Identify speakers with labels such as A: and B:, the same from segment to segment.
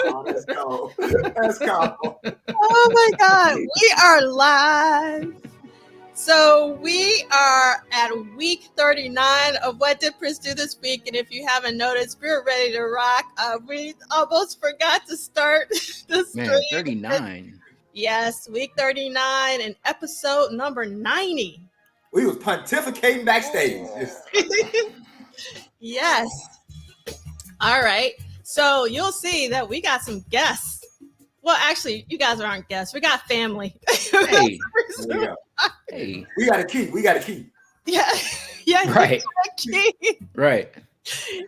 A: Oh, let's go. Let's go.
B: Oh my God, we are live. So we are at week 39 of What Did Prince Do This Week? And if you haven't noticed, we're ready to rock. We almost forgot to start this
C: Man, 39.
B: Yes, week 39 and episode number 90.
A: We was pontificating backstage.
B: Yes. All right. So you'll see that we got some guests. Well, actually, you guys aren't guests. We got family.
C: Hey.
A: Hey. We got a key. We got a key.
B: Yeah. Yeah.
C: Right.
B: Key.
C: Right.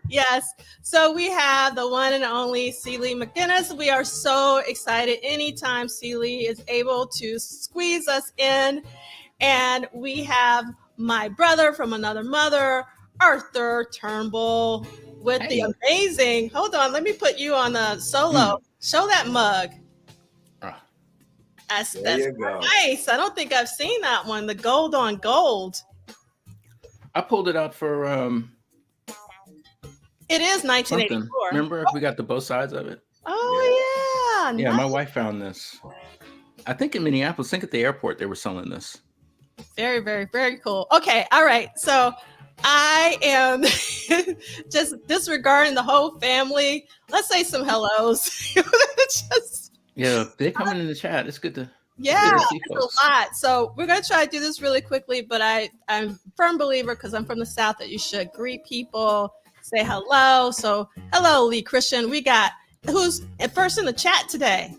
B: Yes. So we have the one and only Sheila E. McInnis. We are so excited anytime Sheila is able to squeeze us in. And we have my brother from another mother, Arthur Turnbull, with the amazing, hold on, let me put you on the solo. Show that mug. That's nice. I don't think I've seen that one. The gold on gold.
C: I pulled it out for
B: it is 1984.
C: Something. Remember we got both sides of it?
B: Oh yeah.
C: Yeah, nice. My wife found this. I think in Minneapolis, I think at the airport they were selling this. Very, very, very cool. Okay, all right. So I am just disregarding the whole family. Let's say some hellos. Yeah, they're coming in the chat. It's good to
B: it's a lot. So we're gonna try to do this really quickly, but I'm a firm believer because I'm from the South that you should greet people, say hello. So hello, Lee Christian. We got who's first in the chat today,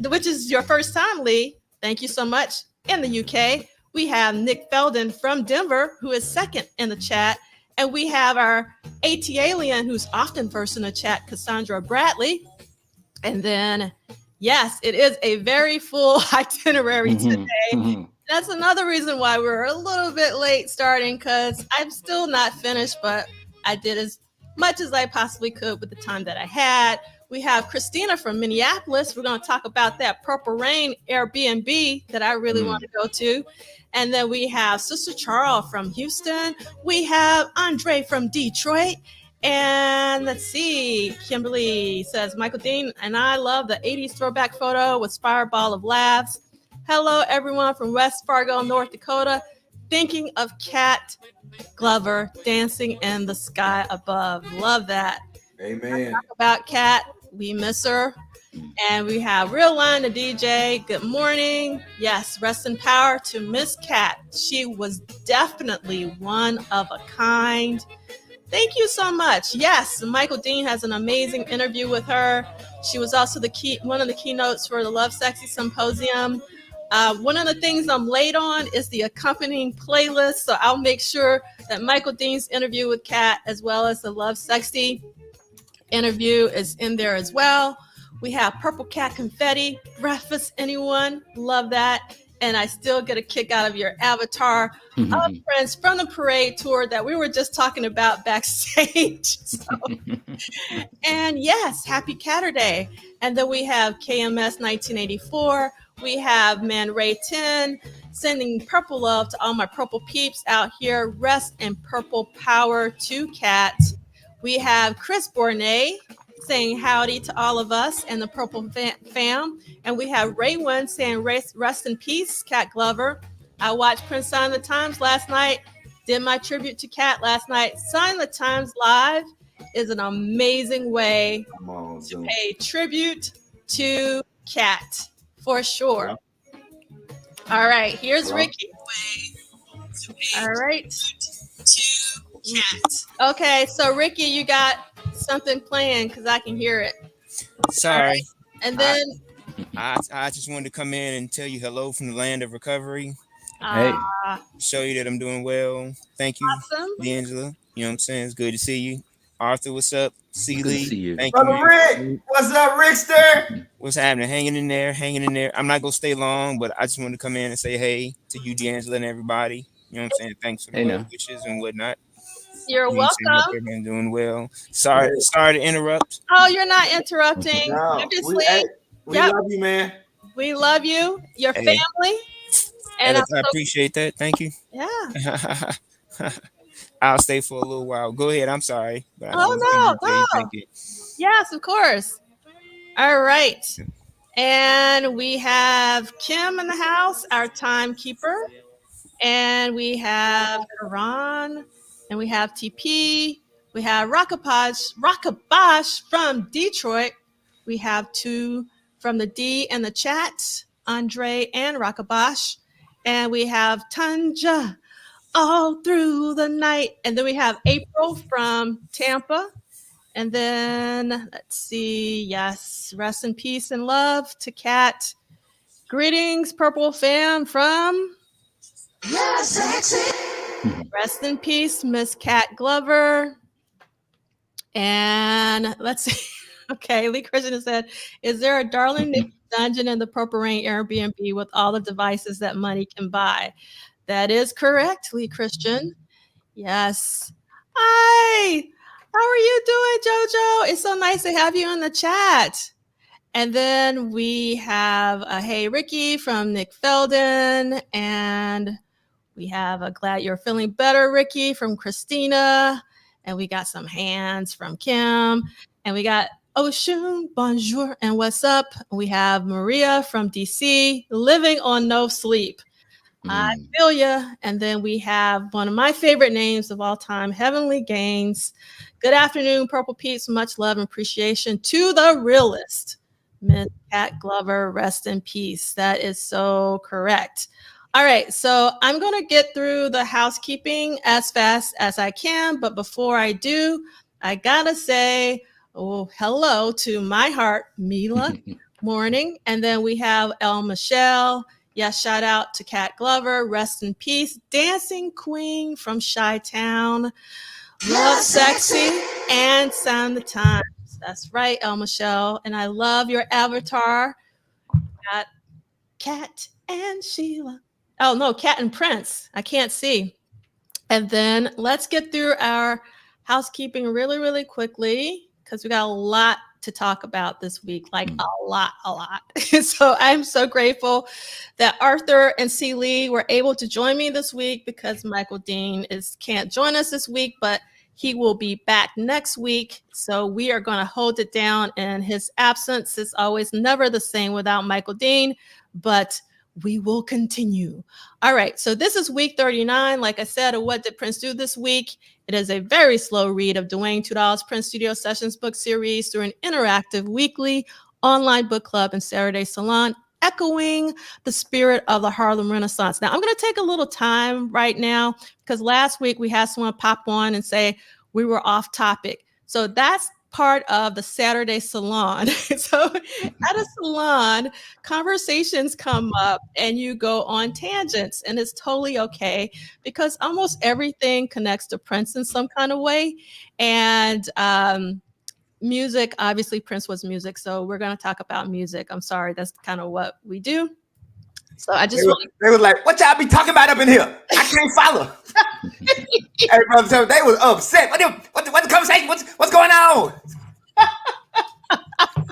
B: which is your first time, Lee. Thank you so much. In the UK, we have Nick Felden from Denver, who is second in the chat. And we have our AT alien, who's often first in the chat, Cassandra Bradley. And then, yes, it is a very full itinerary today. That's another reason why we're a little bit late starting, because I'm still not finished, but I did as much as I possibly could with the time that I had. We have Christina from Minneapolis. We're going to talk about that Purple Rain Airbnb that I really want to go to. And then we have Sister Charles from Houston. We have Andre from Detroit. And let's see, Kimberly says, Michael Dean, and I love the 80s throwback photo with Fireball of Laughs. Hello, everyone from West Fargo, North Dakota. Thinking of Cat Glover dancing in the sky above. Love that.
A: Amen.
B: Talk about Cat. We miss her. And we have Real Line, the DJ. Good morning. Yes, rest in power to Miss Cat. She was definitely one of a kind. Thank you so much. Yes, Michael Dean has an amazing interview with her. She was also one of the keynotes for the Love Sexy Symposium. One of the things I'm late on is the accompanying playlist. So I'll make sure that Michael Dean's interview with Kat, as well as the Love Sexy interview, is in there as well. We have Purple Cat Confetti, Breakfast, anyone? Love that. And I still get a kick out of your avatar of friends from the parade tour that we were just talking about backstage. And yes, happy Catterday. And then we have KMS 1984. We have Man Ray 10 sending purple love to all my purple peeps out here. Rest and purple power to Cat. We have Chris Bournet saying howdy to all of us and the Purple fam. And we have Raywin saying rest in peace, Cat Glover. I watched Prince Sign the Times last night, did my tribute to Cat last night. Sign the Times Live is an amazing way to pay tribute to Cat, for sure. All right, here's Ricky. All right. Okay, so Ricky, you got something playing because I can hear it.
D: Sorry.
B: Right. And then
D: I just wanted to come in and tell you hello from the land of recovery.
C: Hey.
D: Show you that I'm doing well. Thank you,
B: awesome.
D: D'Angela. You know what I'm saying? It's good to see you. Arthur, what's up?
C: Good to see you.
D: Thank
A: Brother
D: you.
A: Rick, what's up, Rickster?
D: What's happening? Hanging in there. I'm not gonna stay long, but I just wanted to come in and say hey to you, D'Angela, and everybody. You know what I'm saying? Thanks for the well wishes and whatnot.
B: You're welcome.
D: I'm doing well. Sorry to interrupt.
B: Oh, you're not interrupting.
A: No, we love you, man.
B: We love you, your family. And
D: I appreciate that. Thank you.
B: Yeah.
D: I'll stay for a little while. Go ahead. I'm sorry. But
B: no. Yes, of course. All right. And we have Kim in the house, our timekeeper. And we have Karan. And we have TP. We have Rakabash from Detroit. We have two from the D in the chat, Andre and Rakabash. And we have Tanja all through the night. And then we have April from Tampa. And then let's see. Yes, rest in peace and love to Kat. Greetings, Purple Fam from rest in peace, Miss Kat Glover. And let's see. Okay, Lee Christian said, is there a Darling dungeon in the Purple Rain Airbnb with all the devices that money can buy? That is correct, Lee Christian. Yes. Hi. How are you doing, JoJo? It's so nice to have you in the chat. And then we have Hey Ricky from Nick Felden. And we have a Glad You're Feeling Better, Ricky, from Christina. And we got some hands from Kim. And we got Oshun, bonjour, and what's up? We have Maria from DC, living on no sleep. I feel ya. And then we have one of my favorite names of all time, Heavenly Gains. Good afternoon, Purple Peeps. Much love and appreciation to the realist, Miss Kat Glover. Rest in peace. That is so correct. All right, so I'm going to get through the housekeeping as fast as I can. But before I do, I got to say hello to my heart, Mila Morning. And then we have El Michelle. Yes, shout out to Kat Glover. Rest in peace. Dancing Queen from Chi-Town. Love Sexy and Sound the Times. That's right, El Michelle. And I love your avatar. Got Kat and Sheila. Oh, no, Kat and Prince. I can't see. And then let's get through our housekeeping really, really quickly because we got a lot to talk about this week, like a lot. So I'm so grateful that Arthur and C. Lee were able to join me this week because Michael Dean can't join us this week, but he will be back next week. So we are going to hold it down in his absence. It's always never the same without Michael Dean, but we will continue. All right. So this is week 39. Like I said, What Did Prince Do This Week? It is a very slow read of Duane Tudahl's Prince Studio Sessions book series through an interactive weekly online book club and Saturday salon, echoing the spirit of the Harlem Renaissance. Now, I'm going to take a little time right now because last week we had someone pop on and say we were off topic. So that's part of the Saturday salon. So at a salon, conversations come up and you go on tangents, and it's totally okay because almost everything connects to Prince in some kind of way. And music, obviously Prince was music. So we're going to talk about music. I'm sorry. That's kind of what we do. So I just
A: they was like, what y'all be talking about up in here? I can't follow. Hey, brother, so they was upset. What the conversation? What's going on?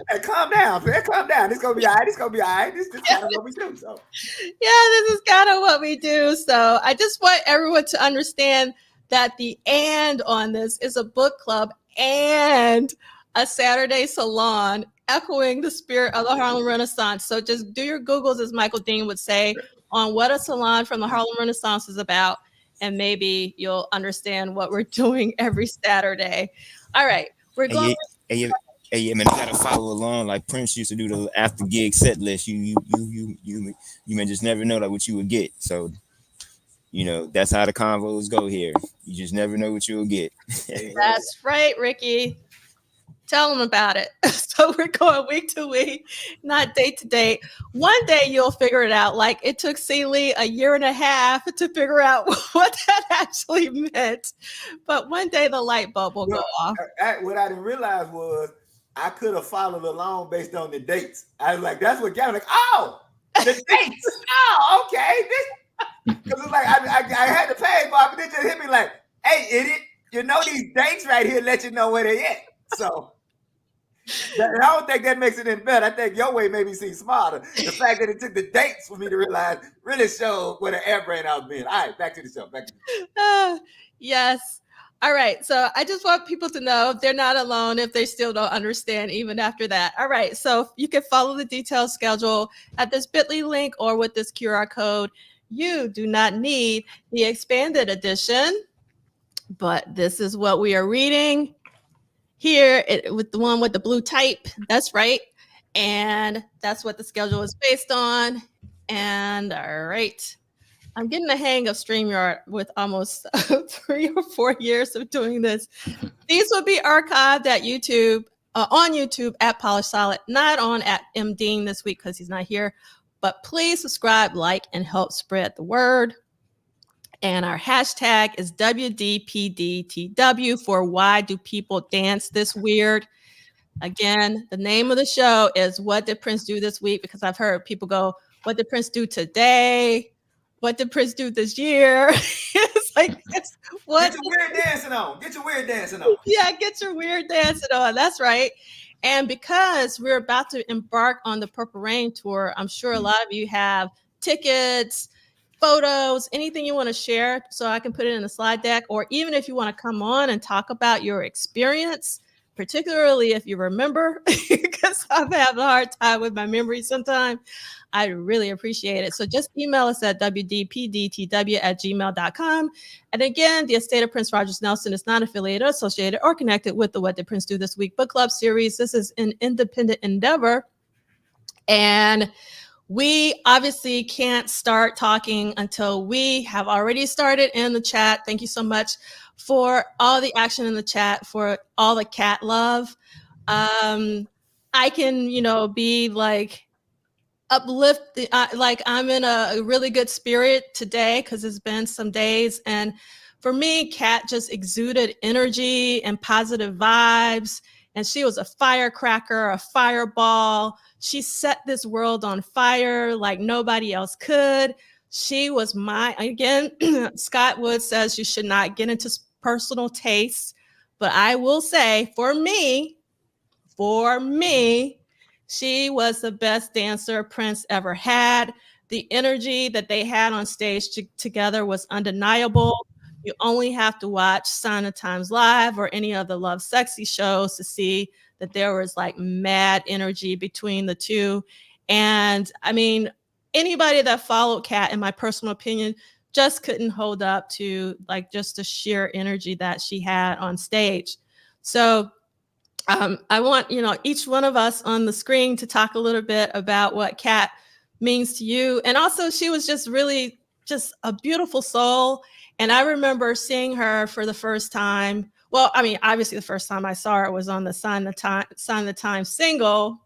A: Hey, calm down, man. Calm down. It's gonna be all right. This is kind of what we do. So
B: yeah, this is kind of what we do. So I just want everyone to understand that the and on this is a book club and a Saturday salon, echoing the spirit of the Harlem Renaissance. So just do your Googles, as Michael Dean would say, on what a salon from the Harlem Renaissance is about, and maybe you'll understand what we're doing every Saturday. All right, we're going.
D: Hey, man, I gotta follow along like Prince used to do the after gig set list. You may just never know like what you would get. So, that's how the convos go here. You just never know what you'll get.
B: That's right, Ricky. Tell them about it. So we're going week to week, not day to day. One day you'll figure it out. Like it took Celie a year and a half to figure out what that actually meant. But one day the light bulb will go off.
A: What I didn't realize was I could have followed along based on the dates. I was like, that's what got me. Like, oh, the dates. Oh, okay. Because it's like I had to pay for it, but it just hit me like, hey, idiot, these dates right here let you know where they at. So I don't think that makes it any better. I think your way made me seem smarter. The fact that it took the dates for me to realize really showed what an airbrain I was being. All right, back to the show.
B: Yes. All right. So I just want people to know they're not alone if they still don't understand even after that. All right. So you can follow the detailed schedule at this bit.ly link or with this QR code. You do not need the expanded edition, but this is what we are reading here with the one with the blue type. That's right. And that's what the schedule is based on. And all right. I'm getting the hang of StreamYard with almost 3 or 4 years of doing this. These will be archived at YouTube, on YouTube at Polish Solid, not on at M. Dean this week because he's not here. But please subscribe, like, and help spread the word. And our hashtag is WDPDTW for Why Do People Dance This Weird? Again, the name of the show is What Did Prince Do This Week? Because I've heard people go, what did Prince do today? What did Prince do this year? It's like, what?
A: Get your weird dancing on. Get your weird dancing on.
B: Yeah, get your weird dancing on. That's right. And because we're about to embark on the Purple Rain tour, I'm sure a lot of you have tickets, photos, anything you want to share so I can put it in the slide deck, or even if you want to come on and talk about your experience, particularly if you remember, because I'm having a hard time with my memory sometimes. I really appreciate it. So just email us at wdpdtw@gmail.com. And again, the estate of Prince Rogers Nelson is not affiliated, associated, or connected with the What Did Prince Do This Week book club series. This is an independent endeavor. And we obviously can't start talking until we have already started in the chat. Thank you so much for all the action in the chat, for all the cat love. I can, be like uplifted, like I'm in a really good spirit today because it's been some days. And for me, Kat just exuded energy and positive vibes. And she was a firecracker, a fireball. She set this world on fire like nobody else could. She was again, Scott Wood says you should not get into personal tastes. But I will say, for me, she was the best dancer Prince ever had. The energy that they had on stage together was undeniable. You only have to watch Sign of Times Live or any of the Love Sexy shows to see that there was like mad energy between the two. And I mean, anybody that followed Kat, in my personal opinion, just couldn't hold up to like just the sheer energy that she had on stage. So I want, each one of us on the screen to talk a little bit about what Kat means to you. And also she was just really just a beautiful soul. And I remember seeing her for the first time. Well, I mean, obviously the first time I saw her was on the Sign of the Times single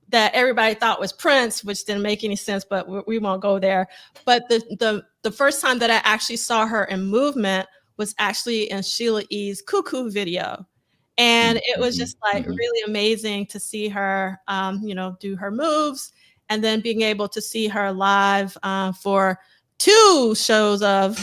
B: that everybody thought was Prince, which didn't make any sense, but we won't go there. But the first time that I actually saw her in movement was actually in Sheila E's Cuckoo video. And it was just like really amazing to see her, do her moves, and then being able to see her live for 2 shows of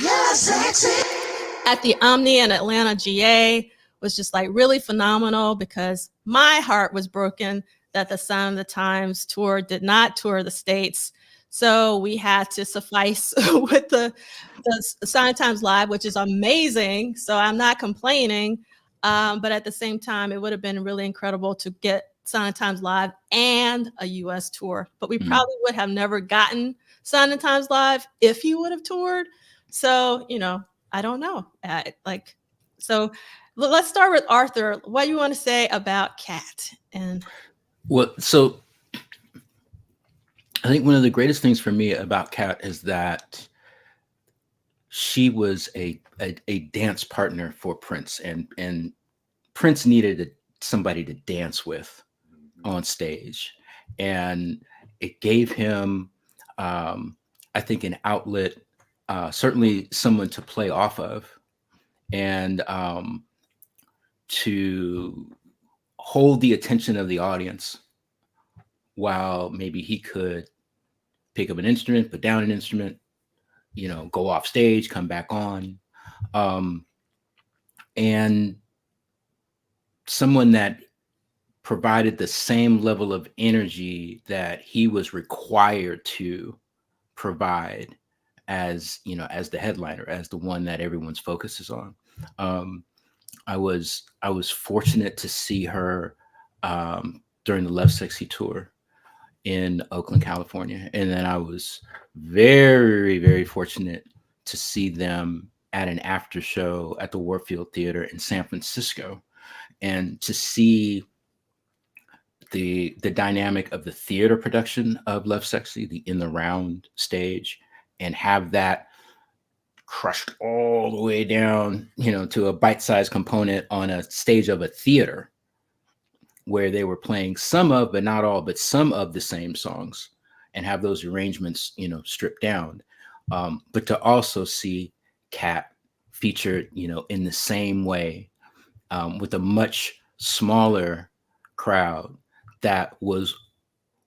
B: at the Omni in Atlanta, GA was just like really phenomenal because my heart was broken that the Sign of the Times tour did not tour the States. So we had to suffice with the Sign of Times Live, which is amazing. So I'm not complaining. But at the same time, it would have been really incredible to get Sign of Times Live and a US tour. But we probably would have never gotten Sign of Times Live if he would have toured. So, I don't know. So let's start with Arthur. What do you want to say about Kat?
C: Well, so I think one of the greatest things for me about Kat is that she was a dance partner for Prince, and Prince needed somebody to dance with on stage, and it gave him, I think, an outlet, certainly someone to play off of, and to hold the attention of the audience while maybe he could pick up an instrument, put down an instrument, go off stage, come back on. And someone that provided the same level of energy that he was required to provide as, as the headliner, as the one that everyone's focus is on. I was fortunate to see her during the Love Sexy tour in Oakland, California. And then I was very, very fortunate to see them at an after show at the Warfield Theater in San Francisco, and to see the dynamic of the theater production of Love Sexy, the in the round stage, and have that crushed all the way down, to a bite-sized component on a stage of a theater where they were playing some of, but not all, but some of the same songs, and have those arrangements, stripped down. But to also see Kat featured, in the same way, with a much smaller crowd that was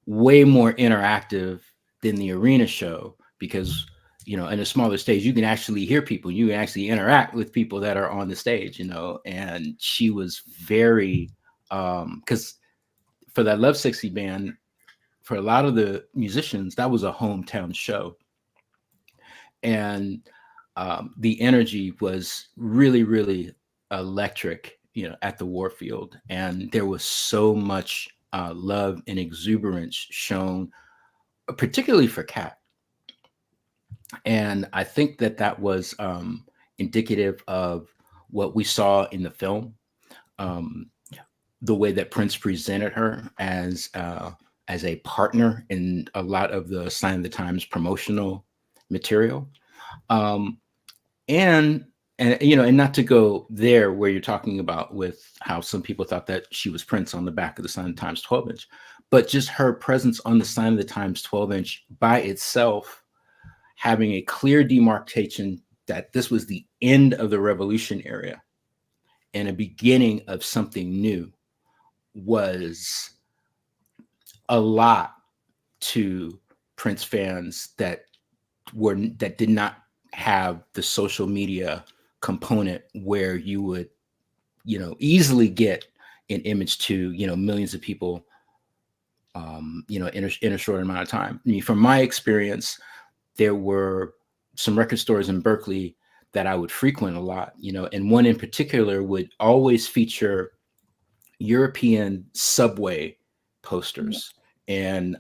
C: way more interactive than the arena show, because, in a smaller stage, you can actually hear people, you can actually interact with people that are on the stage, and she was very, because for that Love Sexy band, for a lot of the musicians, that was a hometown show. And the energy was really, really electric, at the Warfield. And there was so much love and exuberance shown, particularly for Kat. And I think that was indicative of what we saw in the film, the way that Prince presented her as a partner in a lot of the Sign of the Times promotional material. And not to go there where you're talking about with how some people thought that she was Prince on the back of the Sign of the Times 12-inch, but just her presence on the Sign of the Times 12-inch by itself, having a clear demarcation that this was the end of the revolution era and a beginning of something new, was a lot to Prince fans that did not have the social media component where you would, easily get an image to, millions of people, in a short amount of time. I mean, from my experience, there were some record stores in Berkeley that I would frequent a lot, and one in particular would always feature European subway posters. And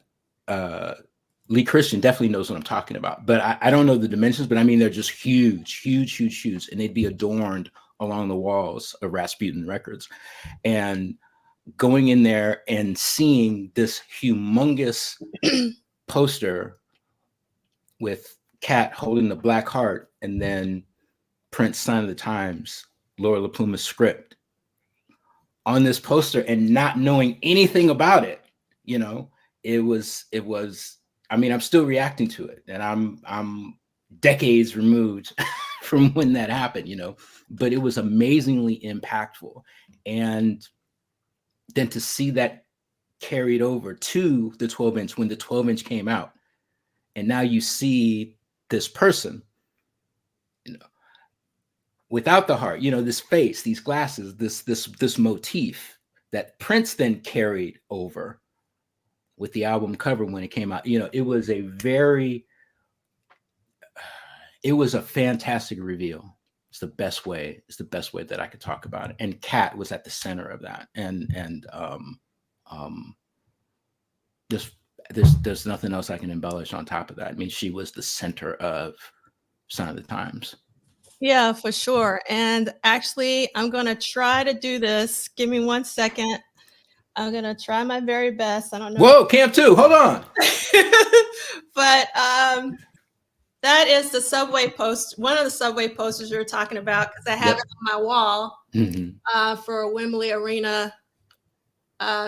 C: Lee Christian definitely knows what I'm talking about, but I don't know the dimensions, but I mean, they're just huge, huge, huge, huge. And they'd be adorned along the walls of Rasputin Records. And going in there and seeing this humongous poster with Kat holding the Black Heart, and then Prince Sign of the Times, Laura LaPluma's script on this poster, and not knowing anything about it, it was, I mean, I'm still reacting to it, and I'm decades removed from when that happened, but it was amazingly impactful. And then to see that carried over to the 12-inch when the 12-inch came out, and now you see this person, without the heart, this face, these glasses, this motif that Prince then carried over with the album cover when it came out. It was a fantastic reveal. It's the best way that I could talk about it. And Kat was at the center of that. And just there's nothing else I can embellish on top of that. I mean, she was the center of Sign of the Times.
B: Yeah, for sure. And actually, I'm going to try to do this. Give me 1 second. I'm going to try my very best. I don't know.
C: Whoa, Camp 2, hold on.
B: But that is the subway post, one of the subway posters you were talking about, because I have it on my wall for Wembley Arena,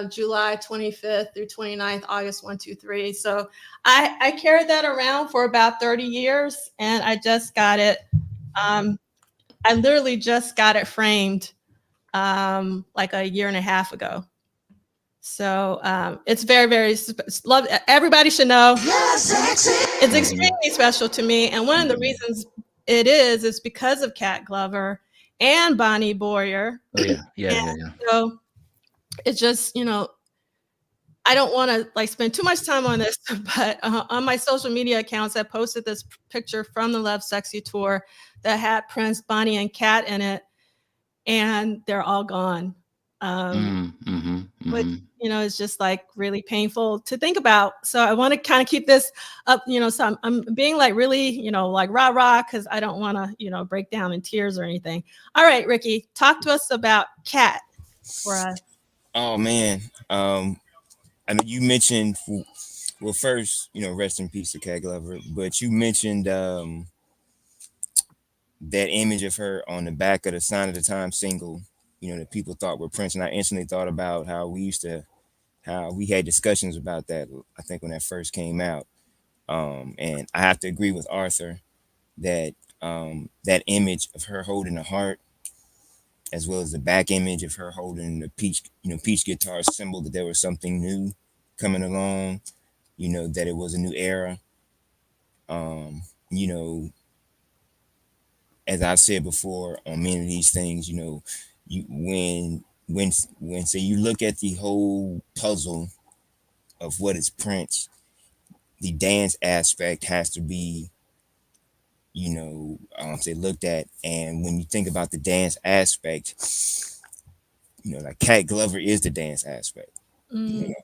B: July 25th through 29th, August 1, 2, 3. So I carried that around for about 30 years, and I just got it. I literally just got it framed like a year and a half ago. So it's very, very love. Everybody should know it's extremely special to me. And one of the reasons it is because of Kat Glover and Bonnie Boyer.
C: Oh, yeah.
B: So it's just, I don't want to spend too much time on this, but on my social media accounts, I posted this picture from the Love Sexy tour that had Prince, Bonnie, and Kat in it. and they're all gone. Which, you know, is just like really painful to think about. So I want to kind of keep this up, you know, so I'm being like really, you know, like rah, because I don't want to, you know, break down in tears or anything. All right, Ricky, talk to us about Cat for us.
D: Oh man. I know you mentioned, well, first, you know, rest in peace to Cat Glover, but you mentioned that image of her on the back of the Sign of the Times single, you know, that people thought were Prince. And I instantly thought about how we had discussions about that, I think, when that first came out. And I have to agree with Arthur that that image of her holding a heart, as well as the back image of her holding the peach guitar, symbol that there was something new coming along, you know, that it was a new era. You know, as I've said before on many of these things, you know, when say you look at the whole puzzle of what is Prince, the dance aspect has to be, you know, say looked at. And when you think about the dance aspect, you know, like Cat Glover is the dance aspect. You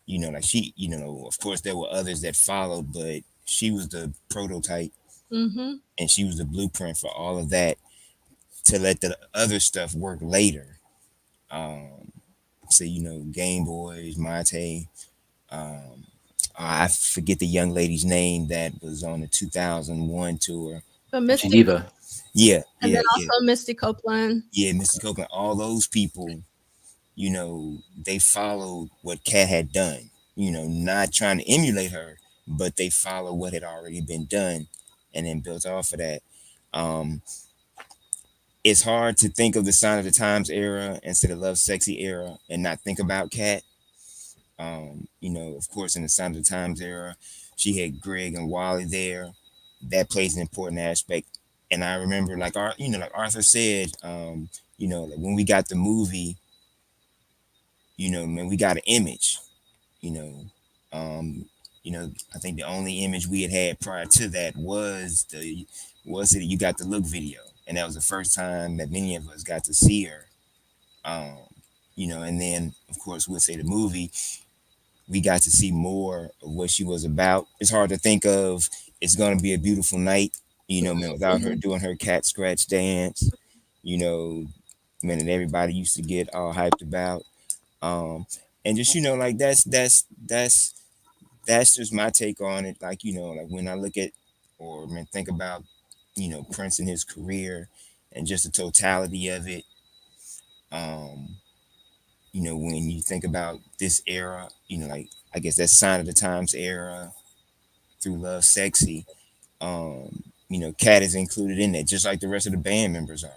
D: know, like she, you know, of course there were others that followed, but she was the prototype, and she was the blueprint for all of that, to let the other stuff work later. So, you know, Game Boys, Mate. I forget the young lady's name that was on the 2001 tour.
C: Geneva.
D: Yeah,
B: and
D: yeah,
B: then also Misty Copeland.
D: yeah, Misty Copeland. All those people, you know, they followed what Cat had done. You know, not trying to emulate her, but they followed what had already been done, and then built off of that. Um, it's hard to think of the Sign of the Times era instead of Love Sexy era and not think about Cat. You know, of course, in the Sign of the Times era, she had Greg and Wally there. That plays an important aspect. And I remember, like, you know, like Arthur said, you know, like when we got the movie, you know, man, we got an image. You know, you know, I think the only image we had prior to that was the You Got the Look video, and that was the first time that many of us got to see her. You know, and then of course we'll say the movie, we got to see more of what she was about. It's hard to think of It's Gonna Be a Beautiful Night, you know, man, without her doing her cat scratch dance, you know, man, that everybody used to get all hyped about. And just, you know, like that's just my take on it. Like, you know, like when I look at or man, think about, you know, Prince and his career and just the totality of it. You know, when you think about this era, you know, like I guess that Sign of the Times era through Love Sexy, you know, Cat is included in that, just like the rest of the band members are.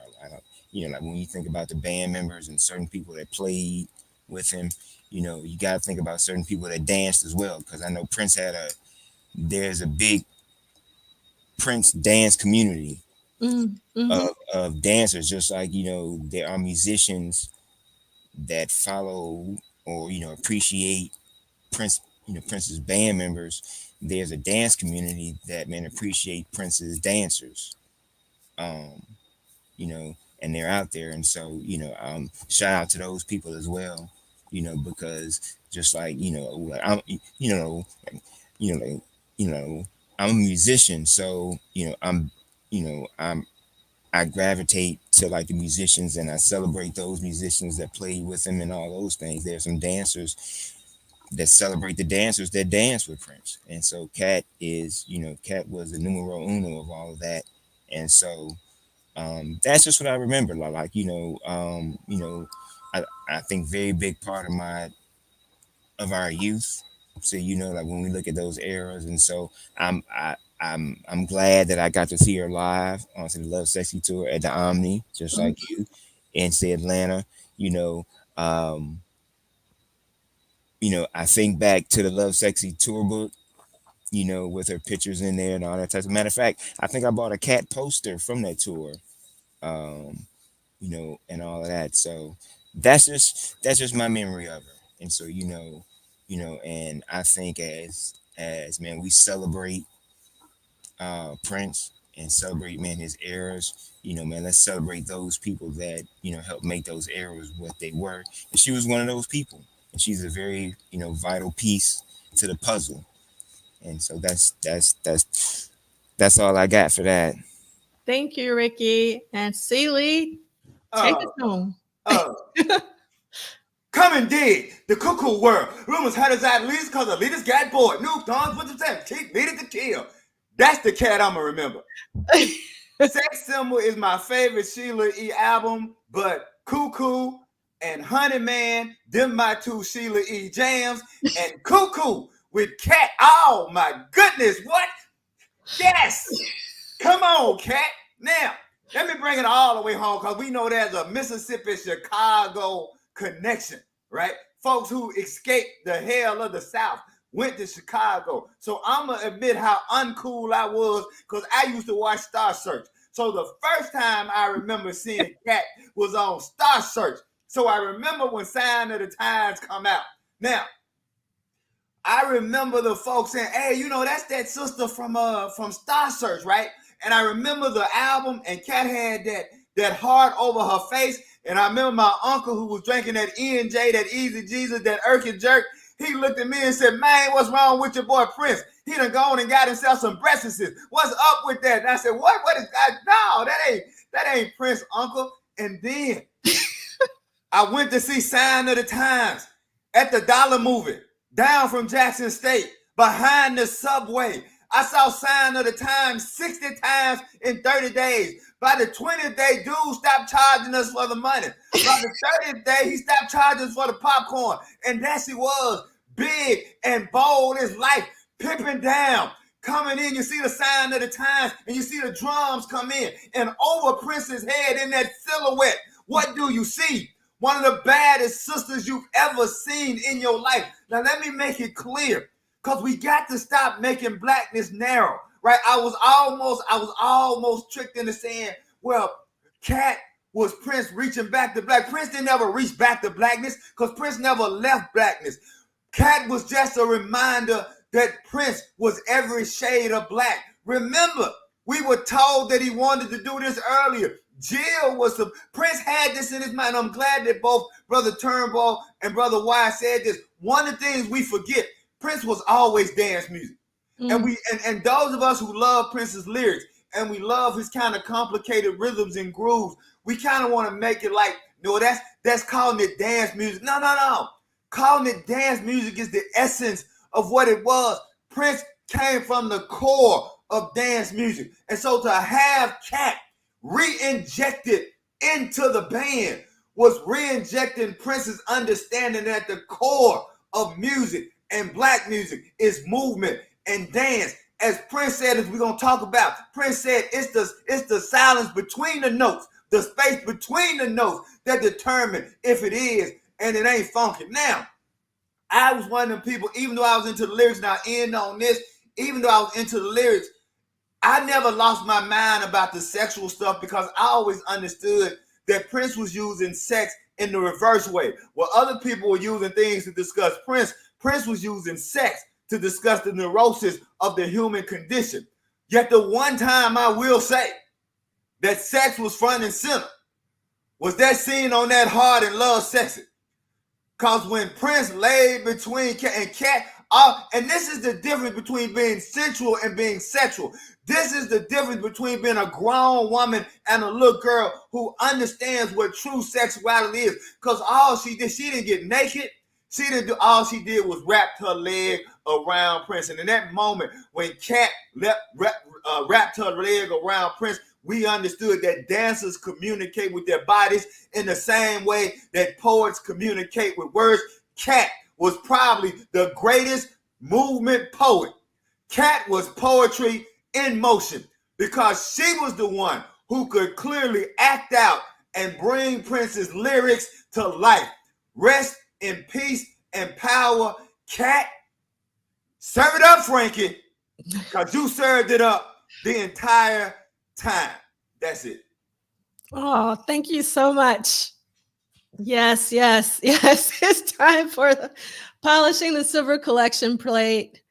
D: You know, like when you think about the band members and certain people that played with him, you know, you got to think about certain people that danced as well. Because I know there's a big Prince dance community of dancers, just like, you know, there are musicians that follow or, you know, appreciate Prince, you know, Prince's band members. There's a dance community that appreciate Prince's dancers. You know, and they're out there. And so, you know, shout out to those people as well, you know, because just like, you know, like I'm, you know, like, you know, like, you know, I'm a musician. So, you know, I gravitate to like the musicians, and I celebrate those musicians that played with him and all those things. There's some dancers that celebrate the dancers that dance with Prince. And so Cat is, you know, Cat was the numero uno of all of that. And so that's just what I remember. Like, you know, I think very big part of our youth. So, you know, like when we look at those eras. And so I'm glad that I got to see her live on the Love Sexy tour at the Omni, just like you, in say Atlanta. Um, you know, I think back to the Love Sexy tour book, you know, with her pictures in there and all that type of matter of fact. I think I bought a Cat poster from that tour. You know, and all of that. So that's just my memory of her. And so, you know, and I think as man, we celebrate Prince and celebrate, man, his eras. Man, let's celebrate those people that, helped make those eras what they were. And she was one of those people. And she's a very, vital piece to the puzzle. And so that's all I got for that.
B: Thank you, Ricky. And Celie, take us home.
A: Come and dig the cuckoo world. Rumors had us at least because the leaders got bored. New dawns with the same. Keep needed to kill. That's the cat I'm going to remember. Sex Symbol is my favorite Sheila E album, but Cuckoo and Honey Man, them my two Sheila E jams, and Cuckoo with Cat. Oh my goodness, what? Yes! Come on, Cat. Now, let me bring it all the way home because we know there's a Mississippi-Chicago connection, right? Folks who escaped the hell of the South went to Chicago. So I'm going to admit how uncool I was because I used to watch Star Search. So the first time I remember seeing Cat was on Star Search. So I remember when Sign of the Times come out. Now, I remember the folks saying, hey, that's that sister from Star Search, right? And I remember the album, and Cat had that heart over her face. And I remember my uncle who was drinking that E&J, that Easy Jesus, that Irk and Jerk. He looked at me and said, man, what's wrong with your boy Prince? He done gone and got himself some breasts. What's up with that? And I said, what is that? No, that ain't Prince, uncle. And then I went to see Sign of the Times at the Dollar Movie down from Jackson State behind the subway. I saw Sign of the Times 60 times in 30 days. By the 20th day, dude stopped charging us for the money. By the 30th day, he stopped charging us for the popcorn. And there she was, big and bold as life, pimping down, coming in. You see the Sign of the Times, and you see the drums come in. And over Prince's head in that silhouette, what do you see? One of the baddest sisters you've ever seen in your life. Now, let me make it clear, because we got to stop making blackness narrow. Right, I was almost tricked into saying, well, Cat was Prince reaching back to black. Prince didn't ever reach back to blackness because Prince never left blackness. Cat was just a reminder that Prince was every shade of black. Remember, we were told that he wanted to do this earlier. Prince had this in his mind. I'm glad that both Brother Turnbull and Brother Y said this. One of the things we forget, Prince was always dance music. And those of us who love Prince's lyrics and we love his kind of complicated rhythms and grooves, we kind of want to make it like, no, that's calling it dance music. No. Calling it dance music is the essence of what it was. Prince came from the core of dance music. And so to have Cat re-injected into the band was re-injecting Prince's understanding that the core of music and black music is movement and dance. As Prince said, as we're going to talk about, Prince said it's the silence between the notes, the space between the notes that determine if it is and it ain't funky. Now, I was one of them people, even though I was into the lyrics, and I'll end on this, even though I was into the lyrics, I never lost my mind about the sexual stuff because I always understood that Prince was using sex in the reverse way. While other people were using things to discuss Prince was using sex to discuss the neurosis of the human condition. Yet the one time I will say that sex was front and center was that scene on that Hard and Love Sexy. Because when Prince laid between Cat and Cat, and this is the difference between being sensual and being sexual. This is the difference between being a grown woman and a little girl who understands what true sexuality is. Because all she did, she didn't get naked. She didn't do, all she did was wrap her leg around Prince. And in that moment, when Cat wrapped her leg around Prince, we understood that dancers communicate with their bodies in the same way that poets communicate with words. Cat was probably the greatest movement poet. Cat was poetry in motion because she was the one who could clearly act out and bring Prince's lyrics to life. Rest in peace and power, Cat. Serve it up, Frankie, because you served it up the entire time. That's it.
B: Oh, thank you so much. Yes. It's time for polishing the silver collection plate.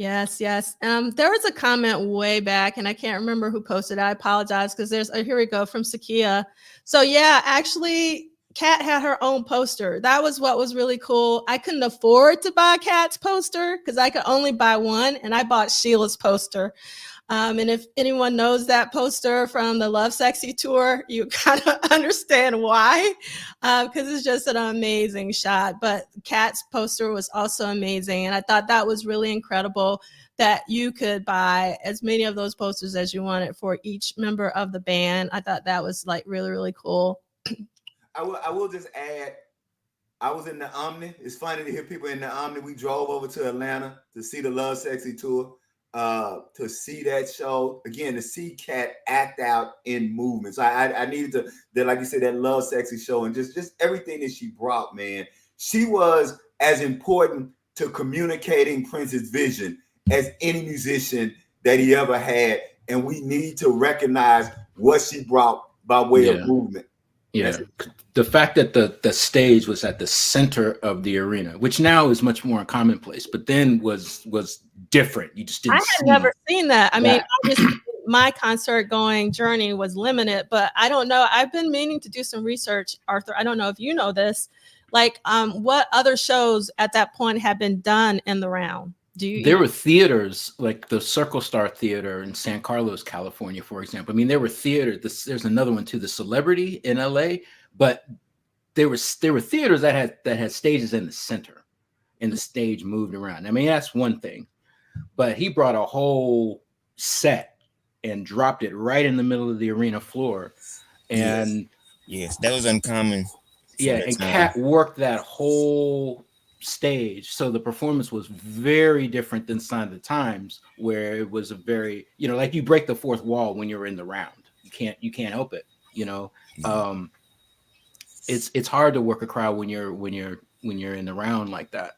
B: Yes, yes. There was a comment way back, and I can't remember who posted it. I apologize because here we go from Sakia. So yeah, actually, Kat had her own poster. That was what was really cool. I couldn't afford to buy Kat's poster because I could only buy one, and I bought Sheila's poster. And if anyone knows that poster from the Love Sexy tour, you kind of understand why, because it's just an amazing shot. But Kat's poster was also amazing. And I thought that was really incredible that you could buy as many of those posters as you wanted for each member of the band. I thought that was like really, really cool.
A: I will just add, I was in the Omni. It's funny to hear people in the Omni. We drove over to Atlanta to see the Love Sexy tour. To see that show again, to see Kat act out in movements. I needed to, like you said, that Love Sexy show and just everything that she brought, man. She was as important to communicating Prince's vision as any musician that he ever had. And we need to recognize what she brought by way of movement.
C: Yeah. The fact that the stage was at the center of the arena, which now is much more commonplace, but then was different. You just didn't
B: I had never seen that. I mean, obviously my concert going journey was limited, but I don't know. I've been meaning to do some research, Arthur. I don't know if you know this. Like, what other shows at that point had been done in the round?
C: There were theaters like the Circle Star Theater in San Carlos, California, for example. I mean, there were theaters. There's another one too, the Celebrity in LA. But there were theaters that had stages in the center, and the stage moved around. I mean, that's one thing. But he brought a whole set and dropped it right in the middle of the arena floor. And
D: yes, that was uncommon.
C: Yeah, and Kat worked that whole stage, so the performance was very different than Sign of the Times, where it was a very, like you break the fourth wall when you're in the round. You can't help it. It's hard to work a crowd when you're in the round like that.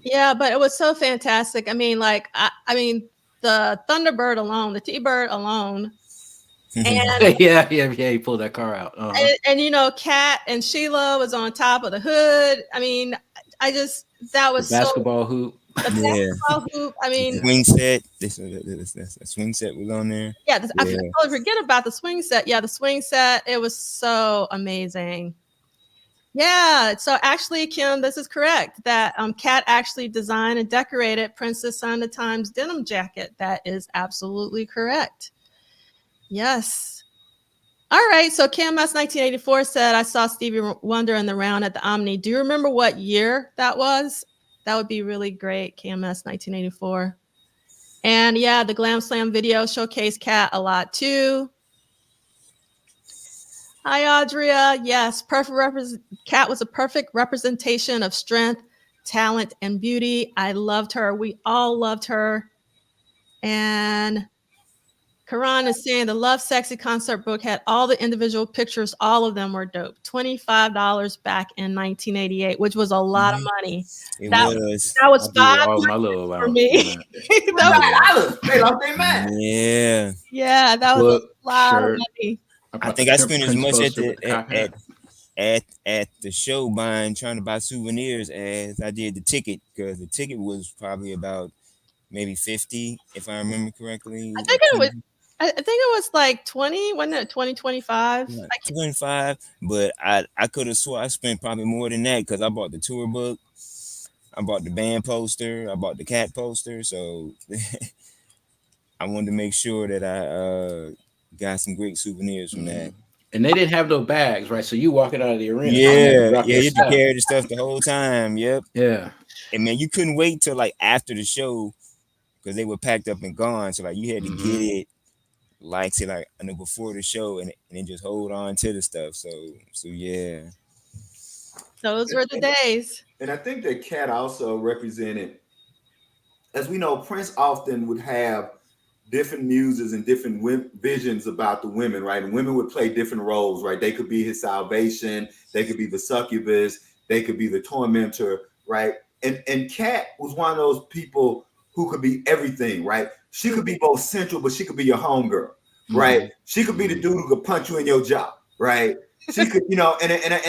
C: Yeah,
B: but it was so fantastic. I mean, like I mean, the Thunderbird alone, the T-Bird alone. And
C: yeah, he pulled that car out.
B: And Kat and Sheila was on top of the hood. I mean, that was
C: the basketball hoop.
B: The basketball hoop. I mean,
D: swing set. The swing set was on there.
B: I totally forget about the swing set. Yeah, the swing set. It was so amazing. Yeah. So actually, Kim, this is correct. That Kat actually designed and decorated Prince's Sign of the Times denim jacket. That is absolutely correct. Yes. All right. So KMS 1984 said, I saw Stevie Wonder in the round at the Omni. Do you remember what year that was? That would be really great. KMS 1984. And yeah, the Glam Slam video showcased Kat a lot too. Hi, Audria. Yes, Kat was a perfect representation of strength, talent, and beauty. I loved her. We all loved her. And Karan is saying the Love Sexy concert book had all the individual pictures. All of them were dope. $25 back in 1988, which was a lot of money. That was $5 for me.
A: They lost their mind.
B: Yeah, that was a lot of money.
D: I think I spent as much at the show trying to buy souvenirs as I did the ticket, because the ticket was probably about maybe 50, if I remember correctly.
B: I think it was like 20, wasn't it? 20, 25?
D: Yeah, like 25, but I could have swore I spent probably more than that, because I bought the tour book, I bought the band poster, I bought the Kat poster, so I wanted to make sure that I got some great souvenirs from that.
C: And they didn't have no bags, right? So you walking out of the arena.
D: Yeah, you had to carry the stuff the whole time. Yep.
C: Yeah.
D: And man, you couldn't wait till like after the show, because they were packed up and gone. So like you had to get it before the show and then just hold on to the stuff. So yeah.
B: Those were the days.
A: And I think that Kat also represented, as we know, Prince often would have different muses and different visions about the women, right? And women would play different roles, right? They could be his salvation, they could be the succubus, they could be the tormentor, right? And Kat was one of those people who could be everything, right? She could be both central, but she could be your homegirl, right? She could be the dude who could punch you in your jaw, right? She could, and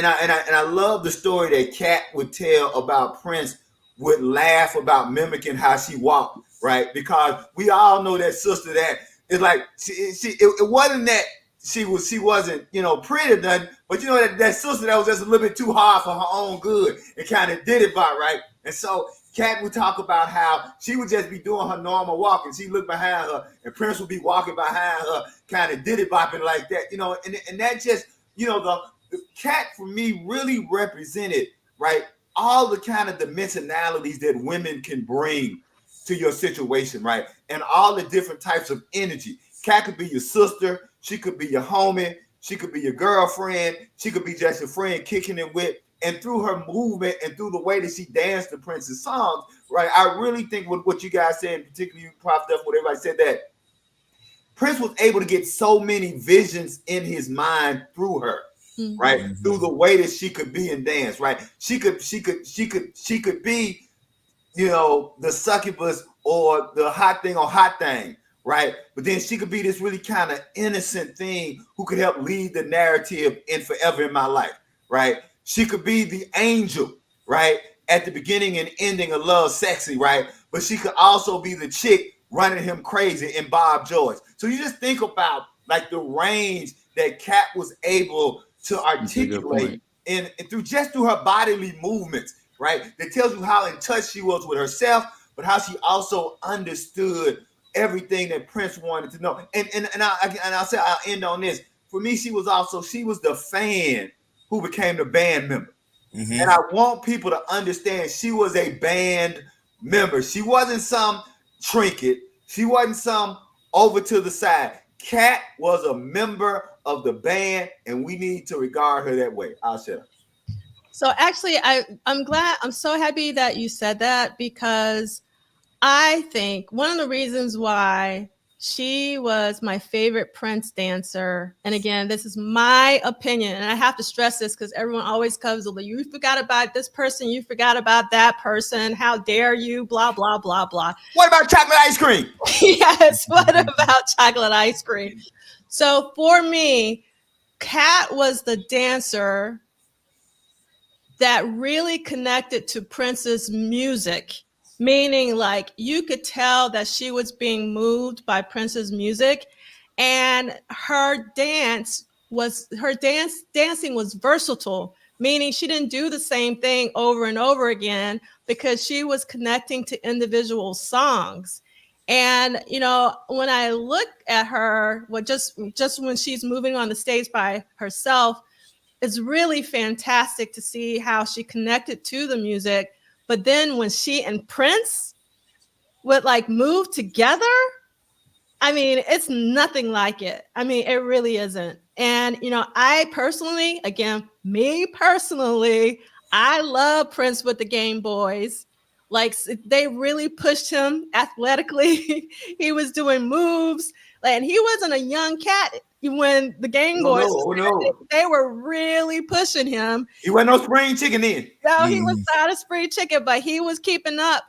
A: I love the story that Kat would tell about Prince, would laugh about mimicking how she walked right? Because we all know that sister that is like it wasn't that she wasn't, you know, pretty or nothing, but you know that sister that was just a little bit too hard for her own good and kind of did it by right. And so Kat would talk about how she would just be doing her normal walking. She looked behind her and Prince would be walking behind her, kind of diddy bopping like that, you know, and that just, you know, the Kat for me really represented, right, all the kind of dimensionalities that women can bring to your situation, right? And all the different types of energy. Kat could be your sister, she could be your homie, she could be your girlfriend, she could be just your friend kicking it with. And through her movement and through the way that she danced to Prince's songs, right? I really think what you guys said, particularly you, Prof. Duff, what everybody said, that Prince was able to get so many visions in his mind through her, right? Mm-hmm. Through the way that she could be in dance, right? She could be, you know, the succubus or the hot thing or hot thing, right? But then she could be this really kind of innocent thing who could help lead the narrative in Forever in My Life, right? She could be the angel, right? At the beginning and ending of Love Sexy, right? But she could also be the chick running him crazy in Bob George. So you just think about like the range that Kat was able to articulate and through her bodily movements, right? That tells you how in touch she was with herself, but how she also understood everything that Prince wanted to know. And I'll say, I'll end on this. For me, she was the fan who became the band member. Mm-hmm. And I want people to understand she was a band member. She wasn't some trinket. She wasn't some over to the side. Kat was a member of the band, and we need to regard her that way. I'll shut up.
B: So actually, I'm so happy that you said that, because I think one of the reasons why she was my favorite Prince dancer, and again, this is my opinion, and I have to stress this because everyone always comes with, you forgot about this person, you forgot about that person, how dare you, blah, blah, blah, blah.
A: What about chocolate ice cream?
B: Yes, what about chocolate ice cream? So for me, Kat was the dancer that really connected to Prince's music. Meaning, like, you could tell that she was being moved by Prince's music, and her dancing was versatile, meaning she didn't do the same thing over and over again because she was connecting to individual songs. And, you know, when I look at her, just when she's moving on the stage by herself, it's really fantastic to see how she connected to the music. But then when she and Prince would like move together, I mean, it's nothing like it. I mean, it really isn't. And, you know, I personally, I love Prince with the Game Boys. Like, they really pushed him athletically. He was doing moves. And he wasn't a young cat when the Game Boys, they were really pushing him.
A: He wasn't no spring chicken then.
B: No, he was not a spring chicken, but he was keeping up.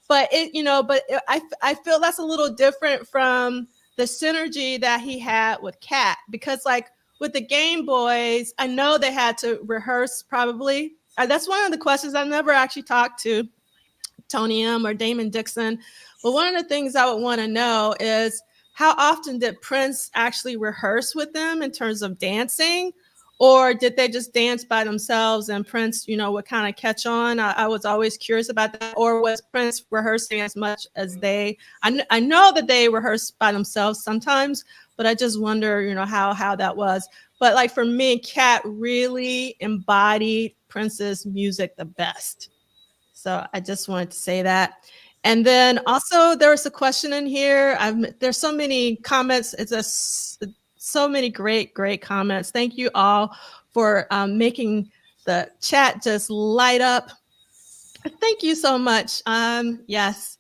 B: But I feel that's a little different from the synergy that he had with Kat, because like with the Game Boys, I know they had to rehearse probably. That's one of the questions. I've never actually talked to Tony M or Damon Dixon, but one of the things I would want to know is, how often did Prince actually rehearse with them in terms of dancing? Or did they just dance by themselves and Prince, you know, would kind of catch on? I was always curious about that. Or was Prince rehearsing as much as they? I know that they rehearsed by themselves sometimes, but I just wonder, you know, how that was. But like for me, Kat really embodied Prince's music the best. So I just wanted to say that. And then also there was a question in here. There's so many comments. So many great comments. Thank you all for making the chat just light up. Thank you so much. Yes.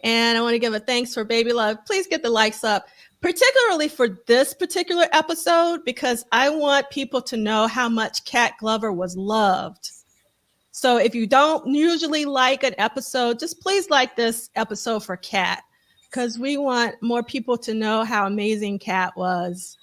B: And I want to give a thanks for Baby Love. Please get the likes up, particularly for this particular episode, because I want people to know how much Kat Glover was loved. So if you don't usually like an episode, just please like this episode for Kat, because we want more people to know how amazing Kat was.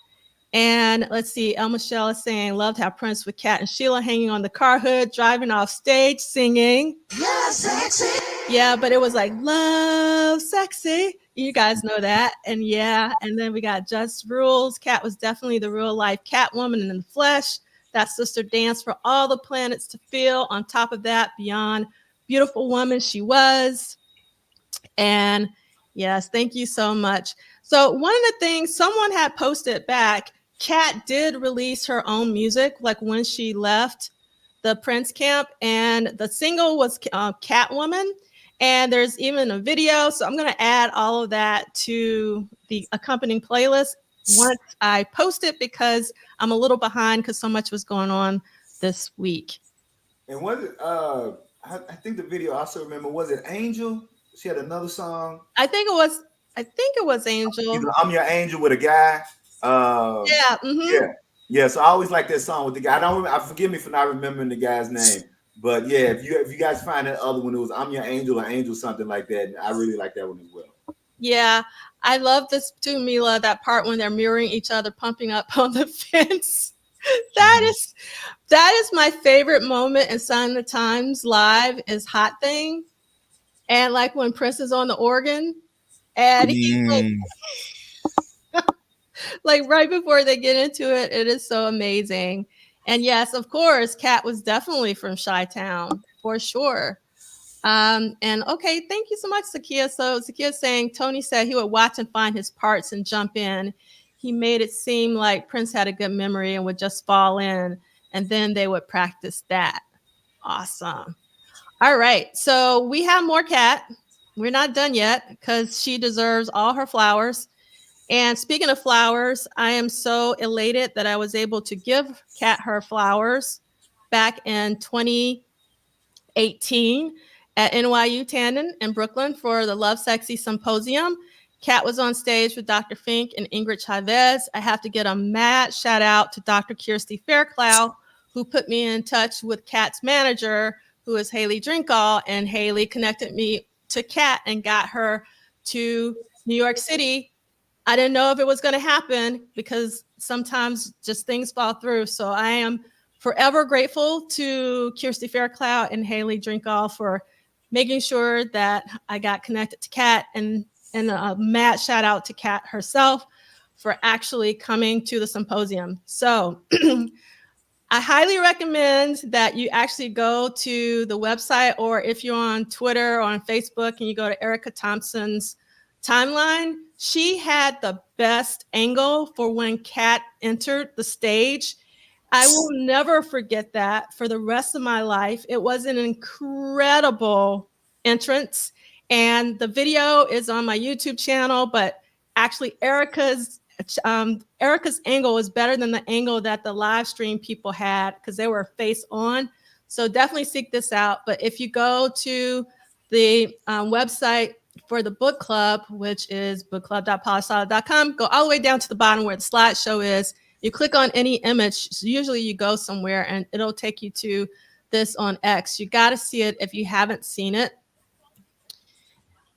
B: And let's see, El Michelle is saying, loved how Prince with Kat and Sheila hanging on the car hood, driving off stage, singing. Yeah, sexy. Yeah, but it was like love sexy. You guys know that. And yeah, and then we got Just Rules. Cat was definitely the real life Catwoman in the flesh. That sister danced for all the planets to feel. On top of that, beyond beautiful woman she was. And yes, thank you so much. So one of the things someone had posted back, Cat did release her own music, like when she left the Prince camp, and the single was Catwoman. And there's even a video. So I'm going to add all of that to the accompanying playlist once I post it, because I'm a little behind because so much was going on this week.
A: And was it, I think the video I also remember, was it Angel? She had another song.
B: I think it was Angel.
A: I'm Your Angel with a guy.
B: Yeah. Mm-hmm.
A: Yeah. So I always like that song with the guy. I forgive me for not remembering the guy's name. But yeah, if you guys find that other one, it was I'm Your Angel or Angel something like that. I really like that one as well.
B: Yeah, I love this too, Mila, that part when they're mirroring each other, pumping up on the fence. That is my favorite moment in Sign of the Times live is Hot Thing. And like when Prince is on the organ and he's like right before they get into it, it is so amazing. And yes, of course, Cat was definitely from Chi-Town for sure. And okay, thank you so much, Zakia. So Zakia saying Tony said he would watch and find his parts and jump in. He made it seem like Prince had a good memory and would just fall in, and then they would practice that. Awesome. All right, so we have more Cat. We're not done yet because she deserves all her flowers. And speaking of flowers, I am so elated that I was able to give Cat her flowers back in 2018 at NYU Tandon in Brooklyn for the Love Sexy Symposium. Cat was on stage with Dr. Fink and Ingrid Chavez. I have to get a mad shout out to Dr. Kirsty Fairclough, who put me in touch with Cat's manager, who is Haley Drinkall, and Haley connected me to Cat and got her to New York City. I didn't know if it was going to happen because sometimes just things fall through. So I am forever grateful to Kirsty Fairclough and Haley Drinkall for making sure that I got connected to Cat, and a mad shout out to Cat herself for actually coming to the symposium. So I highly recommend that you actually go to the website, or if you're on Twitter or on Facebook and you go to Erica Thompson's timeline, she had the best angle for when Cat entered the stage. I will never forget that for the rest of my life. It was an incredible entrance, and the video is on my YouTube channel, but actually Erica's angle is better than the angle that the live stream people had because they were face on. So definitely seek this out. But if you go to the website for the book club, which is bookclub.polysolid.com, go all the way down to the bottom where the slideshow is. You click on any image. So usually you go somewhere and it'll take you to this on X. You got to see it if you haven't seen it.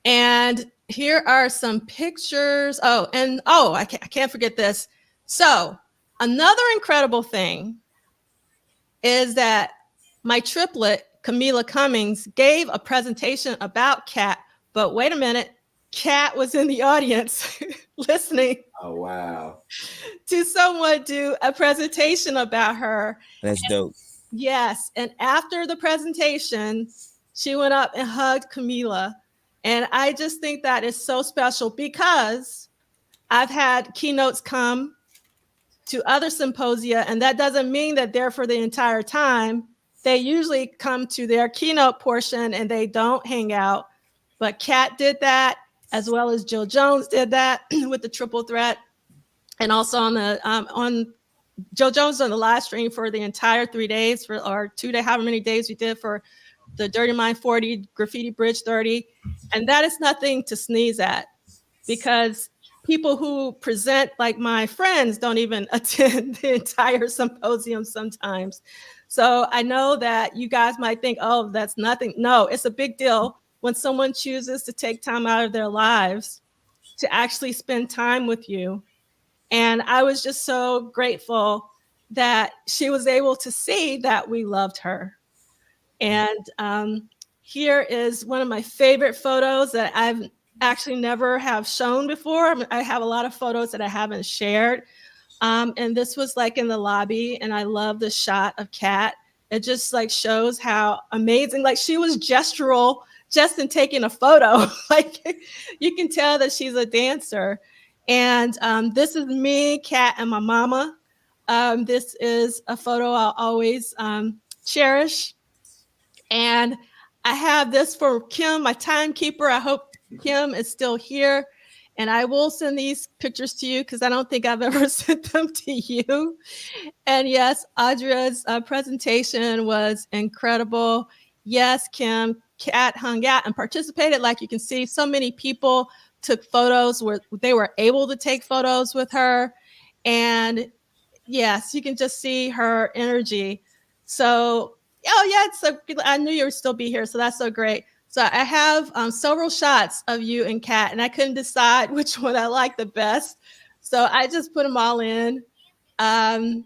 B: And here are some pictures. I can't forget this. So another incredible thing is that my triplet, Camila Cummings, gave a presentation about Cat. But wait a minute, Cat was in the audience listening.
A: Oh, wow.
B: To someone do a presentation about her.
D: That's dope.
B: Yes. And after the presentation, she went up and hugged Camila. And I just think that is so special because I've had keynotes come to other symposia, and that doesn't mean that they're for the entire time. They usually come to their keynote portion and they don't hang out. But Cat did that, as well as Jill Jones did that with the triple threat. And also on Jill Jones on the live stream for the entire 3 days, or 2 days, however many days we did for the Dirty Mind 40, Graffiti Bridge 30. And that is nothing to sneeze at, because people who present, like my friends, don't even attend the entire symposium sometimes. So I know that you guys might think, oh, that's nothing. No, it's a big deal when someone chooses to take time out of their lives to actually spend time with you. And I was just so grateful that she was able to see that we loved her. And here is one of my favorite photos that I've actually never have shown before. I have a lot of photos that I haven't shared. And this was like in the lobby, and I love the shot of Kat. It just like shows how amazing, like she was gestural just in taking a photo. Like you can tell that she's a dancer. And this is me, Kat, and my mama. This is a photo I'll always cherish. And I have this for Kim, my timekeeper. I hope Kim is still here. And I will send these pictures to you because I don't think I've ever sent them to you. And yes, Audra's presentation was incredible. Yes, Kim, Kat hung out and participated. Like you can see, so many people took photos where they were able to take photos with her. And yes, you can just see her energy. So, oh yeah, so I knew you would still be here. So that's so great. So I have several shots of you and Kat, and I couldn't decide which one I liked the best. So I just put them all in. And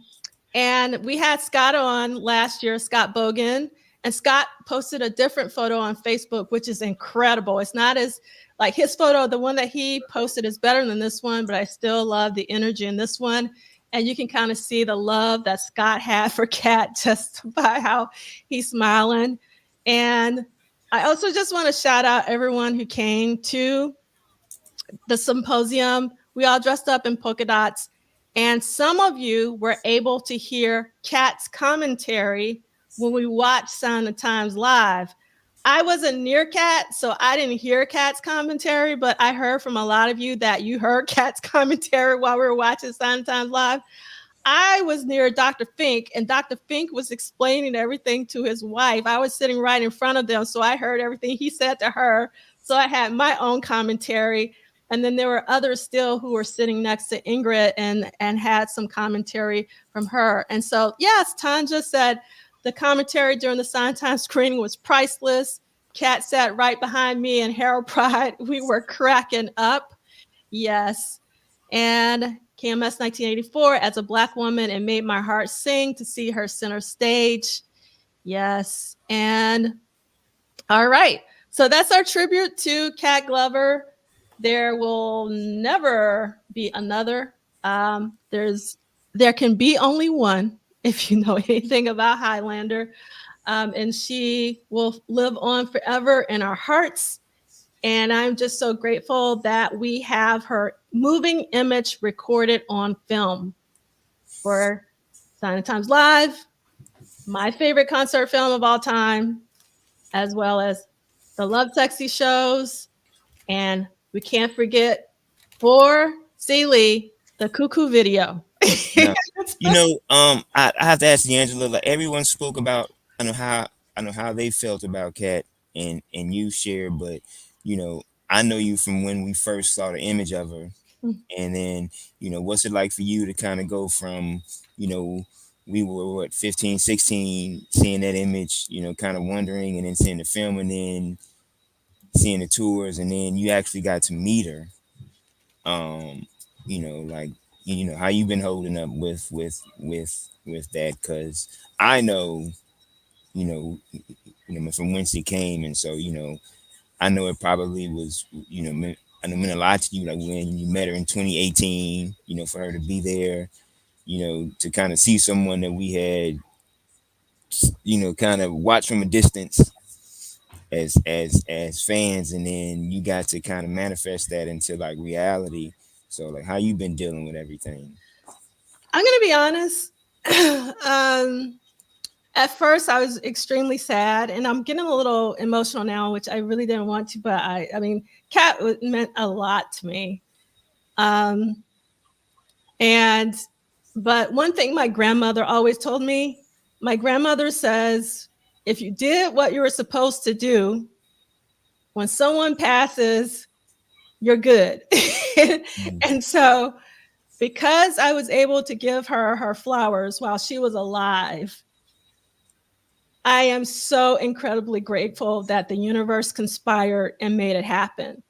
B: we had Scott on last year, Scott Bogan, and Scott posted a different photo on Facebook, which is incredible. It's not as like his photo, the one that he posted is better than this one, but I still love the energy in this one. And you can kind of see the love that Scott had for Kat just by how he's smiling. And I also just want to shout out everyone who came to the symposium. We all dressed up in polka dots. And some of you were able to hear Kat's commentary when we watched Sign of Times live. I wasn't near Kat, so I didn't hear Kat's commentary, but I heard from a lot of you that you heard Kat's commentary while we were watching Sign of Times live. I was near Dr. Fink, and Dr. Fink was explaining everything to his wife. I was sitting right in front of them, so I heard everything he said to her. So I had my own commentary. And then there were others still who were sitting next to Ingrid and had some commentary from her. And so, yes, Tanja said the commentary during the Sign Time screening was priceless. Kat sat right behind me and Harold Pride. We were cracking up. Yes. And KMS 1984, as a Black woman, it made my heart sing to see her center stage. Yes. And all right. So that's our tribute to Kat Glover. There will never be another. There can be only one, if you know anything about Highlander. And she will live on forever in our hearts. And I'm just so grateful that we have her moving image recorded on film for Sign of Times Live, my favorite concert film of all time, as well as the Love Sexy shows. And we can't forget for Celie, the Cuckoo video.
D: Yeah. I have to ask D'Angelo, like everyone spoke about, I know how they felt about Kat and you shared, but I know you from when we first saw the image of her. And then, what's it like for you to kind of go from, we were 15, 16, seeing that image, kind of wondering, and then seeing the film, and then seeing the tours, and then you actually got to meet her. How you been holding up with that? Because I know, from whence it came, and so I know it probably was, I know meant a lot to you, like when you met her in 2018, for her to be there, to kind of see someone that we had, kind of watch from a distance as fans, and then you got to kind of manifest that into like reality. So like, how you been dealing with everything?
B: I'm gonna be honest. At first, I was extremely sad, and I'm getting a little emotional now, which I really didn't want to. But I mean, Kat meant a lot to me. But one thing my grandmother always told me, my grandmother says, if you did what you were supposed to do, when someone passes, you're good. And so because I was able to give her her flowers while she was alive, I am so incredibly grateful that the universe conspired and made it happen.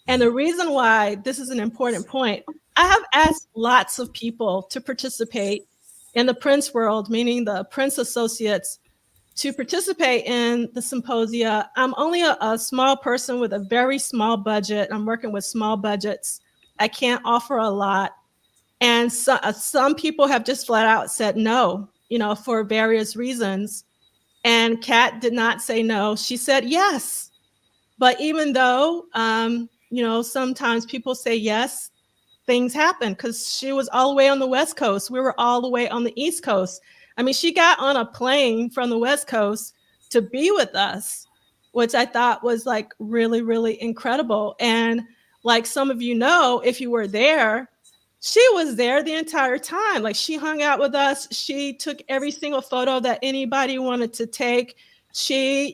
B: And the reason why this is an important point, I have asked lots of people to participate in the Prince world, meaning the Prince associates, to participate in the symposia. I'm only a small person with a very small budget. I'm working with small budgets. I can't offer a lot. And so, some people have just flat out said no, for various reasons. And Kat did not say no. She said yes. But even though, sometimes people say yes, things happen, because she was all the way on the West Coast. We were all the way on the East Coast. I mean, she got on a plane from the West Coast to be with us, which I thought was like really, really incredible. And like some of you know, if you were there, she was there the entire time. Like, she hung out with us. She took every single photo that anybody wanted to take. She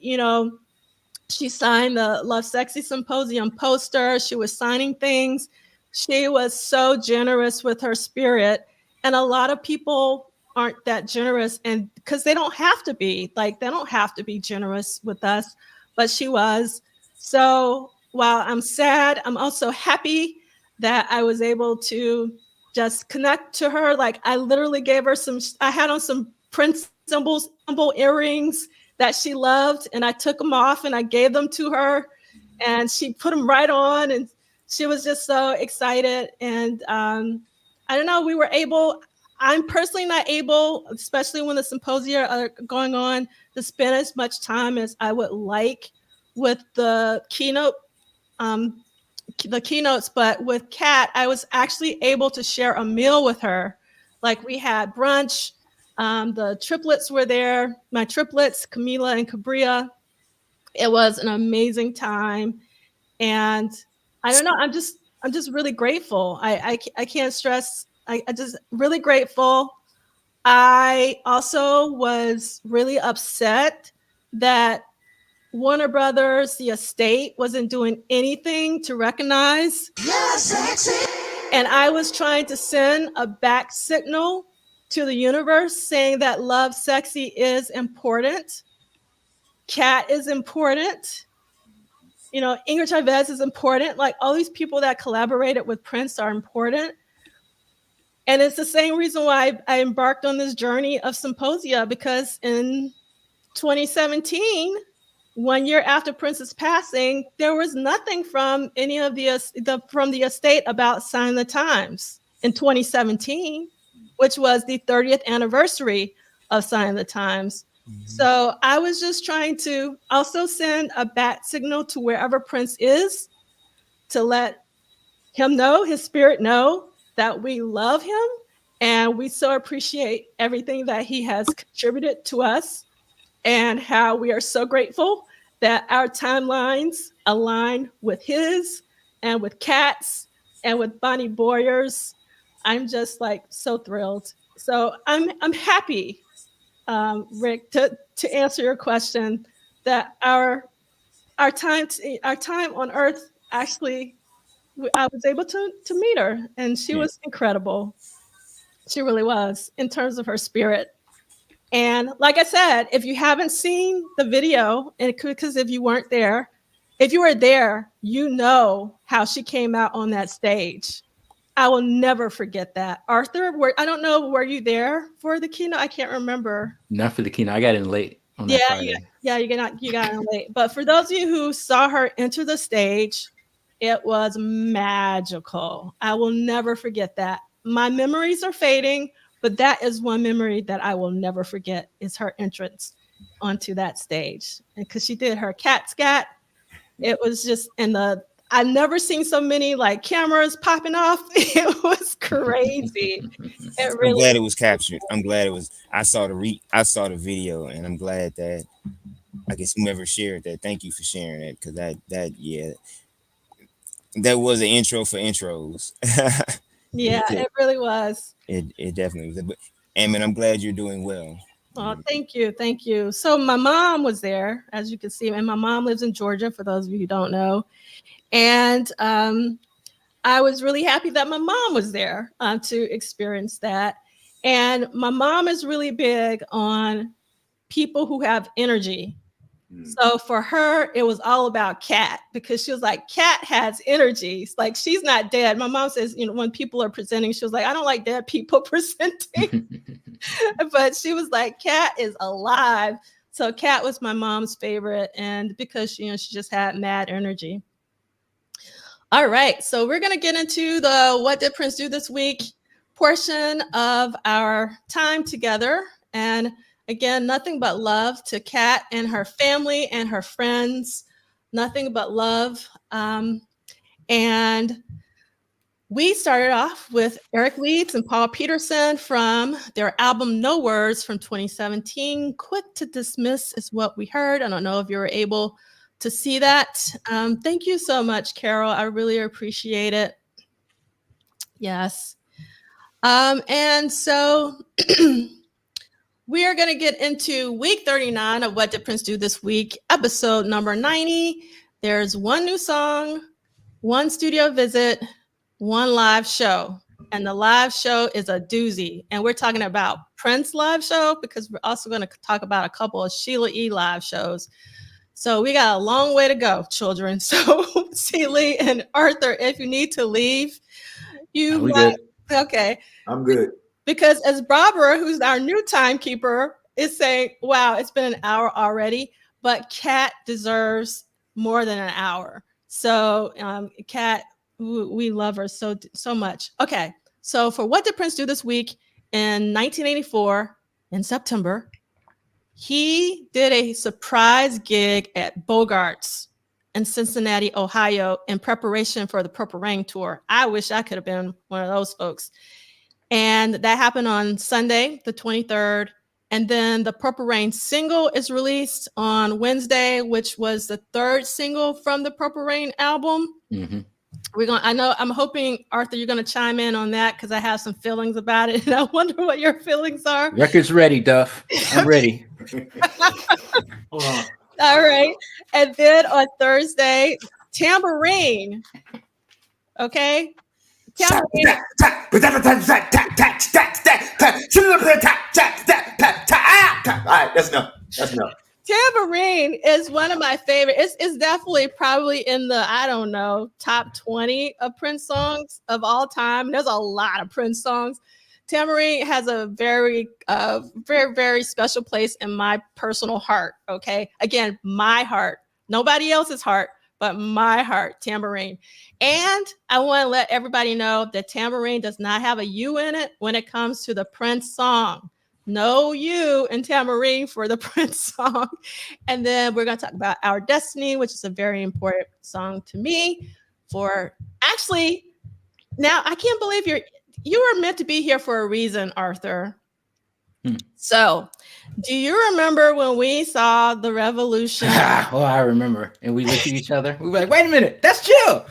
B: signed the Love Sexy Symposium poster. She was signing things. She was so generous with her spirit. And a lot of people aren't that generous, and because they don't have to be. Like, they don't have to be generous with us, but she was. So while I'm sad, I'm also happy that I was able to just connect to her. Like, I literally gave her I had on some Prince symbol earrings that she loved, and I took them off and I gave them to her, and she put them right on, and she was just so excited. And I don't know, I'm personally not able, especially when the symposia are going on, to spend as much time as I would like with the keynotes. But with Kat, I was actually able to share a meal with her. Like, we had brunch. The triplets were there, my triplets, Camila and Cabria. It was an amazing time. And I don't know, I'm just really grateful. I can't stress, I just really grateful. I also was really upset that Warner Brothers, the estate, wasn't doing anything to recognize. Yeah, sexy. And I was trying to send a back signal to the universe saying that Love Sexy is important. Kat is important. Ingrid Chavez is important. Like, all these people that collaborated with Prince are important. And it's the same reason why I embarked on this journey of symposia, because in 2017, 1 year after Prince's passing, there was nothing from any of the estate about Sign the Times in 2017, which was the 30th anniversary of Sign the Times. Mm-hmm. So I was just trying to also send a bat signal to wherever Prince is, to let him know, his spirit know, that we love him and we so appreciate everything that he has contributed to us, and how we are so grateful that our timelines align with his and with Kat's and with Bonnie Boyer's. I'm just like so thrilled. So I'm happy, Rick, to answer your question, that our time on Earth, actually, I was able to meet her, and she was incredible. She really was, in terms of her spirit. And like I said, if you haven't seen the video, and because if you weren't there, if you were there, you know how she came out on that stage. I will never forget that. Arthur, I don't know, were you there for the keynote? I can't remember.
C: Not for the keynote. I got in late on that Friday.
B: You got in late. But for those of you who saw her enter the stage, it was magical. I will never forget that. My memories are fading, but that is one memory that I will never forget, is her entrance onto that stage. And because she did her cat scat, it was just, I've never seen so many like cameras popping off. It was crazy.
D: I'm glad it was captured. I'm glad it was. I saw the video, and I'm glad that, I guess, whomever shared that, thank you for sharing it, because that was an intro for intros.
B: Yeah, it really was.
D: It definitely was. And I'm glad you're doing well.
B: Oh, thank you. So my mom was there, as you can see, and my mom lives in Georgia, for those of you who don't know. And I was really happy that my mom was there to experience that. And my mom is really big on people who have energy. So for her, it was all about Kat, because she was like, Kat has energy. Like, she's not dead. My mom says, when people are presenting, she was like, I don't like dead people presenting. But she was like, Kat is alive. So Kat was my mom's favorite, and because she just had mad energy. All right, so we're gonna get into the What Did Prince Do This Week portion of our time together. And again, nothing but love to Kat and her family and her friends. Nothing but love. And we started off with Eric Leeds and Paul Peterson from their album No Words from 2017. Quick to Dismiss is what we heard. I don't know if you were able to see that. Thank you so much, Carol. I really appreciate it. Yes. And so we are going to get into week 39 of What Did Prince Do This Week, episode number 90. There's one new song, one studio visit, one live show. And the live show is a doozy. And we're talking about Prince live show because we're also going to talk about a couple of Sheila E live shows. So we got a long way to go, children. So Celie and Arthur, if you need to leave, you might. Okay.
A: I'm good.
B: Because as Barbara, who's our new timekeeper, is saying, wow, it's been an hour already, but Kat deserves more than an hour. So Kat, we love her so much. Okay, so for What Did Prince Do This Week in 1984, in September, he did a surprise gig at Bogarts in Cincinnati, Ohio, in preparation for the Purple Rain tour. I wish I could have been one of those folks. And that happened on Sunday, the 23rd. And then the Purple Rain single is released on Wednesday, which was the third single from the Purple Rain album. Mm-hmm. I'm hoping, Arthur, you're going to chime in on that because I have some feelings about it. And I wonder what your feelings are.
C: Record's ready, Duff. I'm ready.
A: Hold on.
B: All right. And then on Thursday, Tambourine. Okay. Tambourine.
A: All right, that's enough.
B: Tambourine is one of my favorite. It's definitely probably in the, I don't know, top 20 of Prince songs of all time. There's a lot of Prince songs. Tambourine has a very, very, very special place in my personal heart. Okay. Again, my heart, nobody else's heart, but my heart, Tambourine. And I want to let everybody know that Tambourine does not have a U in it when it comes to the Prince song. No U in Tambourine for the Prince song. And then we're going to talk about Our Destiny, which is a very important song to me. For actually, now I can't believe you were meant to be here for a reason, Arthur. So, do you remember when we saw the Revolution?
C: Oh, I remember. And we looked at each other. We were like, wait a minute, that's Jill.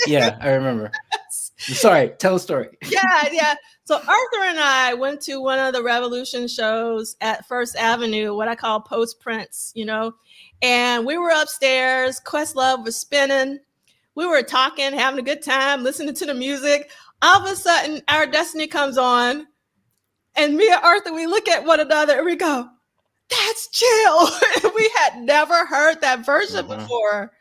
C: Yeah, I remember. Sorry, tell a story.
B: Yeah. So Arthur and I went to one of the Revolution shows at First Avenue, what I call post-Prince, and we were upstairs. Questlove was spinning. We were talking, having a good time, listening to the music. All of a sudden, Our Destiny comes on, and me and Arthur, we look at one another and we go, that's Jill. We had never heard that version before.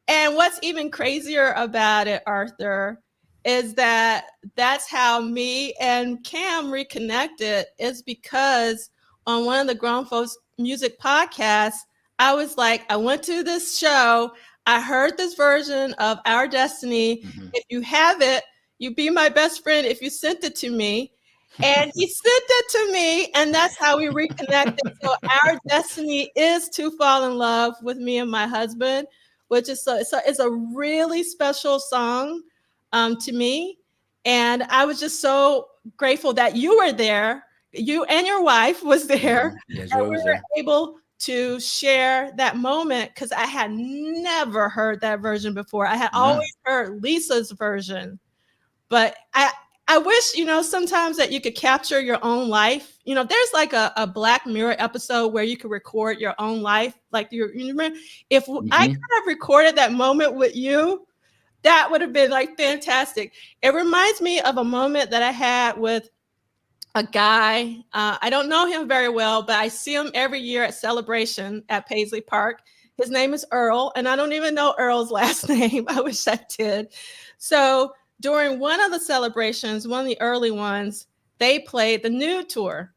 B: And what's even crazier about it, Arthur, is that that's how me and Cam reconnected, is because on one of the Grown Folks Music podcasts, I was like, I went to this show. I heard this version of Our Destiny. Mm-hmm. If you have it, you'd be my best friend if you sent it to me. And he sent it to me, and that's how we reconnected. So Our Destiny is To Fall in Love with Me and My Husband, which is it's a really special song to me. And I was just so grateful that you were there. You and your wife was there.
C: Yes,
B: and we were able to share that moment because I had never heard that version before. I had always heard Lisa's version, but I wish, sometimes that you could capture your own life. There's like a Black Mirror episode where you could record your own life. Like you remember, if I could have recorded that moment with you, that would have been like fantastic. It reminds me of a moment that I had with a guy. I don't know him very well, but I see him every year at Celebration at Paisley Park. His name is Earl, and I don't even know Earl's last name. I wish I did. So during one of the celebrations, one of the early ones, they played the Nude Tour.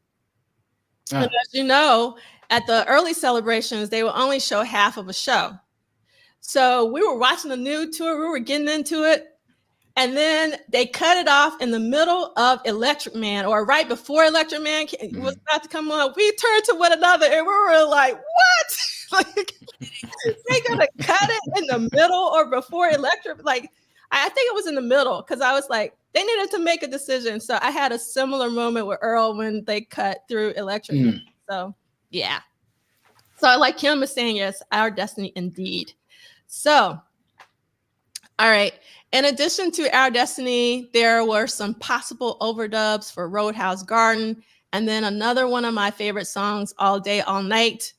B: And as you know, at the early celebrations, they would only show half of a show. So we were watching the new tour, we were getting into it, and then they cut it off in the middle of Electric Man, or right before Electric Man was about to come on. We turned to one another and we were like, what? Like, they gonna cut it in the middle or before Electric? Like, I think it was in the middle, because I was like, they needed to make a decision. So I had a similar moment with Earl when they cut through Electric Man. So yeah. So like Kim was saying, yes, Our Destiny indeed. So, all right. In addition to Our Destiny, there were some possible overdubs for Roadhouse Garden. And then another one of my favorite songs, All Day, All Night.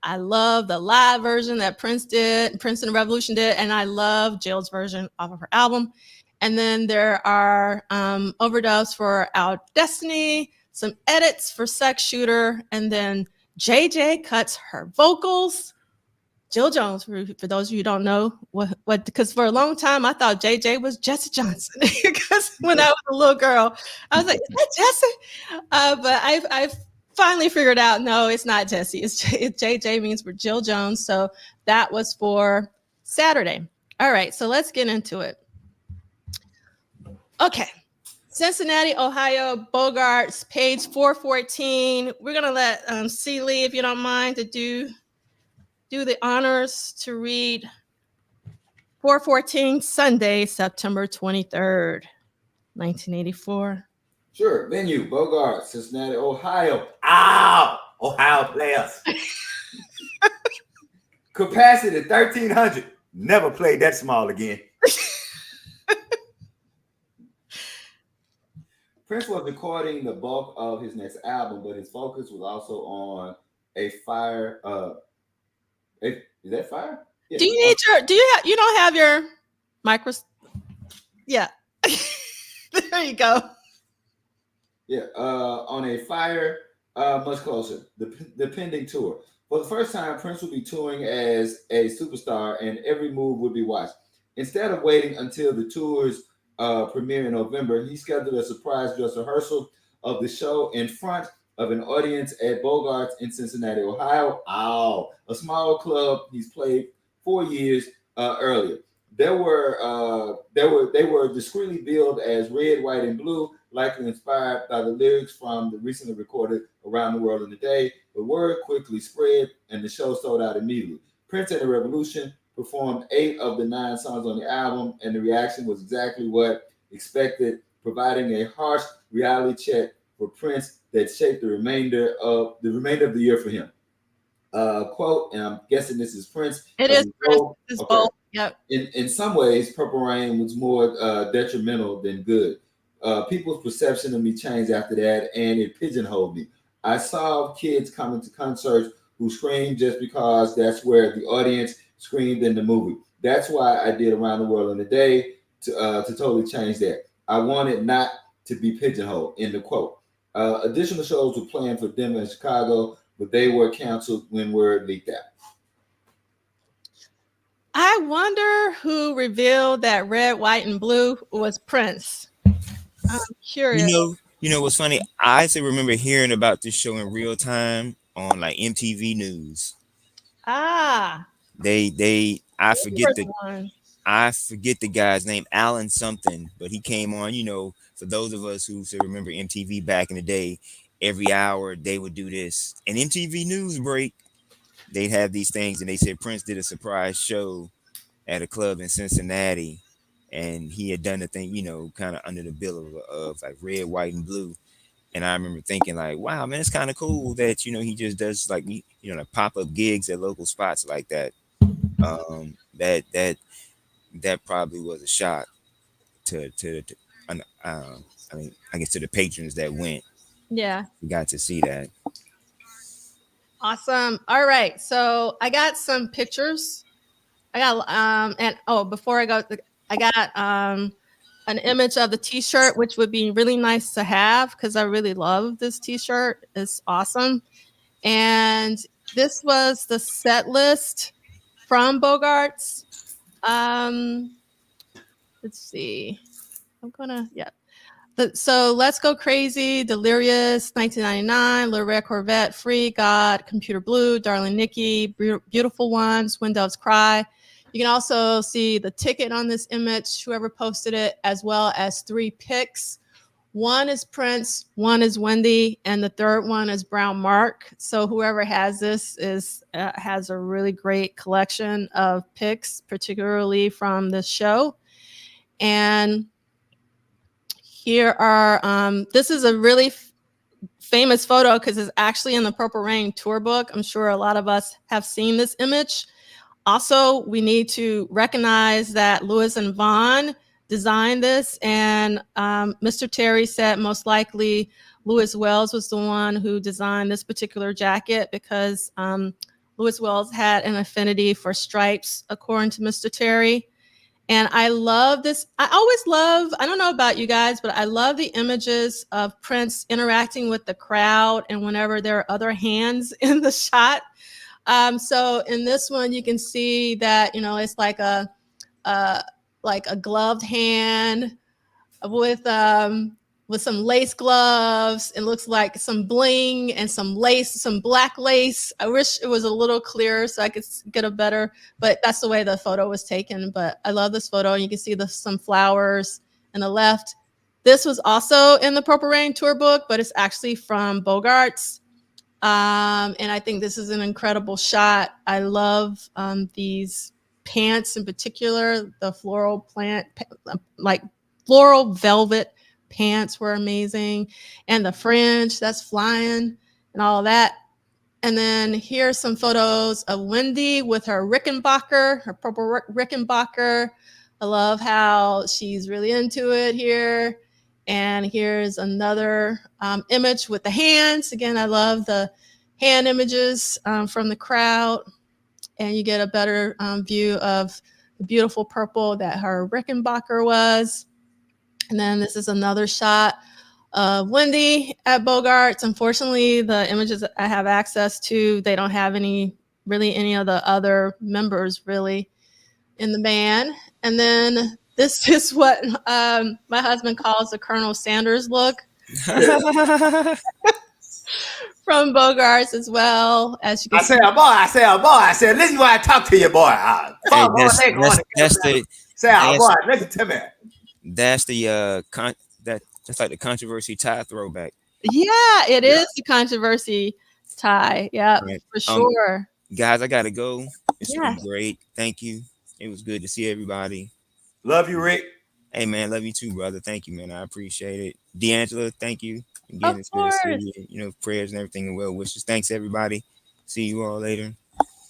B: I love the live version that Prince and the Revolution did. And I love Jill's version off of her album. And then there are overdubs for Our Destiny, some edits for Sex Shooter. And then JJ cuts her vocals. Jill Jones, for those of you who don't know, what because for a long time I thought JJ was Jesse Johnson, because when I was a little girl, I was like, is that Jesse? But I've finally figured out, no, it's not Jesse. It's JJ means for Jill Jones. So that was for Saturday. All right, so let's get into it. Okay. Cincinnati, Ohio, Bogarts, page 414. We're going to let Sheila E, if you don't mind, to do the honors to read 414, Sunday, September 23rd, 1984.
A: Sure. Venue, Bogart, Cincinnati, Ohio. Ow! Ohio players. Capacity, 1,300. Never played that small again. Prince was recording the bulk of his next album, but his focus was also on a fire. Is that fire? Yeah.
B: You don't have your micro? Yeah. There you go.
A: Yeah. On a fire, much closer. The pending tour. For the first time, Prince would be touring as a superstar, and every move would be watched. Instead of waiting until the tour's premiere in November, he scheduled a surprise dress rehearsal of the show in front of an audience at Bogarts in Cincinnati, Ohio. Ow, a small club he's played 4 years earlier. They were discreetly billed as Red, White, and Blue, likely inspired by the lyrics from the recently recorded Around the World in a Day. The word quickly spread, and the show sold out immediately. Prince and the Revolution performed 8 of the 9 songs on the album, and the reaction was exactly what expected, providing a harsh reality check for Prince that shaped the remainder of the year for him. Quote, and I'm guessing this is Prince.
B: It is Prince. It's
A: okay.
B: both. Yep.
A: In some ways, Purple Rain was more detrimental than good. People's perception of me changed after that, and it pigeonholed me. I saw kids coming to concerts who screamed just because that's where the audience screamed in the movie. That's why I did Around the World in a Day to totally change that. I wanted not to be pigeonholed, end of quote. Additional shows were planned for them in Chicago, but they were canceled when word leaked out.
B: I wonder who revealed that Red, White, and Blue was Prince. I'm curious.
D: You know what's funny? I actually remember hearing about this show in real time on like MTV News.
B: Ah.
D: I forget the guy's name, Alan something, but he came on, for those of us who still remember MTV back in the day, every hour they would do this. An MTV News break, they'd have these things, and they said Prince did a surprise show at a club in Cincinnati, and he had done the thing, kind of under the bill of like Red, White, and Blue. And I remember thinking like, wow, man, it's kind of cool that, he just does like, like pop-up gigs at local spots like that. That probably was a shock to I guess to the patrons that went.
B: Yeah.
D: We got to see that.
B: Awesome. All right. So I got some pictures. I got before I go, I got an image of the t-shirt, which would be really nice to have because I really love this t-shirt. It's awesome. And this was the set list from Bogarts. Let's see. So Let's Go Crazy, Delirious, 1999, Little Red Corvette, Free, God, Computer Blue, Darling Nikki, Beautiful Ones, When Doves Cry. You can also see the ticket on this image, whoever posted it, as well as 3 pics. One is Prince, one is Wendy, and the third one is Brown Mark. So whoever has this has a really great collection of pics, particularly from this show. And here are, this is a really famous photo because it's actually in the Purple Rain tour book. I'm sure a lot of us have seen this image. Also, we need to recognize that Lewis and Vaughn designed this, and Mr. Terry said most likely Lewis Wells was the one who designed this particular jacket because Lewis Wells had an affinity for stripes, according to Mr. Terry. And I love this. I always love, I don't know about you guys, but I love the images of Prince interacting with the crowd and whenever there are other hands in the shot. So in this one, you can see that, it's like a gloved hand with some lace gloves. It looks like some bling and some lace, some black lace. I wish it was a little clearer so I could get a better, but that's the way the photo was taken. But I love this photo. You can see some flowers on the left. This was also in the Purple Rain tour book, but it's actually from Bogarts. And I think this is an incredible shot. I love these pants in particular, the floral velvet pants were amazing. And the fringe that's flying and all of that. And then here's some photos of Wendy with her Rickenbacker, her purple Rickenbacker. I love how she's really into it here. And here's another image with the hands. Again, I love the hand images from the crowd. And you get a better view of the beautiful purple that her Rickenbacker was. And then this is another shot of Wendy at Bogarts. Unfortunately, the images that I have access to, they don't have any of the other members really in the band. And then this is what my husband calls the Colonel Sanders look. From Bogarts as well. As you can see.
A: I said, listen when I talk to you, boy. Listen to me.
D: That's the that's like the controversy tie throwback.
B: Yeah, it is the controversy tie. Yeah, right. For sure.
D: Guys, I gotta go. It's been great. Thank you. It was good to see everybody.
A: Love you, Rick.
D: Hey man, love you too, brother. Thank you, man. I appreciate it. D'Angela, thank you.
B: Again, it's good to
D: see you. Prayers and everything and well wishes. Thanks everybody. See you all later.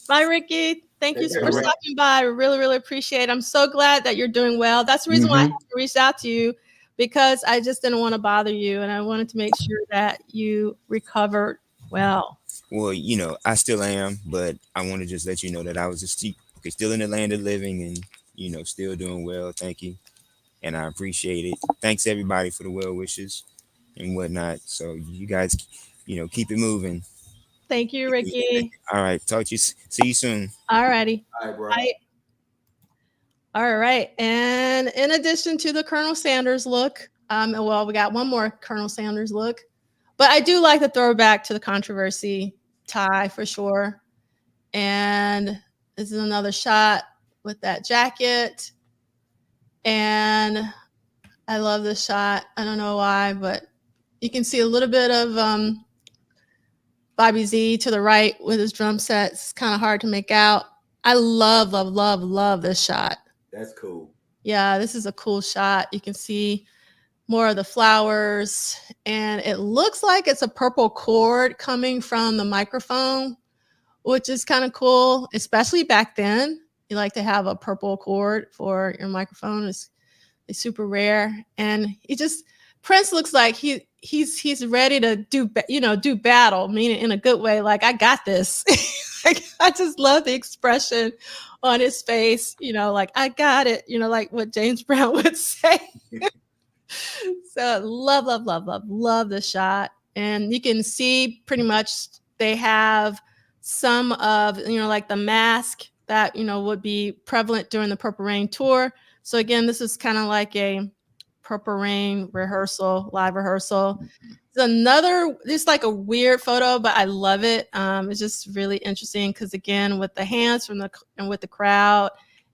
B: Bye, Ricky. Thank you for stopping by. I really, really appreciate it. I'm so glad that you're doing well. That's the reason why I reached out to you, because I just didn't want to bother you. And I wanted to make sure that you recovered well.
D: Well, I still am, but I want to just let you know that I was just still in the land of living and, still doing well. Thank you. And I appreciate it. Thanks everybody for the well wishes and whatnot. So you guys, keep it moving.
B: Thank you, Ricky.
D: All right. Talk to you. See you soon.
B: All righty.
A: All right, bro.
B: Bye. All right. And in addition to the Colonel Sanders look, we got one more Colonel Sanders look, but I do like the throwback to the controversy tie for sure. And this is another shot with that jacket. And I love this shot. I don't know why, but you can see a little bit of Bobby Z to the right with his drum set. It's kind of hard to make out. I love, love, love, love this shot.
A: That's cool.
B: Yeah, this is a cool shot. You can see more of the flowers, and it looks like it's a purple cord coming from the microphone, which is kind of cool, especially back then. You like to have a purple cord for your microphone. It's super rare. And Prince looks like he's ready to do battle, meaning in a good way. Like, I got this. I just love the expression on his face, like, I got it, like what James Brown would say. So love, love, love, love, love the shot. And you can see pretty much they have some of, like the mask that, would be prevalent during the Purple Rain tour. So again, this is kind of like a Purple Rain rehearsal, live rehearsal. It's another, it's like a weird photo, but I love it. It's just really interesting because again, with the hands and with the crowd,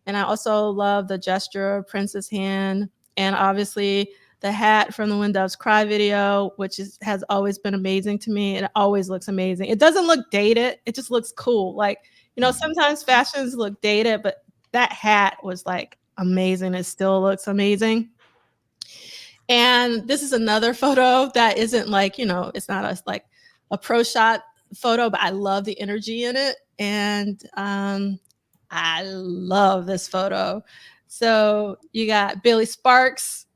B: and I also love the gesture of Prince's hand, and obviously the hat from the When Doves Cry video, which has always been amazing to me. It always looks amazing. It doesn't look dated. It just looks cool. Like, you know, sometimes fashions look dated, but that hat was like amazing. It still looks amazing. And this is another photo that isn't like, you know, it's not like a pro shot photo, but I love the energy in it. And I love this photo. So you got Billy Sparks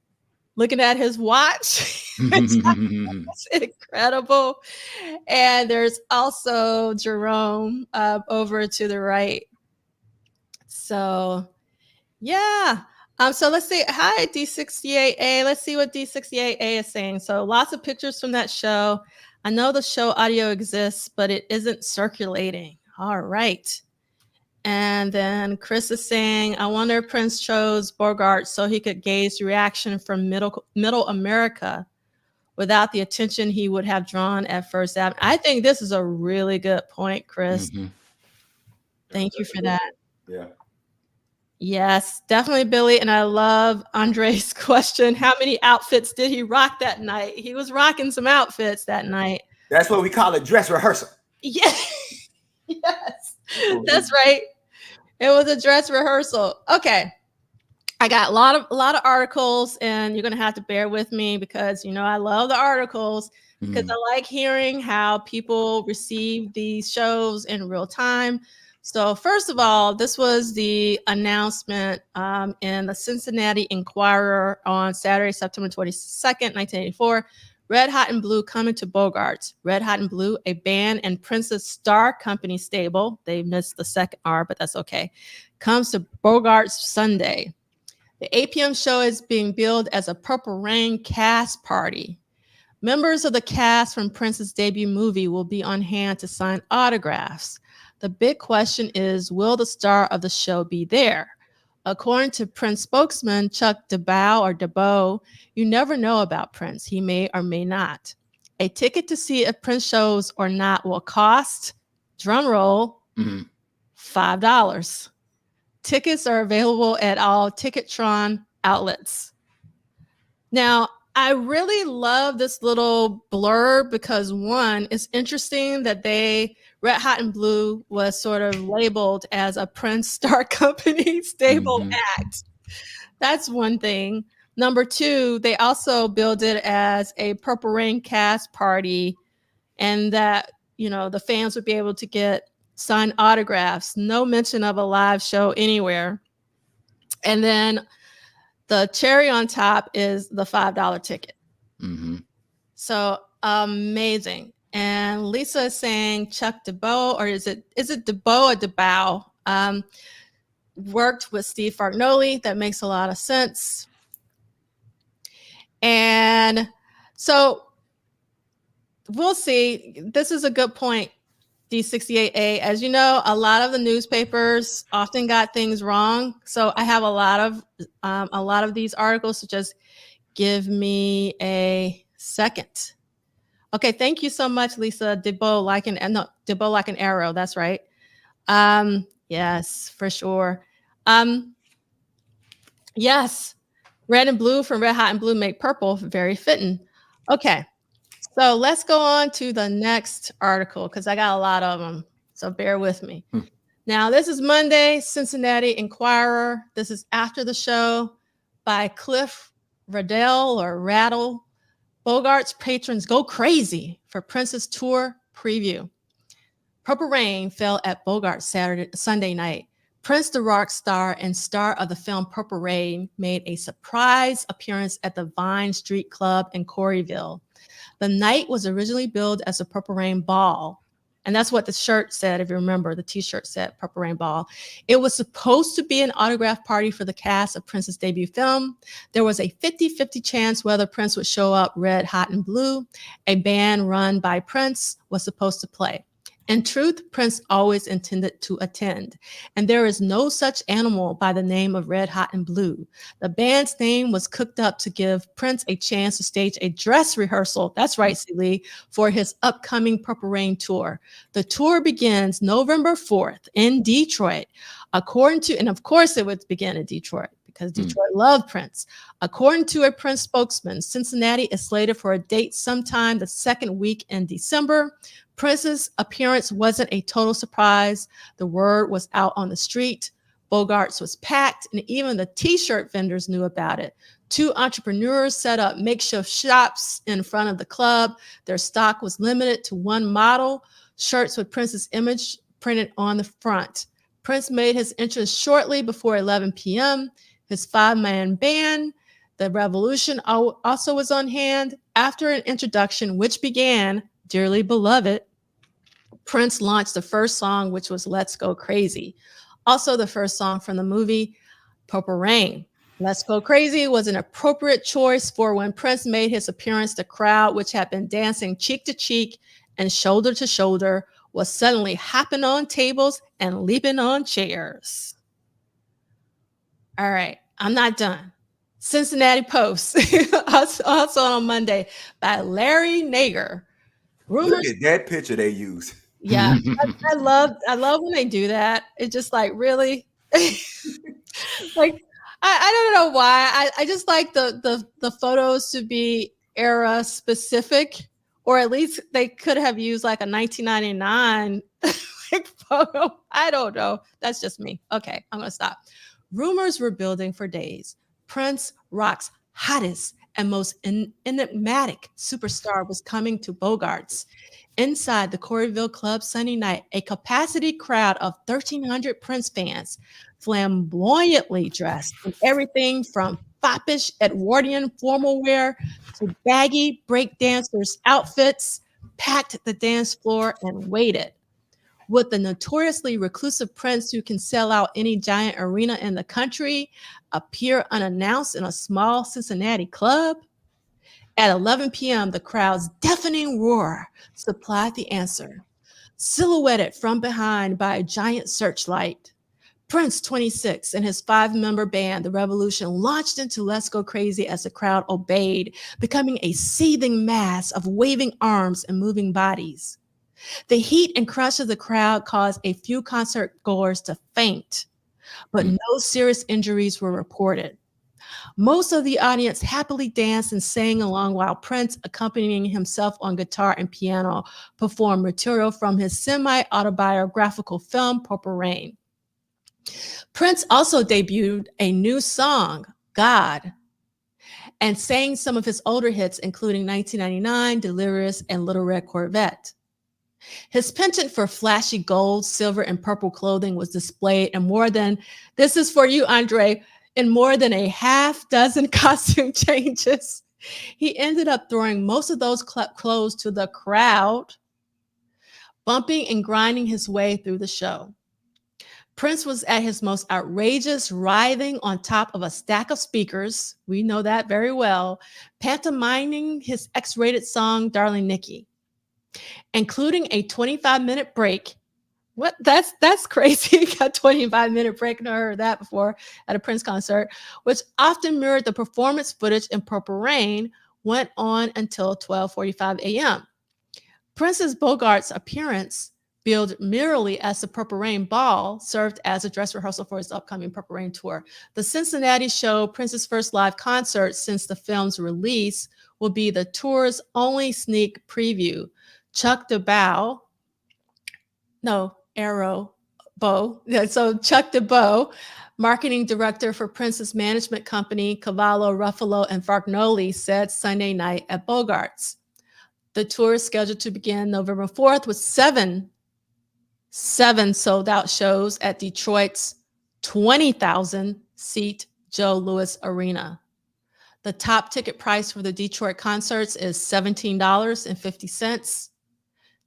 B: looking at his watch. It's incredible. And there's also Jerome over to the right. So yeah. So let's see. Hi, D68A. Let's see what D68A is saying. So lots of pictures from that show. I know the show audio exists, but it isn't circulating. All right. And then Chris is saying, I wonder if Prince chose Bogart so he could gauge reaction from middle America without the attention he would have drawn at first. I think this is a really good point, Chris.
C: Mm-hmm.
B: Thank you for that.
A: Yeah.
B: Yes, definitely, Billy. And I love Andre's question. How many outfits did he rock that night? He was rocking some outfits that night.
A: That's what we call a dress rehearsal.
B: Yeah. Yes, that's right. It was a dress rehearsal. Okay. I got a lot of articles, and you're going to have to bear with me because, you know, I love the articles because I like hearing how people receive these shows in real time. So first of all, this was the announcement in the Cincinnati Enquirer on Saturday, September 22nd, 1984. Red Hot and Blue coming to Bogarts. Red Hot and Blue, a band and Prince's Star Company stable. They missed the second R, but that's okay. Comes to Bogarts Sunday. The 8 p.m. show is being billed as a Purple Rain cast party. Members of the cast from Prince's debut movie will be on hand to sign autographs. The big question is, will the star of the show be there? According to Prince spokesman Chuck DeBow, you never know about Prince. He may or may not. A ticket to see if Prince shows or not will cost, drum roll, $5. Tickets are available at all Ticketron outlets. Now, I really love this little blurb because one, it's interesting that Red Hot and Blue was sort of labeled as a Prince Star Company stable act. That's one thing. Number two, they also billed it as a Purple Rain cast party, and that, you know, the fans would be able to get signed autographs. No mention of a live show anywhere. And then the cherry on top is the $5 ticket. So amazing. And Lisa is saying Chuck DeBow, or is it DeBow or DeBow? Worked with Steve Fargnoli. That makes a lot of sense. And so we'll see. This is a good point, D68A. As you know, a lot of the newspapers often got things wrong. So I have a lot of these articles. So just give me a second. Okay, thank you so much, Lisa. DeBow like an arrow. That's right. Yes, for sure. Yes, red and blue from Red Hot and Blue make purple. Very fitting. Okay, so let's go on to the next article because I got a lot of them. So bear with me. Now, this is Monday, Cincinnati Enquirer. This is after the show by Cliff Radell or Rattle. Bogart's patrons go crazy for Prince's tour preview. Purple Rain fell at Bogart Sunday night. Prince the rock star and star of the film Purple Rain made a surprise appearance at the Vine Street Club in Corryville. The night was originally billed as a Purple Rain Ball. And that's what the shirt said, if you remember, the t-shirt said Purple Rain Ball. It was supposed to be an autograph party for the cast of Prince's debut film. There was a 50-50 chance whether Prince would show up. Red Hot and Blue, a band run by Prince, was supposed to play. In truth, Prince always intended to attend, and there is no such animal by the name of Red Hot and Blue. The band's name was cooked up to give Prince a chance to stage a dress rehearsal, that's right, Sheila, for his upcoming Purple Rain tour. The tour begins November 4th in Detroit. And of course it would begin in Detroit, because Detroit loved Prince. According to a Prince spokesman, Cincinnati is slated for a date sometime the second week in December. Prince's appearance wasn't a total surprise. The word was out on the street. Bogarts was packed, and even the t-shirt vendors knew about it. 2 entrepreneurs set up makeshift shops in front of the club. Their stock was limited to 1 model, shirts with Prince's image printed on the front. Prince made his entrance shortly before 11 p.m. His 5-man band, The Revolution, also was on hand. After an introduction, which began, "Dearly Beloved," Prince launched the first song, which was "Let's Go Crazy," also the first song from the movie Purple Rain. "Let's Go Crazy" was an appropriate choice, for when Prince made his appearance, the crowd, which had been dancing cheek to cheek and shoulder to shoulder, was suddenly hopping on tables and leaping on chairs. All right, I'm not done. Cincinnati Post, also on Monday, by Larry Nager.
A: Look at that picture they use.
B: Yeah, I love when they do that. It just like really, like I don't know why. I just like the photos to be era specific, or at least they could have used like a 1999 like photo. I don't know. That's just me. Okay, I'm gonna stop. Rumors were building for days. Prince, rock's hottest and most enigmatic superstar, was coming to Bogarts. Inside the Coreyville Club Sunday night, a capacity crowd of 1,300 Prince fans, flamboyantly dressed in everything from foppish Edwardian formal wear to baggy breakdancers' outfits, packed the dance floor and waited. Would the notoriously reclusive Prince, who can sell out any giant arena in the country, appear unannounced in a small Cincinnati club? At 11 p.m., the crowd's deafening roar supplied the answer. Silhouetted from behind by a giant searchlight, Prince 26 and his 5-member band, The Revolution, launched into "Let's Go Crazy" as the crowd obeyed, becoming a seething mass of waving arms and moving bodies. The heat and crush of the crowd caused a few concert goers to faint, but no serious injuries were reported. Most of the audience happily danced and sang along, while Prince, accompanying himself on guitar and piano, performed material from his semi-autobiographical film, Purple Rain. Prince also debuted a new song, "God," and sang some of his older hits, including 1999, "Delirious," and "Little Red Corvette." His penchant for flashy gold, silver, and purple clothing was displayed in more than, this is for you, Andre, in more than a half dozen costume changes. He ended up throwing most of those clothes to the crowd, bumping and grinding his way through the show. Prince was at his most outrageous, writhing on top of a stack of speakers, we know that very well, pantomiming his X-rated song, "Darling Nikki," including a 25-minute break. What? That's crazy. Got 25-minute break. Never heard that before at a Prince concert, which often mirrored the performance footage in Purple Rain, went on until 12:45 a.m. Prince's Bogarts appearance, billed merely as the Purple Rain Ball, served as a dress rehearsal for his upcoming Purple Rain tour. The Cincinnati show, Prince's first live concert since the film's release, will be the tour's only sneak preview. Chuck DeBow, Chuck DeBow, marketing director for Prince's management company, Cavallo, Ruffalo, and Fargnoli, said Sunday night at Bogarts. The tour is scheduled to begin November 4th with seven sold-out shows at Detroit's 20,000-seat Joe Louis Arena. The top ticket price for the Detroit concerts is $17.50.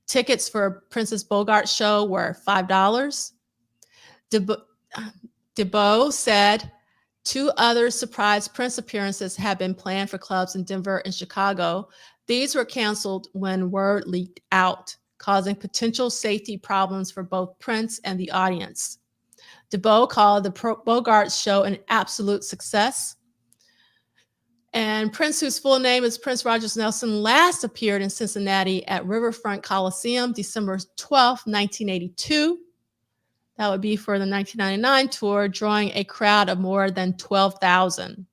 B: Tickets for Prince's Bogart show were $5. DeBow said 2 other surprise Prince appearances had been planned for clubs in Denver and Chicago. These were canceled when word leaked out. causing potential safety problems for both Prince and the audience. DeBow called the Bogarts show an absolute success. And Prince, whose full name is Prince Rogers Nelson, last appeared in Cincinnati at Riverfront Coliseum, December 12, 1982. That would be for the 1999 tour, drawing a crowd of more than 12,000.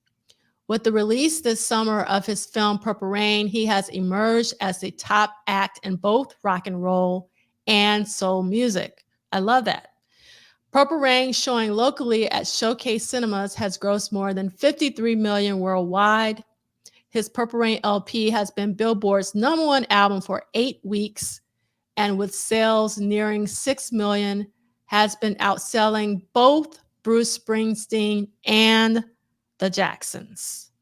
B: With the release this summer of his film Purple Rain, he has emerged as the top act in both rock and roll and soul music. I love that. Purple Rain, showing locally at Showcase Cinemas, has grossed more than $53 million worldwide. His Purple Rain LP has been Billboard's #1 album for 8 weeks, and with sales nearing 6 million, has been outselling both Bruce Springsteen and the Jacksons.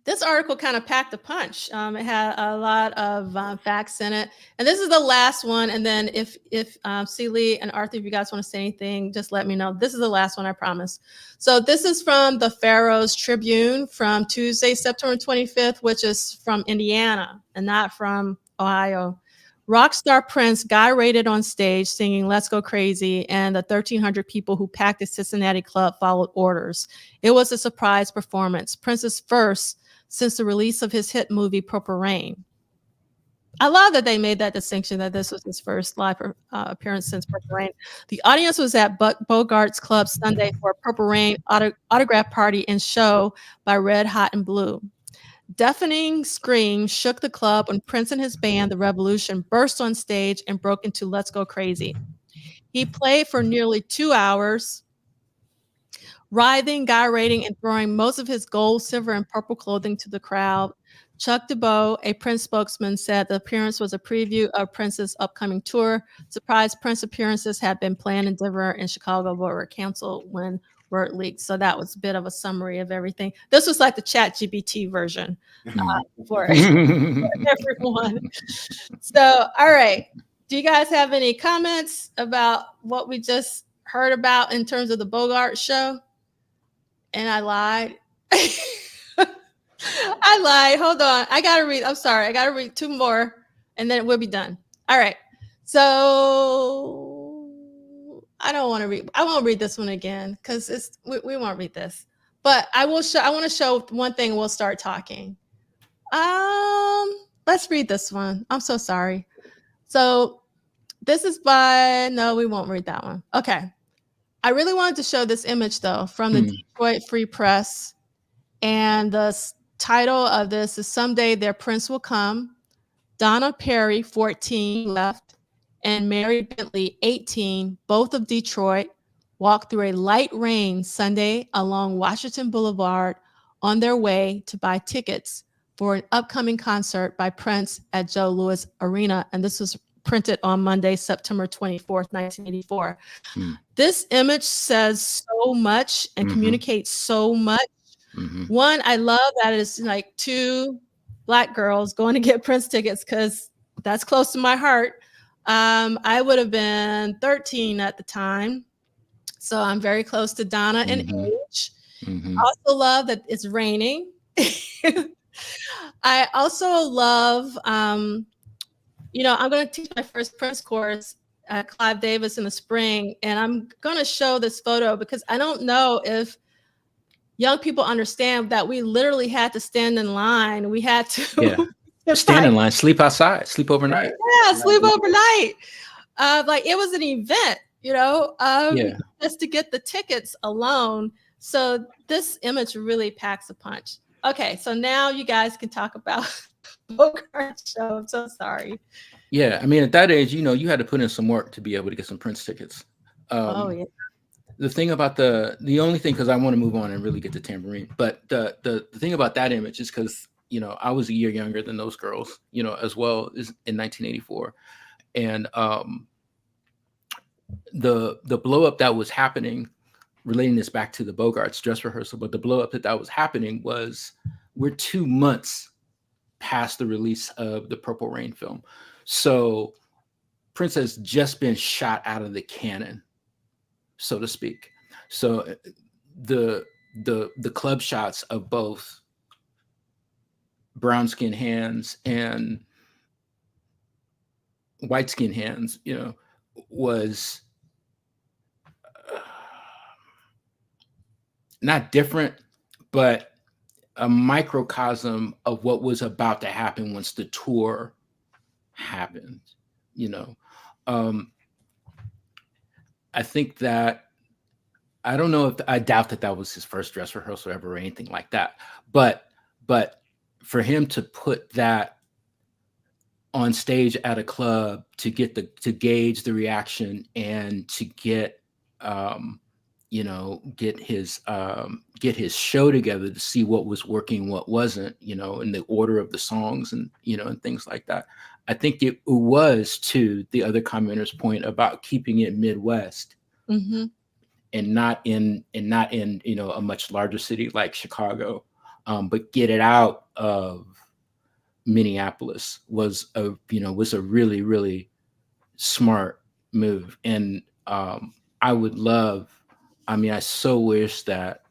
B: This article kind of packed a punch. It had a lot of facts in it. And this is the last one. And then if Sheila and Arthur, if you guys want to say anything, just let me know. This is the last one, I promise. So this is from the Pharaohs Tribune from Tuesday, September 25th, which is from Indiana and not from Ohio. Rock star Prince gyrated on stage singing Let's Go Crazy, and the 1,300 people who packed the Cincinnati club followed orders. It was a surprise performance, Prince's first since the release of his hit movie Purple Rain. I love that they made that distinction, that this was his first live appearance since Purple Rain. The audience was at Bogarts Club Sunday for a Purple Rain autograph party and show by Red Hot and Blue. Deafening screams shook the club when Prince and his band, The Revolution, burst on stage and broke into Let's Go Crazy. He played for nearly 2 hours, writhing, gyrating, and throwing most of his gold, silver, and purple clothing to the crowd. Chuck DeBow, a Prince spokesman, said the appearance was a preview of Prince's upcoming tour. Surprise Prince appearances had been planned in Denver and Chicago, but were canceled when word leaked. So that was a bit of a summary of everything. This was like the ChatGPT version for everyone. So, all right. Do you guys have any comments about what we just heard about in terms of the Bogart show? And I lied. I lied. Hold on. I got to read. I'm sorry. I got to read 2 more and then we'll be done. All right. So I don't want to read. I won't read this one again because we won't read this. But I will show. I want to show one thing. We'll start talking. Let's read this one. I'm so sorry. So this is by. No, we won't read that one. Okay. I really wanted to show this image though from the Detroit Free Press, and the title of this is "Someday Their Prince Will Come." Donna Perry, 14, left, and Mary Bentley, 18, both of Detroit, walked through a light rain Sunday along Washington Boulevard on their way to buy tickets for an upcoming concert by Prince at Joe Louis Arena. And this was printed on Monday, September 24th, 1984. This image says so much and communicates so much. One, I love that it's like 2 Black girls going to get Prince tickets because that's close to my heart. I would have been 13 at the time. So I'm very close to Donna in age. I also love that it's raining. I also love, I'm going to teach my first Prince course at Clive Davis in the spring. And I'm going to show this photo because I don't know if young people understand that we literally had to stand in line. We had to
C: stand in line, sleep outside, sleep overnight.
B: Yeah, sleep overnight. Like it was an event, just to get the tickets alone. So this image really packs a punch. Okay, so now you guys can talk about Bogart show. I'm so sorry.
C: Yeah, I mean, at that age, you had to put in some work to be able to get some Prince tickets. The thing about the only thing, because I want to move on and really get to Tambourine, but the thing about that image is because I was a year younger than those girls, as well as in 1984, and the blow up that was happening, relating this back to the Bogarts dress rehearsal, but the blow up that was happening was we're 2 months past the release of the Purple Rain film, so Prince has just been shot out of the cannon, so to speak. So the club shots of both brown skin hands and White Skin Hands, you know, was not different, but a microcosm of what was about to happen once the tour happened, you know. I think that, I don't know if, I doubt that that was his first dress rehearsal ever or anything like that. But for him to put that on stage at a club to gauge the reaction and to get, you know, get his show together to see what was working, what wasn't, you know, in the order of the songs and, you know, and things like that. I think it was, to the other commenter's point about keeping it Midwest, and not in, you know, a much larger city like Chicago, but get it out of Minneapolis was a really, really smart move. And I so wish that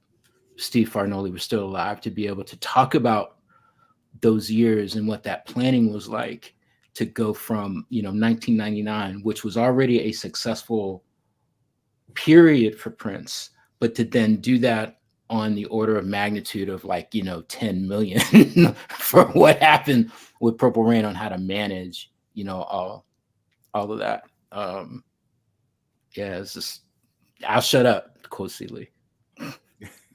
C: Steve Farnolli was still alive to be able to talk about those years and what that planning was like, to go from, you know, 1999, which was already a successful period for Prince, but to then do that on the order of magnitude of, like, you know, 10 million for what happened with Purple Rain, on how to manage, you know, all of that. Yeah, it's just, I'll shut up, to quote Celie.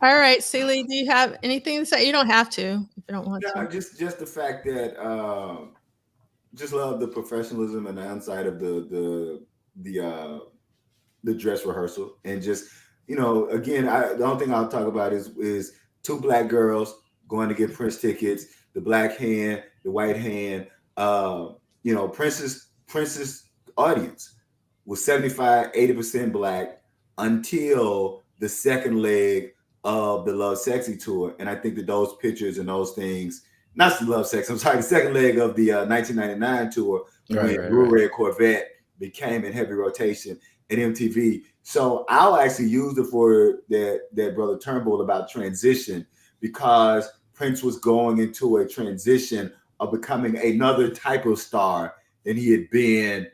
B: All right, Celie, do you have anything to say? You don't have to if you don't want to.
A: Just the fact that just love the professionalism and the insight of the dress rehearsal, and just, you know, again, the only thing I'll talk about is two black girls going to get Prince tickets, the black hand, the white hand. You know, Prince's audience was 75-80% black until the second leg of the Love Sexy tour. And I think that those pictures and those things, not the Love Sexy, I'm sorry, the second leg of the 1999 tour, when Blue Red Corvette became in heavy rotation at MTV. So I'll actually use it for that brother Turnbull about transition, because Prince was going into a transition of becoming another type of star than he had been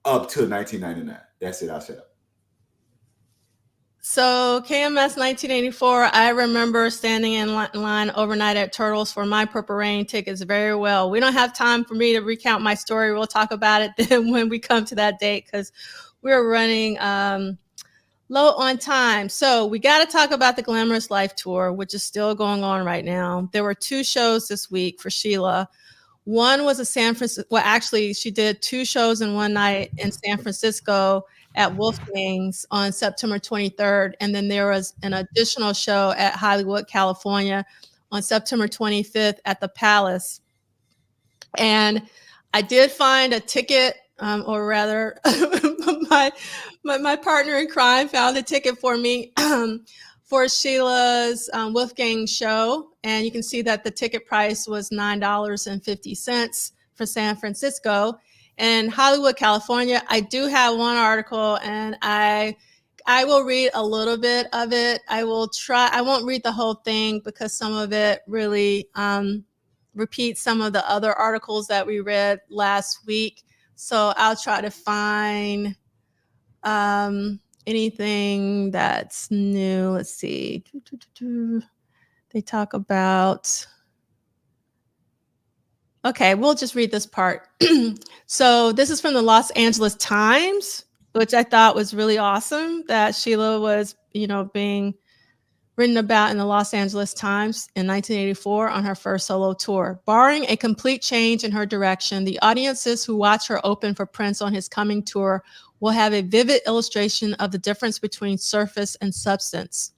A: up to 1999. That's it. I'll shut up.
B: So KMS 1984, I remember standing in line overnight at Turtles for my Purple Rain tickets very well. We don't have time for me to recount my story. We'll talk about it then when we come to that date, because we're running low on time. So we got to talk about the Glamorous Life Tour, which is still going on right now. There were 2 shows this week for Sheila. One was a San Francisco, well, actually, she did 2 shows in one night in San Francisco at Wolfgang's on September 23rd. And then there was an additional show at Hollywood, California on September 25th at the Palace. And I did find a ticket, or rather, my partner in crime found a ticket for me for Sheila's Wolfgang show. And you can see that the ticket price was $9.50 for San Francisco. And Hollywood, California, I do have one article, and I will read a little bit of it. I won't read the whole thing, because some of it really repeats some of the other articles that we read last week. So I'll try to find anything that's new. Let's see. They talk about... Okay, we'll just read this part. So this is from the Los Angeles Times, which I thought was really awesome that Sheila was, you know, being written about in the Los Angeles Times in 1984 on her first solo tour. Barring a complete change in her direction, the audiences who watch her open for Prince on his coming tour will have a vivid illustration of the difference between surface and substance.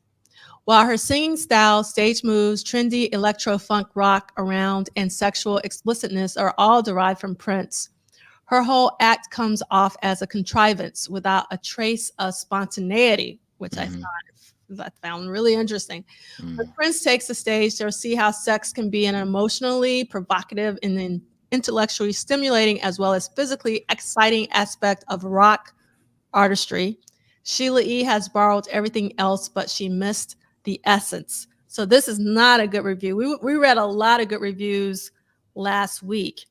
B: While her singing style, stage moves, trendy electro-funk rock around, and sexual explicitness are all derived from Prince, her whole act comes off as a contrivance without a trace of spontaneity, which I found really interesting. When Prince takes the stage, they'll see how sex can be an emotionally provocative and then intellectually stimulating, as well as physically exciting aspect of rock artistry. Sheila E. has borrowed everything else, but she missed the essence. So this is not a good review. We read a lot of good reviews last week.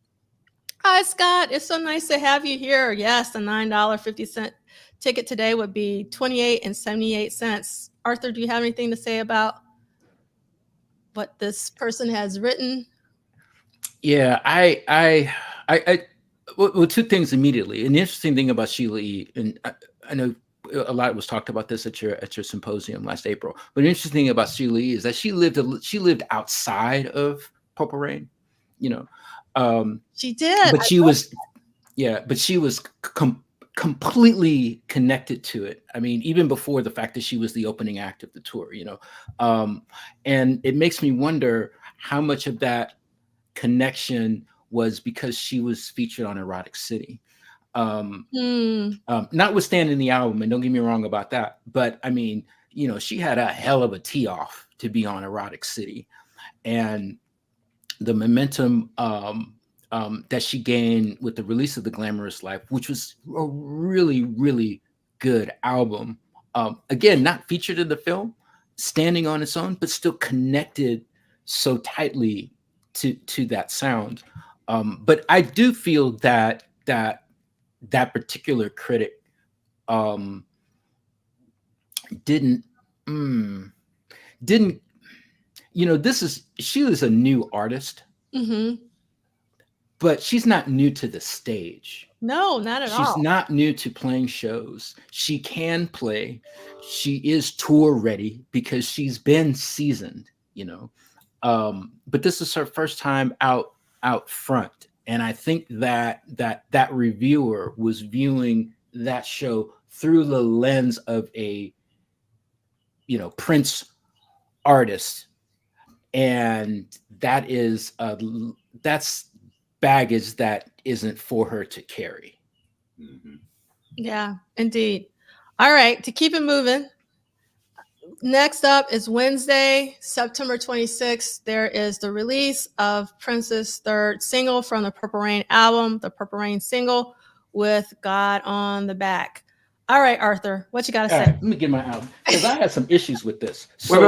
B: Hi, Scott. It's so nice to have you here. Yes, the $9.50 ticket today would be 28.78. Arthur, do you have anything to say about what this person has written?
C: Yeah, well, two things immediately. An interesting thing about Sheila E, and I know a lot was talked about this at your symposium last April. But an interesting thing about Sheila E is that she lived outside of Purple Rain, you know.
B: She did,
C: but she was completely connected to it. I mean, even before the fact that she was the opening act of the tour, you know, and it makes me wonder how much of that connection was because she was featured on Erotic City. Notwithstanding the album, and don't get me wrong about that, but I mean, you know, she had a hell of a tee off to be on Erotic City, and the momentum that she gained with the release of The Glamorous Life, which was a really, really good album. Again, not featured in the film, standing on its own, but still connected so tightly to that sound. But I do feel that particular critic didn't, you know, she was a new artist, but she's not new to the stage.
B: No, not at all.
C: She's not new to playing shows. She can play. She is tour ready because she's been seasoned, you know. But this is her first time out front. And I think that reviewer was viewing that show through the lens of a, you know, Prince artist. And that's baggage that isn't for her to carry.
B: Yeah, indeed. All right, to keep it moving. Next up is Wednesday, September 26th. There is the release of Prince's third single from the Purple Rain album, the Purple Rain single with God on the back. All right, Arthur, what you got to say?
C: Right, let me get my album because I had some issues with this.
A: So wait.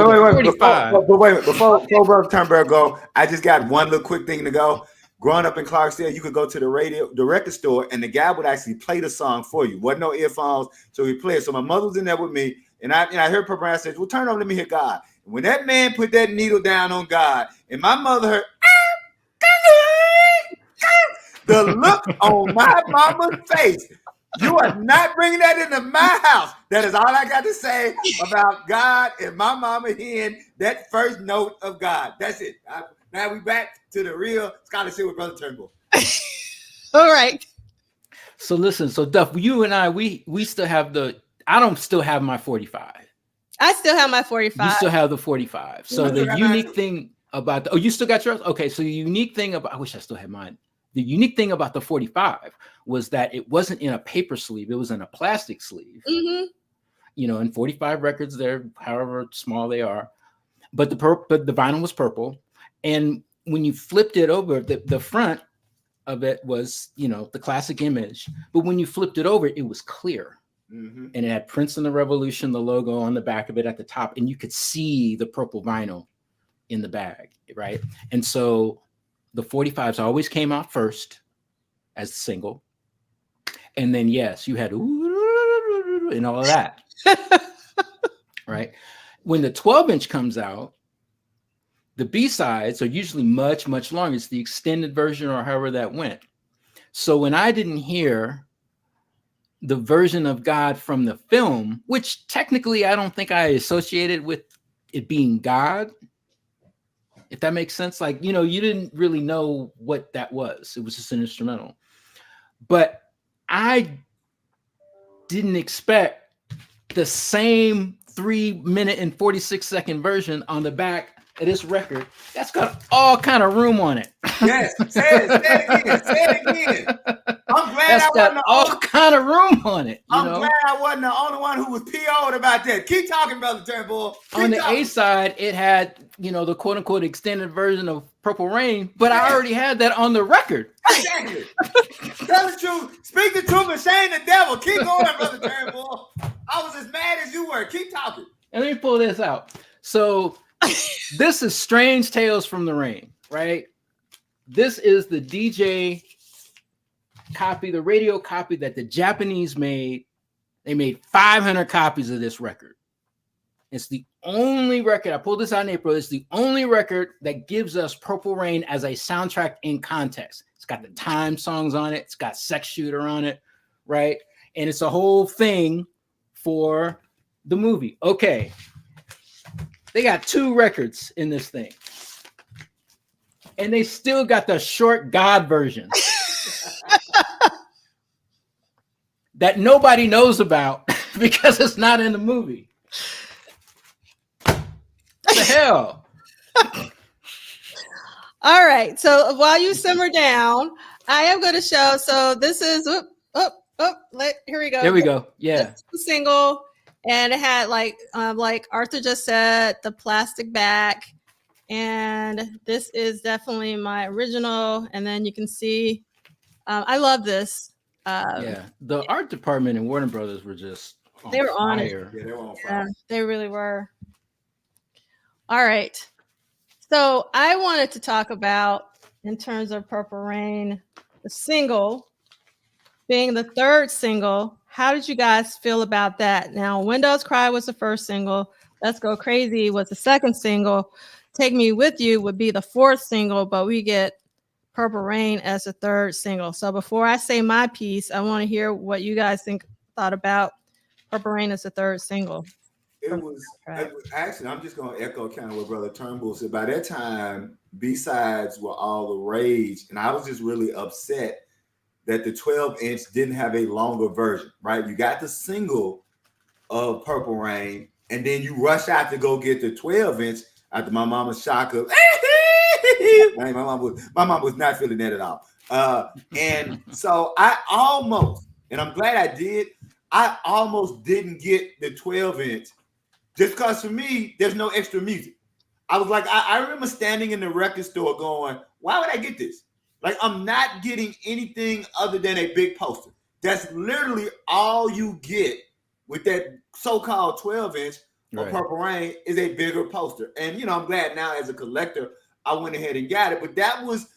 A: Before Brother Turnbull go, I just got one little quick thing to go. Growing up in Clarksdale, you could go to the record store, and the guy would actually play the song for you. Wasn't no earphones, so he played. So my mother was in there with me, and I heard Purple Rain. I said, "Well, turn on, let me hear God." And when that man put that needle down on God, and my mother heard, the look on my mama's face. You are not bringing that into my house. That is all I got to say about God and my mama hearing that first note of God. That's it. Now we back to the real scholarship with Brother Turnbull.
B: All right.
C: So listen, so Duff, you and I, we still have I don't still have my 45.
B: I still have my 45.
C: You still have the 45. So the unique thing about you still got yours? Okay, so the unique thing about, I wish I still had mine. The unique thing about the 45 was that it wasn't in a paper sleeve, it was in a plastic sleeve. You know, and 45 records, they're however small they are. But the vinyl was purple. And when you flipped it over, the front of it was, you know, the classic image. But when you flipped it over, it was clear. And it had Prince and the Revolution, the logo on the back of it at the top. And you could see the purple vinyl in the bag, right? And so the 45s always came out first as the single. And then, yes, you had and all of that, right? When the 12-inch comes out, the B-sides are usually much, much longer. It's the extended version or however that went. So when I didn't hear the version of God from the film, which technically I don't think I associated with it being God, if that makes sense. Like, you know, you didn't really know what that was. It was just an instrumental. But I didn't expect the same 3-minute and 46-second version on the back of this record. That's got all kind of room on it.
A: Yes, say it again. I'm glad
C: That's got all kind of room on it.
A: I'm glad I wasn't the only one who was PO'd about that. Keep talking, Brother Turnbull.
C: On the A side, it had, you know, the quote unquote extended version of Purple Rain, but I already had that on the record.
A: Exactly. Tell the truth. Speak the truth and shame the devil. Keep going, Brother Turnbull. I was as mad as you were. Keep talking.
C: And let me pull this out. So this is Strange Tales from the Rain, right? This is the DJ
E: copy, the radio copy that the Japanese made, they made 500 copies of this record. It's the only record, I pulled this out in April, it's the only record that gives us Purple Rain as a soundtrack in context. It's got the time songs on it. It's got Sex Shooter on it, right? And it's a whole thing for the movie. Okay. They got 2 records in this thing. And they still got the short God version that nobody knows about because it's not in the movie. What the hell?
B: All right. So while you simmer down, I am going to show. So this is, here we go.
E: There we go. Yeah.
B: This is the single. And it had like Arthur just said, the plastic back. And this is definitely my original. And then you can see, I love this.
E: Yeah. The art department in Warner Brothers were just
B: they were on it.
A: Yeah, they were on fire.
B: Yeah, they really were. All right. So I wanted to talk about, in terms of Purple Rain, the single being the 3rd single. How did you guys feel about that? Now, Windows Cry was the 1st single. Let's Go Crazy was the 2nd single. Take Me With You would be the 4th single, but we get Purple Rain as the 3rd single. So before I say my piece, I want to hear what you guys thought about Purple Rain as the 3rd single.
A: It was actually, I'm just going to echo kind of what Brother Turnbull said. By that time, B-sides were all the rage. And I was just really upset that the 12-inch didn't have a longer version, right? You got the single of Purple Rain, and then you rush out to go get the 12-inch after my mama's shock of, my mom was not feeling that at all. And so I almost, and I'm glad I did, I almost didn't get the 12-inch just because for me, there's no extra music. I was like, I remember standing in the record store going, why would I get this? Like, I'm not getting anything other than a big poster. That's literally all you get with that so-called 12-inch of Purple Rain is a bigger poster. And, you know, I'm glad now as a collector, I went ahead and got it. But that was,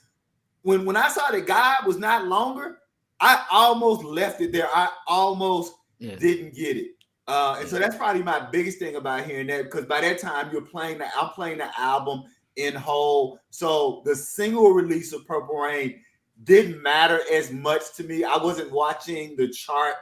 A: when I saw that God was not longer, I almost left it there. I almost didn't get it. And so that's probably my biggest thing about hearing that, because by that time I'm playing the album in whole. So the single release of Purple Rain didn't matter as much to me. I wasn't watching the chart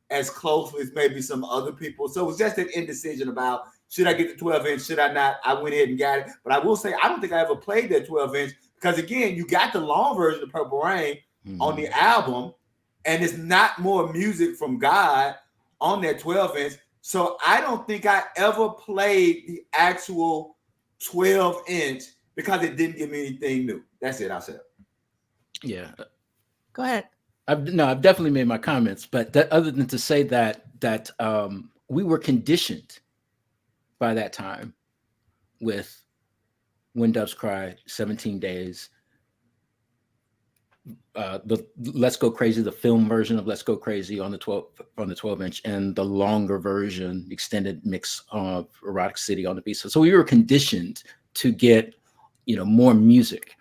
A: as closely as maybe some other people. So it was just an indecision about, should I get the 12-inch? Should I not? I went ahead and got it. But I will say, I don't think I ever played that 12-inch because, again, you got the long version of Purple Rain on the album, and it's not more music from God on that 12-inch. So I don't think I ever played the actual 12-inch because it didn't give me anything new. That's it. I said.
E: Yeah.
B: Go ahead.
E: I've definitely made my comments, but other than to say that we were conditioned by that time with When Doves Cry, 17 Days, the Let's Go Crazy, the film version of Let's Go Crazy on the 12-inch, and the longer version, extended mix of Erotic City on the B. So we were conditioned to get, more music,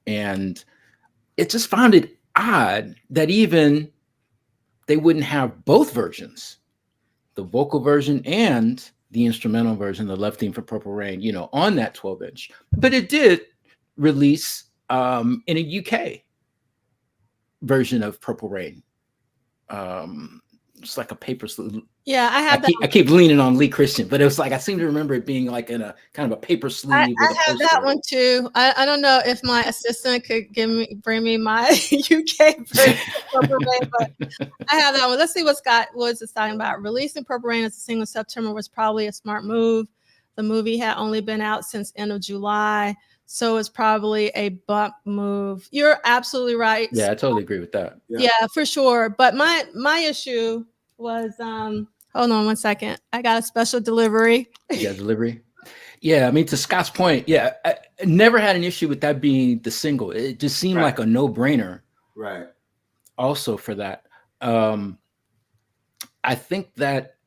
E: and it just found it odd that even they wouldn't have both versions, the vocal version and the instrumental version, the love theme for Purple Rain, on that 12-inch. But it did release in a UK version of Purple Rain. It's like a paper sleeve.
B: Yeah, I have that.
E: I keep leaning on Lee Christian, but it was like, I seem to remember it being like in a kind of a paper sleeve.
B: I have that one too. I don't know if my assistant could bring me my UK version of Purple Rain, but I have that one. Let's see what Scott Woods is talking about. Releasing Purple Rain as a single in September was probably a smart move. The movie had only been out since end of July, so it's probably a bump move. You're absolutely right.
E: Yeah, I totally agree with that.
B: Yeah, for sure. But my issue was hold on one second. I got a special delivery.
E: You got delivery? Yeah, I mean, to Scott's point, yeah, I never had an issue with that being the single. It just seemed like a no-brainer.
A: Right.
E: Also for that. I think that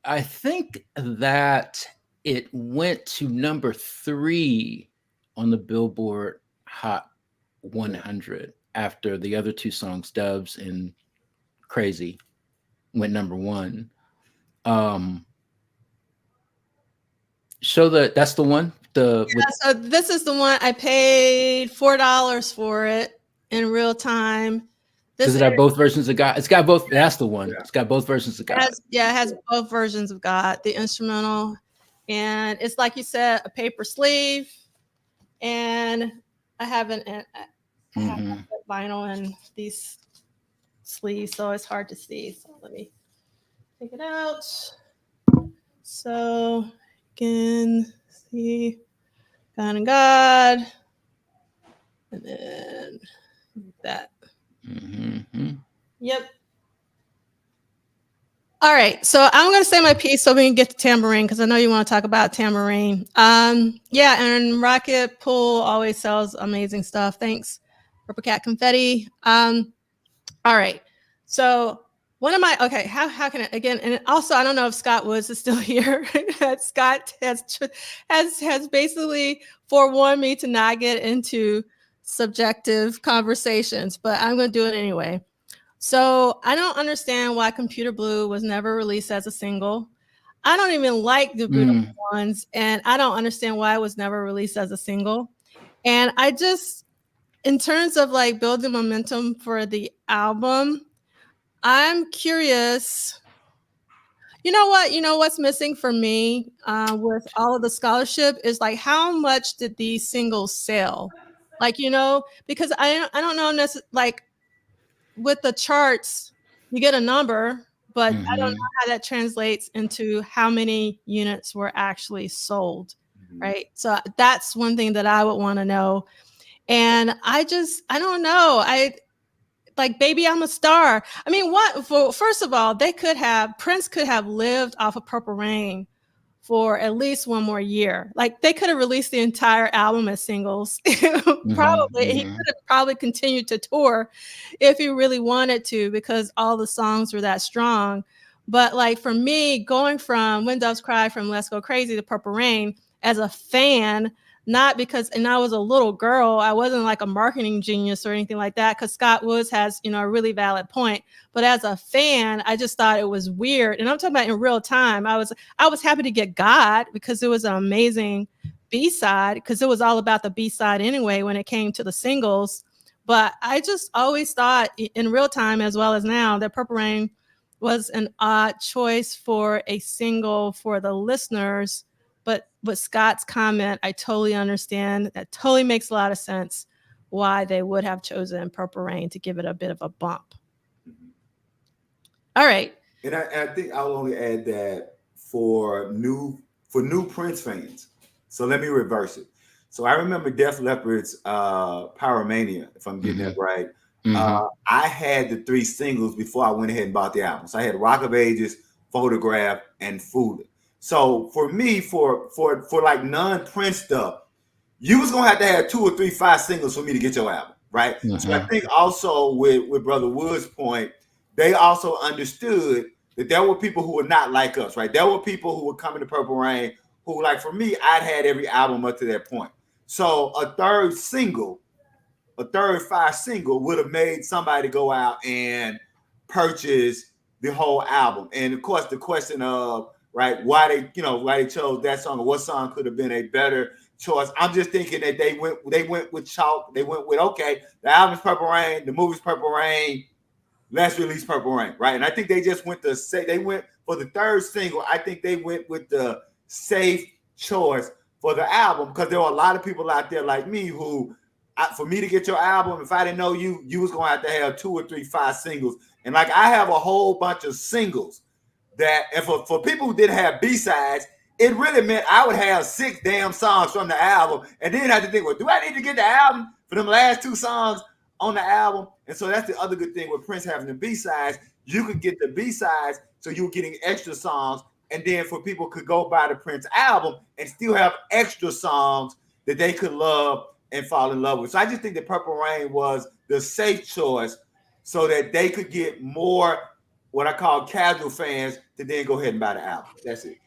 E: it went to number 3 on the Billboard Hot 100 after the other 2 songs, Doves and Crazy went #1. So that's the one.
B: So this is the one I paid $4 for it in real time.
E: Does it have both versions of God? It's got both. That's the one.
A: Yeah.
E: It's got both versions of God.
B: It has both versions of God, the instrumental, and it's like you said, a paper sleeve. And I have vinyl in these sleeves, so it's hard to see. So let me take it out. So you can see God and God, and then that. Yep. All right, so I'm going to say my piece so we can get to Tambourine, because I know you want to talk about Tambourine. Yeah, and Rocket Pool always sells amazing stuff. Thanks, Purple Cat Confetti. All right, so one of my, okay, how can I, again, and also I don't know if Scott Woods is still here. Scott has basically forewarned me to not get into subjective conversations, but I'm going to do it anyway. So I don't understand why Computer Blue was never released as a single. I don't even like the Beautiful Ones, and I don't understand why it was never released as a single. And I just, in terms of like building momentum for the album, I'm curious. You know what? You know what's missing for me with all of the scholarship is like, how much did these singles sell? Like, you know, because I don't know necessarily, like with the charts, you get a number, but I don't know how that translates into how many units were actually sold, right? So that's one thing that I would want to know. And I don't know. Like, Baby, I'm a Star. I mean, first of all, Prince could have lived off of Purple Rain for at least one more year. Like, they could have released the entire album as singles. Probably. He could have probably continued to tour if he really wanted to, because all the songs were that strong. But like for me, going from When Doves Cry from Let's Go Crazy to Purple Rain as a fan, not because, and I was a little girl, I wasn't like a marketing genius or anything like that, because Scott Woods has, you know, a really valid point. But as a fan, I just thought it was weird. And I'm talking about in real time. I was happy to get God, because it was an amazing B-side, because it was all about the B-side anyway when it came to the singles. But I just always thought in real time, as well as now, that Purple Rain was an odd choice for a single for the listeners. But with Scott's comment, I totally understand. That totally makes a lot of sense why they would have chosen Purple Rain to give it a bit of a bump. All right.
A: And I think I'll only add that for new Prince fans. So let me reverse it. So I remember Def Leppard's Pyromania, if I'm getting that right. I had the 3 singles before I went ahead and bought the album. So I had Rock of Ages, Photograph, and Foolin'. So for me, for like non-Prince stuff, you was gonna have to have 2 or 3 5 singles for me to get your album, right? So I think also with Brother Wood's point, they also understood that there were people who were not like us, right? There were people who were coming to Purple Rain who, like for me, I'd had every album up to that point. So a third 5 single would have made somebody go out and purchase the whole album. And of course, the question of, right, why they chose that song, or what song could have been a better choice. I'm just thinking that they went with chalk. They went with, okay, the album's Purple Rain, the movie's Purple Rain, let's release Purple Rain, right? And I think they just went for the third single. I think they went with the safe choice for the album, because there were a lot of people out there like me who, for me to get your album, if I didn't know you was gonna have to have 2 or 3 5 singles. And like I have a whole bunch of singles that, and for people who didn't have B-sides, it really meant I would have 6 damn songs from the album, and then I had to think, well, do I need to get the album for them last 2 songs on the album? And so that's the other good thing with Prince having the B-sides. You could get the B-sides, so you were getting extra songs, and then for people could go buy the Prince album and still have extra songs that they could love and fall in love with. So I just think that Purple Rain was the safe choice, so that they could get more what I call casual fans to then go ahead and buy the album. That's it.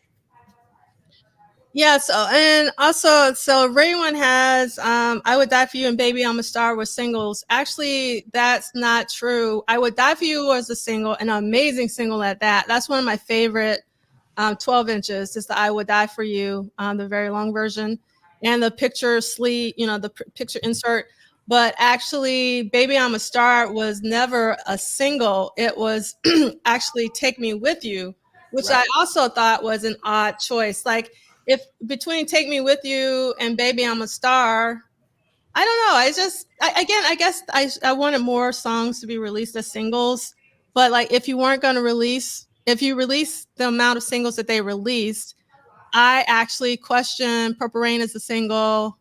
B: Yeah, and also, so Ray One has I Would Die For You and Baby I'm a Star were singles. Actually, that's not true. I Would Die For You was a single, an amazing single at that. That's one of my favorite 12 inches, is the I Would Die For You, the very long version, and the picture sleeve, the picture insert. But actually, Baby I'm a Star was never a single. It was actually Take Me With You, which I also thought was an odd choice. Like, if between Take Me With You and Baby I'm a Star, I don't know. I guess I wanted more songs to be released as singles. But like, if you release the amount of singles that they released, I actually question Purple Rain as a single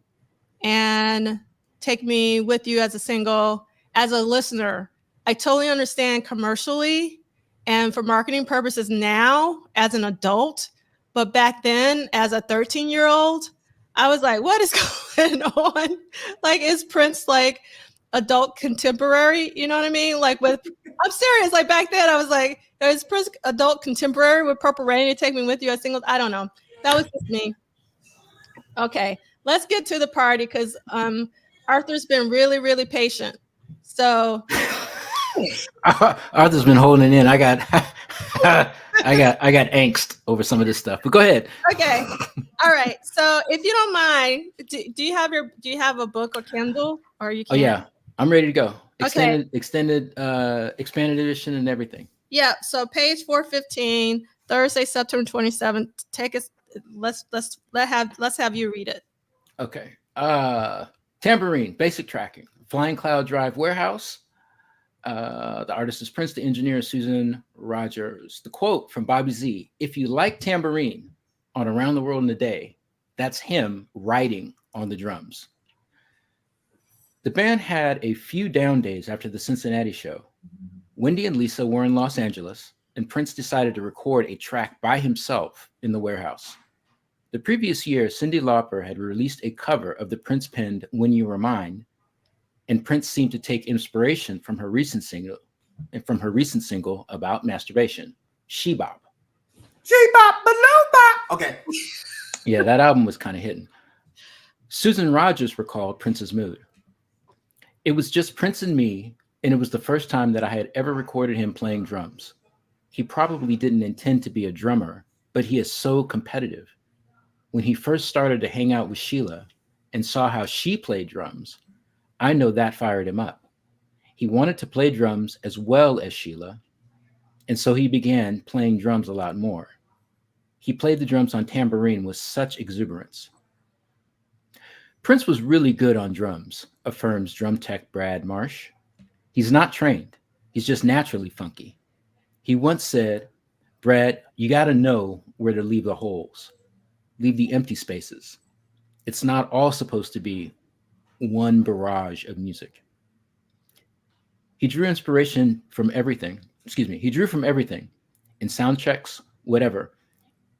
B: and Take Me With You as a single. As a listener, I totally understand commercially and for marketing purposes now as an adult. But back then, as a 13-year-old, I was like, what is going on? Like, is Prince like adult contemporary? You know what I mean? Like, I'm serious. Like, back then, I was like, is Prince adult contemporary with Purple Rain and Take Me With You as singles? I don't know. That was just me. Okay, let's get to the party because Arthur's been really, really patient. So
E: Arthur's been holding in. I got angst over some of this stuff. But go ahead.
B: Okay. All right. So if you don't mind, do you have a book or Kindle, or you can?
E: Oh yeah, I'm ready to go.
B: Okay.
E: Expanded edition and everything.
B: Yeah. So page 415, Thursday, September 27th. Take us. Let's have you read it.
E: Okay. Tambourine, basic tracking. Flying Cloud Drive Warehouse. The artist is Prince, the engineer is Susan Rogers. The quote from Bobby Z: "If you like Tambourine on Around the World in a Day, that's him writing on the drums." The band had a few down days after the Cincinnati show. Wendy and Lisa were in Los Angeles, and Prince decided to record a track by himself in the warehouse. The previous year, Cyndi Lauper had released a cover of the Prince-penned When You Were Mine, and Prince seemed to take inspiration from her recent single about masturbation, She Bop.
A: She Bop, Baloo Bop. Okay.
E: Yeah, that album was kind of hidden. Susan Rogers recalled Prince's mood. "It was just Prince and me, and it was the first time that I had ever recorded him playing drums. He probably didn't intend to be a drummer, but he is so competitive. When he first started to hang out with Sheila and saw how she played drums, I know that fired him up. He wanted to play drums as well as Sheila, and so he began playing drums a lot more. He played the drums on Tambourine with such exuberance." Prince was really good on drums, affirms drum tech Brad Marsh. "He's not trained. He's just naturally funky. He once said, 'Brad, you got to know where to leave the holes. Leave the empty spaces. It's not all supposed to be one barrage of music.' He drew from everything. In sound checks, whatever.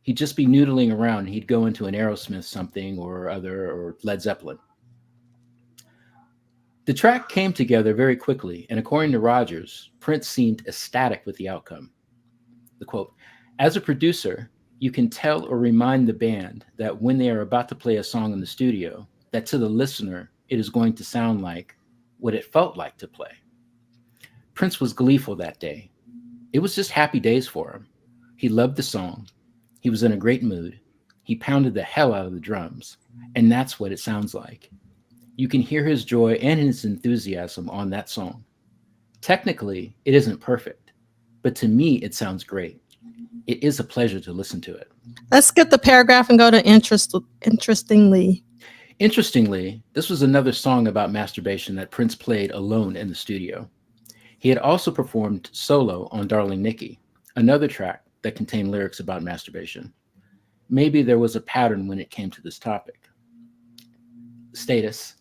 E: He'd just be noodling around. He'd go into an Aerosmith something or other, or Led Zeppelin. The track came together very quickly, and according to Rogers, Prince seemed ecstatic with the outcome. The quote: "As a producer, you can tell or remind the band that when they are about to play a song in the studio, that to the listener, it is going to sound like what it felt like to play." Prince was gleeful that day. It was just happy days for him. He loved the song. He was in a great mood. He pounded the hell out of the drums, and that's what it sounds like. You can hear his joy and his enthusiasm on that song. Technically, it isn't perfect, but to me, it sounds great. It is a pleasure to listen to it.
B: Let's get the paragraph and go to interestingly.
E: Interestingly, this was another song about masturbation that Prince played alone in the studio. He had also performed solo on Darling Nikki, another track that contained lyrics about masturbation. Maybe there was a pattern when it came to this topic. Status: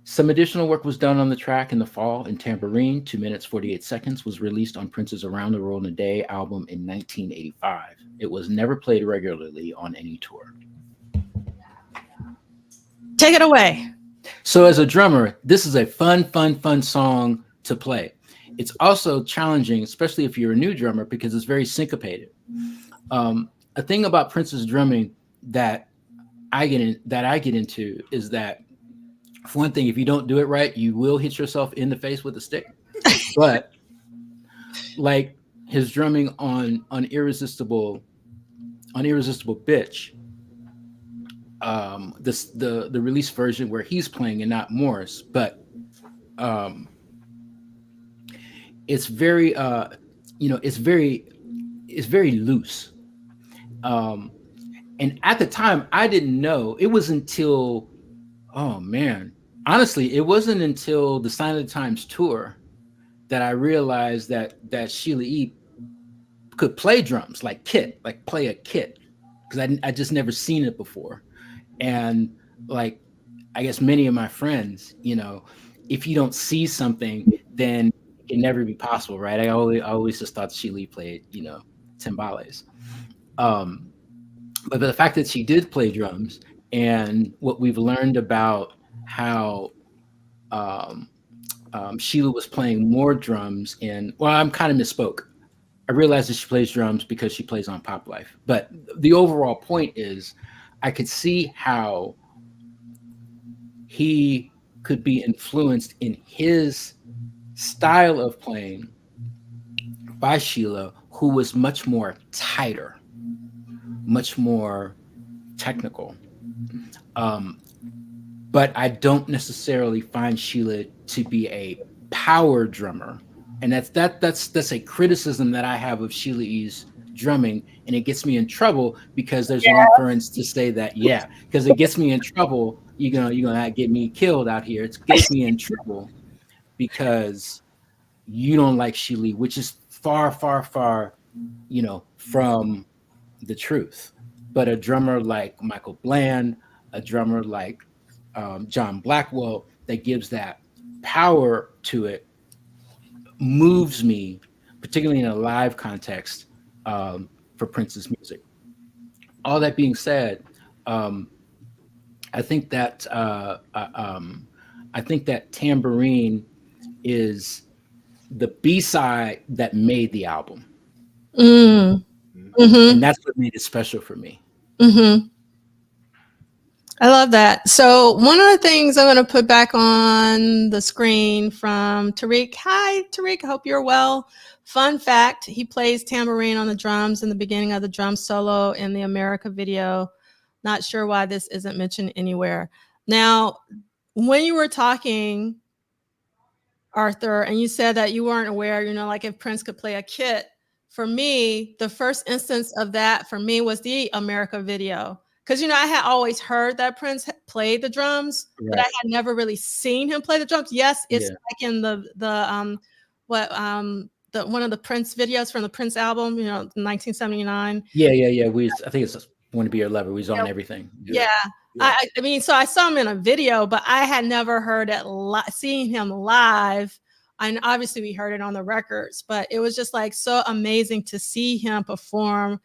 E: some additional work was done on the track in the fall, and Tambourine, 2 minutes 48 seconds, was released on Prince's Around the World in a Day album in 1985. It was never played regularly on any tour.
B: Take it away.
E: So as a drummer, this is a fun song to play. It's also challenging, especially if you're a new drummer, because it's very syncopated. A thing about Prince's drumming that I get into is that, for one thing, if you don't do it right, you will hit yourself in the face with a stick. But like his drumming on Irresistible Bitch, the release version where he's playing and not Morris, but it's very it's very loose. And at the time, I didn't know. It was until, oh man, honestly, it wasn't until the Sign of the Times tour that I realized that Sheila E could play drums like play a kit, because I just never seen it before. And like, I guess many of my friends, if you don't see something, then it can never be possible, right? I always just thought Sheila E played, timbales. But the fact that she did play drums, and what we've learned about how Sheila was playing more drums I'm kind of misspoke. I realized that she plays drums because she plays on Pop Life. But the overall point is, I could see how he could be influenced in his style of playing by Sheila, who was much more tighter, much more technical. But I don't necessarily find Sheila to be a power drummer. And that's a criticism that I have of Sheila E's drumming, and it gets me in trouble because there's an inference to say that, because it gets me in trouble. You're gonna get me killed out here. It gets me in trouble because you don't like Sheila E, which is far, far, far, from the truth. But a drummer like Michael Bland, a drummer like John Blackwell, that gives that power to it, moves me, particularly in a live context, for Prince's music. All that being said, I think that Tambourine is the B-side that made the album.
B: Mm-hmm.
E: And that's what made it special for me.
B: Mm-hmm. I love that. So one of the things I'm going to put back on the screen from Tariq. Hi, Tariq. I hope you're well. Fun fact, he plays tambourine on the drums in the beginning of the drum solo in the America video. Not sure why this isn't mentioned anywhere. Now, when you were talking, Arthur, and you said that you weren't aware, like if Prince could play a kit, for me, the first instance of that for me was the America video. Because, I had always heard that Prince played the drums, right, but I had never really seen him play the drums. Yes, it's like in one of the Prince videos from the Prince album, 1979.
E: Yeah. I think it's Want to Be Your Lover. We was on everything.
B: Yeah. I mean, so I saw him in a video, but I had never heard it, seeing him live. And obviously we heard it on the records, but it was just like so amazing to see him perform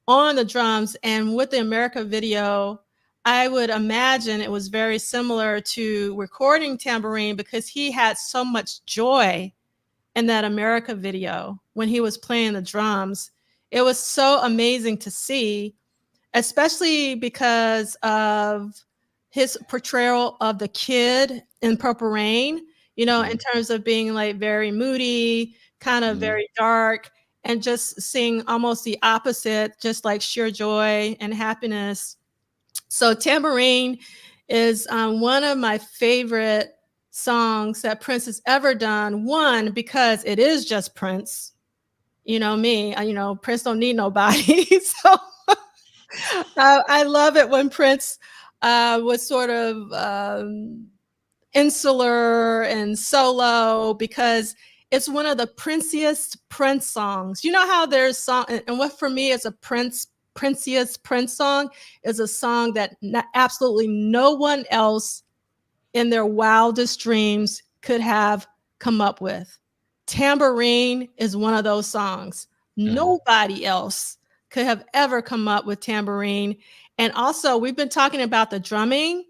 B: on the drums. And with the America video, I would imagine it was very similar to recording Tambourine, because he had so much joy in that America video when he was playing the drums. It was so amazing to see, especially because of his portrayal of the kid in Purple Rain, in terms of being like very moody, kind of very dark, and just seeing almost the opposite, just like sheer joy and happiness. So Tambourine is one of my favorite songs that Prince has ever done. One, because it is just Prince. Me, Prince don't need nobody. So I love it when Prince was sort of insular and solo, because it's one of the princiest Prince songs. You know how there's song, and what for me is a princiest Prince song is a song that absolutely no one else in their wildest dreams could have come up with. Tambourine is one of those songs. Nobody else could have ever come up with Tambourine. And also, we've been talking about the drumming,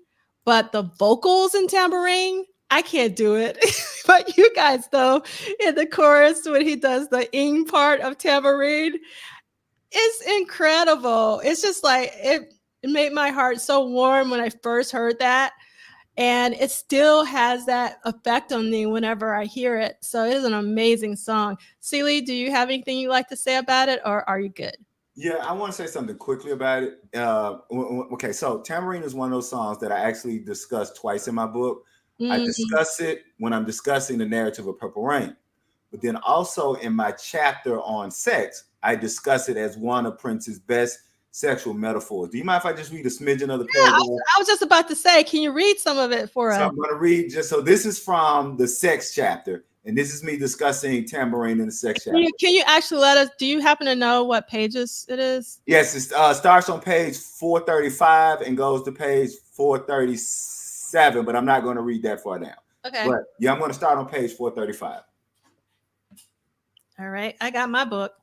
B: but the vocals in Tambourine, I can't do it. But you guys, though, in the chorus, when he does the part of Tambourine, it's incredible. It's just like, it It made my heart so warm when I first heard that. And it still has that effect on me whenever I hear it. So it is an amazing song. Sheila, do you have anything you'd like to say about it, or are you good?
A: Yeah, I want to say something quickly about it. Okay, so Tambourine is one of those songs that I actually discussed twice in my book. I discuss it when I'm discussing the narrative of Purple Rain. But then also in my chapter on sex, I discuss it as one of Prince's best sexual metaphors. Do you mind if I just read a smidgen of the paragraph?
B: I was just about to say, can you read some of it for us?
A: So I'm going to read so this is from the sex chapter, and this is me discussing Tambourine in the sex chapter.
B: Can you actually let us, do you happen to know what pages it is?
A: Yes, it starts on page 435 and goes to page 437, but I'm not going to read that far down.
B: Okay.
A: But yeah, I'm going to start on page 435.
B: All right, I got my book.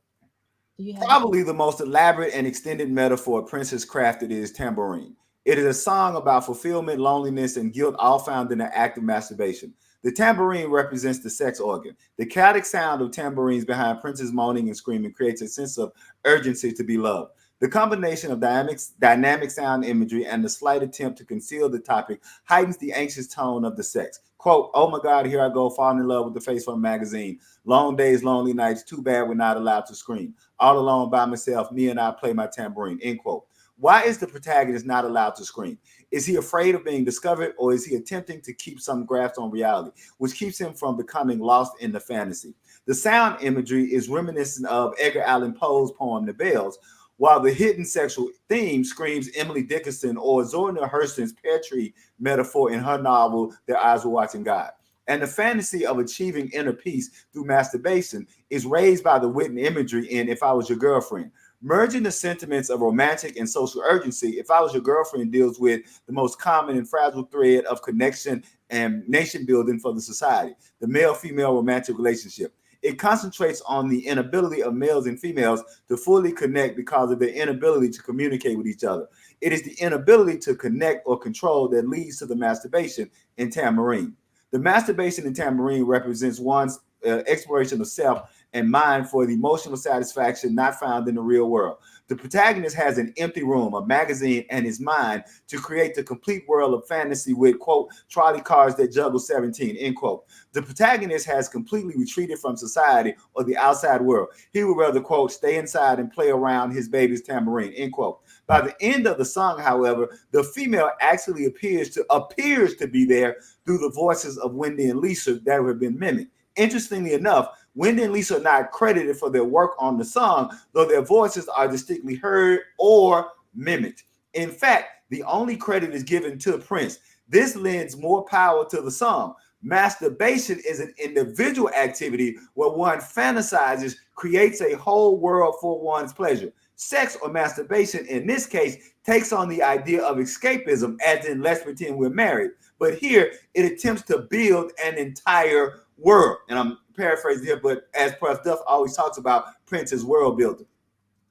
A: Probably the most elaborate and extended metaphor Prince has crafted is Tambourine. It is a song about fulfillment, loneliness, and guilt, all found in the act of masturbation. The tambourine represents the sex organ. The chaotic sound of tambourines behind Prince's moaning and screaming creates a sense of urgency to be loved. The combination of dynamic sound imagery and the slight attempt to conceal the topic heightens the anxious tone of the sex. Quote, "Oh my God, here I go, falling in love with the face from a magazine. Long days, lonely nights, too bad we're not allowed to scream. All alone by myself, me and I play my tambourine," end quote. Why is the protagonist not allowed to scream? Is he afraid of being discovered, or is he attempting to keep some grasp on reality, which keeps him from becoming lost in the fantasy? The sound imagery is reminiscent of Edgar Allan Poe's poem, The Bells, while the hidden sexual theme screams Emily Dickinson or Zora Neale Hurston's pear tree metaphor in her novel, Their Eyes Were Watching God. And the fantasy of achieving inner peace through masturbation is raised by the written imagery in If I Was Your Girlfriend. Merging the sentiments of romantic and social urgency, If I Was Your Girlfriend deals with the most common and fragile thread of connection and nation building for the society, the male-female romantic relationship. It concentrates on the inability of males and females to fully connect because of their inability to communicate with each other. It is the inability to connect or control that leads to the masturbation in Tambourine. The masturbation in Tambourine represents one's exploration of self and mind for the emotional satisfaction not found in the real world. The protagonist has an empty room, a magazine, and his mind to create the complete world of fantasy with, quote, trolley cars that juggle 17, end quote. The protagonist has completely retreated from society or the outside world. He would rather, quote, stay inside and play around his baby's tambourine, end quote. By the end of the song, however, the female actually appears to be there through the voices of Wendy and Lisa that have been mimicked. Interestingly enough, Wendy and Lisa are not credited for their work on the song, though their voices are distinctly heard or mimicked. In fact, the only credit is given to Prince. This lends more power to the song. Masturbation is an individual activity where one fantasizes, creates a whole world for one's pleasure. Sex or masturbation, in this case, takes on the idea of escapism, as in let's pretend we're married. But here, it attempts to build an entire world. And I'm paraphrasing here, but as Prof. Duff always talks about, Prince's world building.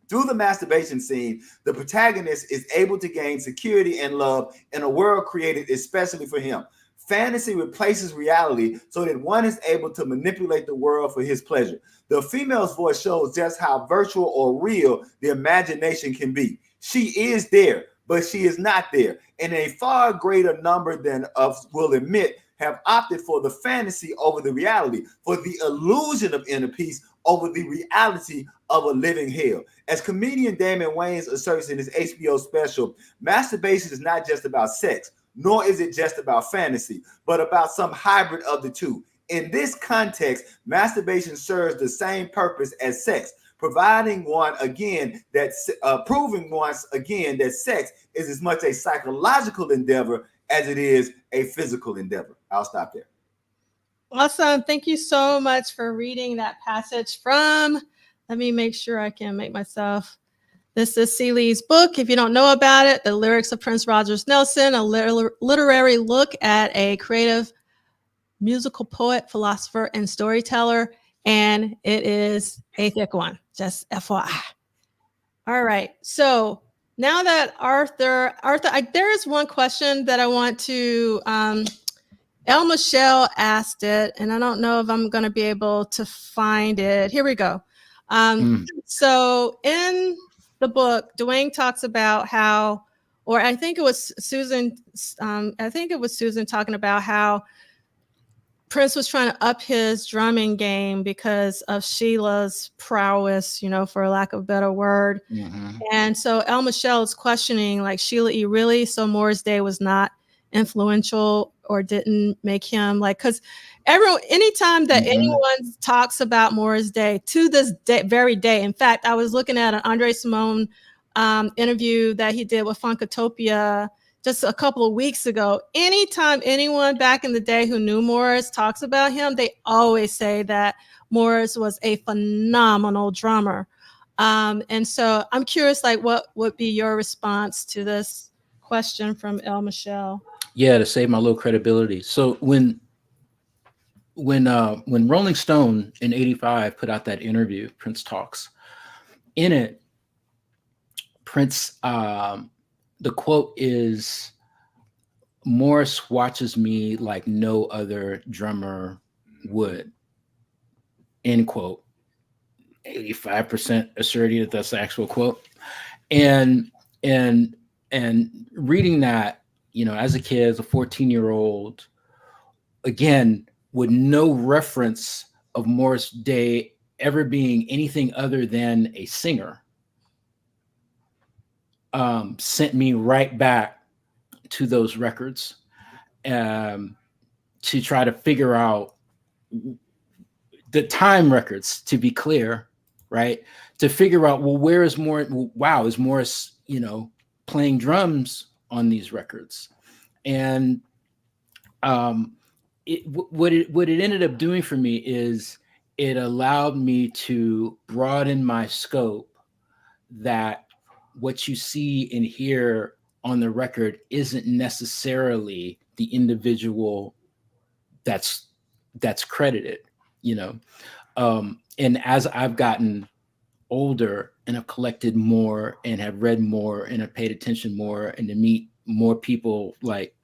A: Through the masturbation scene, the protagonist is able to gain security and love in a world created especially for him. Fantasy replaces reality so that one is able to manipulate the world for his pleasure. The female's voice shows just how virtual or real the imagination can be. She is there, but she is not there. And a far greater number than will admit have opted for the fantasy over the reality, for the illusion of inner peace over the reality of a living hell. As comedian Damon Wayans asserts in his HBO special, masturbation is not just about sex, nor is it just about fantasy, but about some hybrid of the two. In this context, masturbation serves the same purpose as sex, proving once again that sex is as much a psychological endeavor as it is a physical endeavor. I'll stop there.
B: Awesome. Thank you so much for reading that passage from, let me make sure I can make myself. This is Sheila E's book. If you don't know about it, The Lyrics of Prince Rogers Nelson, a literary look at a creative musical poet, philosopher, and storyteller. And it is a thick one, just FYI. All right. So now that Arthur, there is one question that I want to, El Michelle asked it, and I don't know if I'm going to be able to find it. Here we go. So in the book, Duane talks about how or I think it was Susan. I think it was Susan talking about how Prince was trying to up his drumming game because of Sheila's prowess, for lack of a better word.
E: Mm-hmm.
B: And so El Michelle is questioning, like, Sheila E. really? So Morris Day was not influential or didn't make him because anytime that anyone talks about Morris Day to this very day, in fact, I was looking at an Andre Simone interview that he did with Funkatopia just a couple of weeks ago. Anytime anyone back in the day who knew Morris talks about him, they always say that Morris was a phenomenal drummer. And so I'm curious, like, what would be your response to this question from El Michelle?
E: Yeah, to save my low credibility. So when Rolling Stone in '85 put out that interview, Prince Talks, in it, Prince, the quote is, "Morris watches me like no other drummer would," end quote. 85% asserting that that's the actual quote. And reading that, as a kid, as a 14-year-old, again, with no reference of Morris Day ever being anything other than a singer, sent me right back to those records to try to figure out the time records, to be clear, right? To figure out, well, where is Morris? Wow, is Morris, playing drums on these records? And what it ended up doing for me is it allowed me to broaden my scope, that what you see and hear on the record isn't necessarily the individual that's credited, and as I've gotten older and have collected more and have read more and have paid attention more and to meet more people like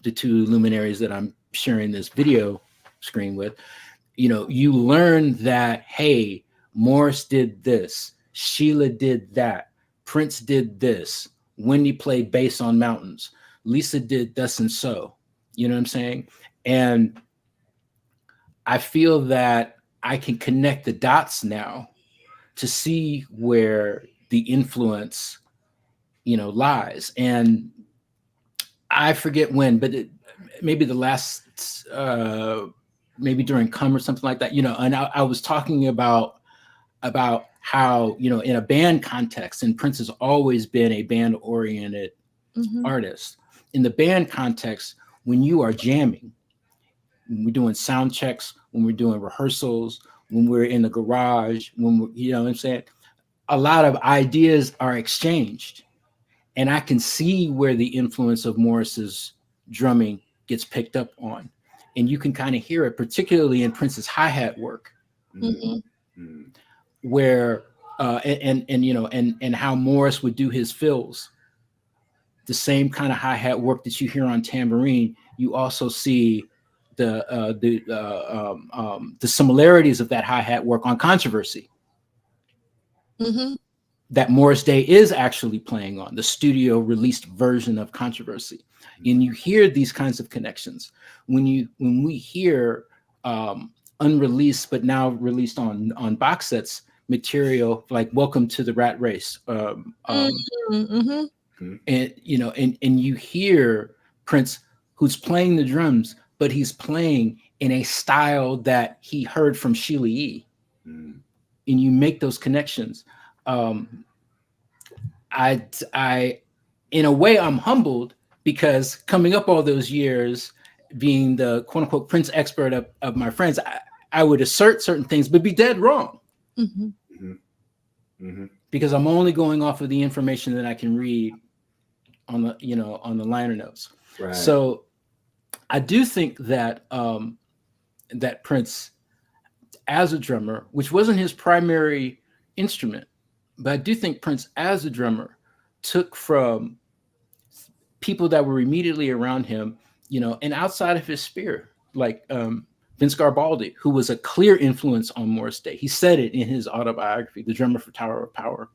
E: the two luminaries that I'm sharing this video screen with, you learn that, hey, Morris did this, Sheila did that, Prince did this, Wendy played bass on Mountains, Lisa did thus and so. You know what I'm saying? And I feel that I can connect the dots now to see where the influence, lies. And I forget when, but maybe the last, maybe during Come or something like that, and I was talking about how, in a band context, and Prince has always been a band-oriented artist. In the band context, when you are jamming, when we're doing sound checks, when we're doing rehearsals, when we're in the garage, when we're, you know what I'm saying? A lot of ideas are exchanged. And I can see where the influence of Morris's drumming gets picked up on. And you can kind of hear it, particularly in Prince's hi-hat work, where, and how Morris would do his fills. The same kind of hi-hat work that you hear on Tambourine, you also see the similarities of that hi-hat work on Controversy. That Morris Day is actually playing on the studio released version of Controversy. And you hear these kinds of connections when we hear unreleased but now released on box sets material like Welcome to the Rat Race, and you hear Prince, who's playing the drums, but he's playing in a style that he heard from Sheila E. And you make those connections. I in a way, I'm humbled, because coming up all those years, being the quote unquote Prince expert of my friends, I would assert certain things, but be dead wrong. Because I'm only going off of the information that I can read on the liner notes.
A: Right.
E: So I do think that that Prince, as a drummer, which wasn't his primary instrument, but I do think Prince, as a drummer, took from people that were immediately around him, and outside of his sphere, like Vince Garibaldi, who was a clear influence on Morris Day. He said it in his autobiography, The Drummer for Tower of Power.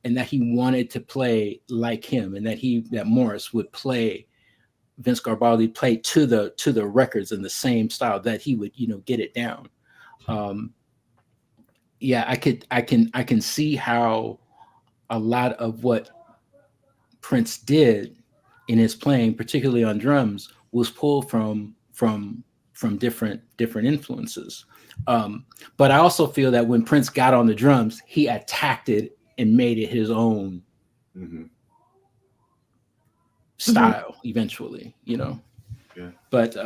E: and that he wanted to play like him, and that Morris would play, Vince Garibaldi played to the records in the same style, that he would, get it down. I can see how a lot of what Prince did in his playing, particularly on drums, was pulled from different influences. But I also feel that when Prince got on the drums, he attacked it and made it his own style eventually, Yeah. But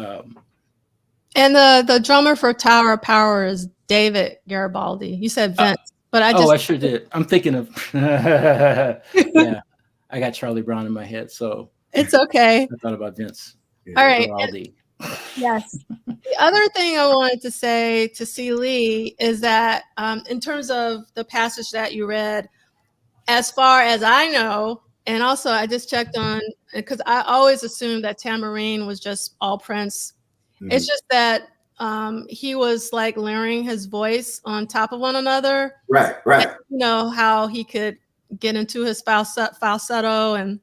B: and the drummer for Tower of Power is David Garibaldi. You said Vince, but I
E: sure did. I'm thinking of yeah. I got Charlie Brown in my head, so
B: it's okay.
E: I thought about Vince.
B: All right.
E: Garibaldi.
B: Yes. The other thing I wanted to say to Sheila E is that in terms of the passage that you read, as far as I know, and also I just checked on, because I always assumed that Tambourine was just all Prince. It's just that he was like layering his voice on top of one another.
A: Right.
B: And, how he could get into his falsetto, and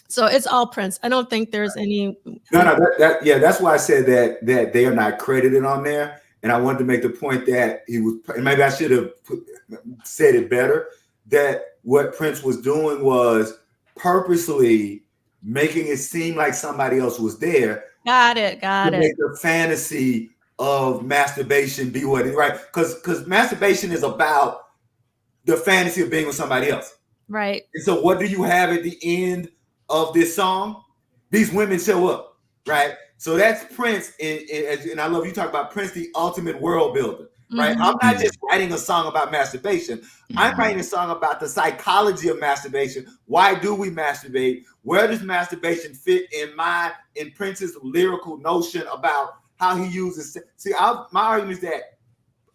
B: so it's all Prince. I don't think there's any.
A: No. That's why I said that they are not credited on there, and I wanted to make the point that he was. And maybe I should have said it better. That what Prince was doing was purposely making it seem like somebody else was there.
B: Got it.
A: Make the fantasy of masturbation be what it right, because masturbation is about the fantasy of being with somebody else.
B: Right.
A: And so what do you have at the end of this song? These women show up, right? So that's Prince, and I love you talk about Prince, the ultimate world builder, right? I'm not just writing a song about masturbation. I'm writing a song about the psychology of masturbation. Why do we masturbate? Where does masturbation fit in Prince's lyrical notion about how he uses? See, my argument is that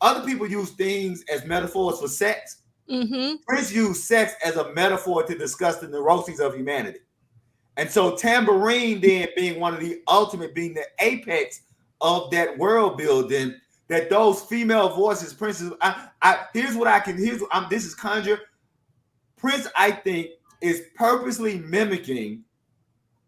A: other people use things as metaphors for sex. Prince used sex as a metaphor to discuss the neuroses of humanity. And so Tambourine then being one of the ultimate, being the apex of that world building, that those female voices, Prince is, this is Conjure. Prince, I think, is purposely mimicking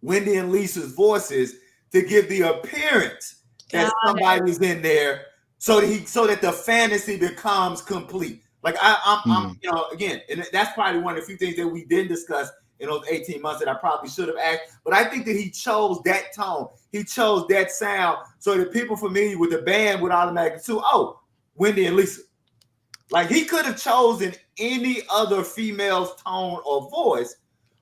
A: Wendy and Lisa's voices to give the appearance that somebody's in there, so that the fantasy becomes complete. Like I'm again, and that's probably one of the few things that we didn't discuss in those 18 months that I probably should have asked. But I think that he chose that tone. He chose that sound so that people familiar with the band would automatically assume, oh, Wendy and Lisa. Like he could have chosen any other female's tone or voice,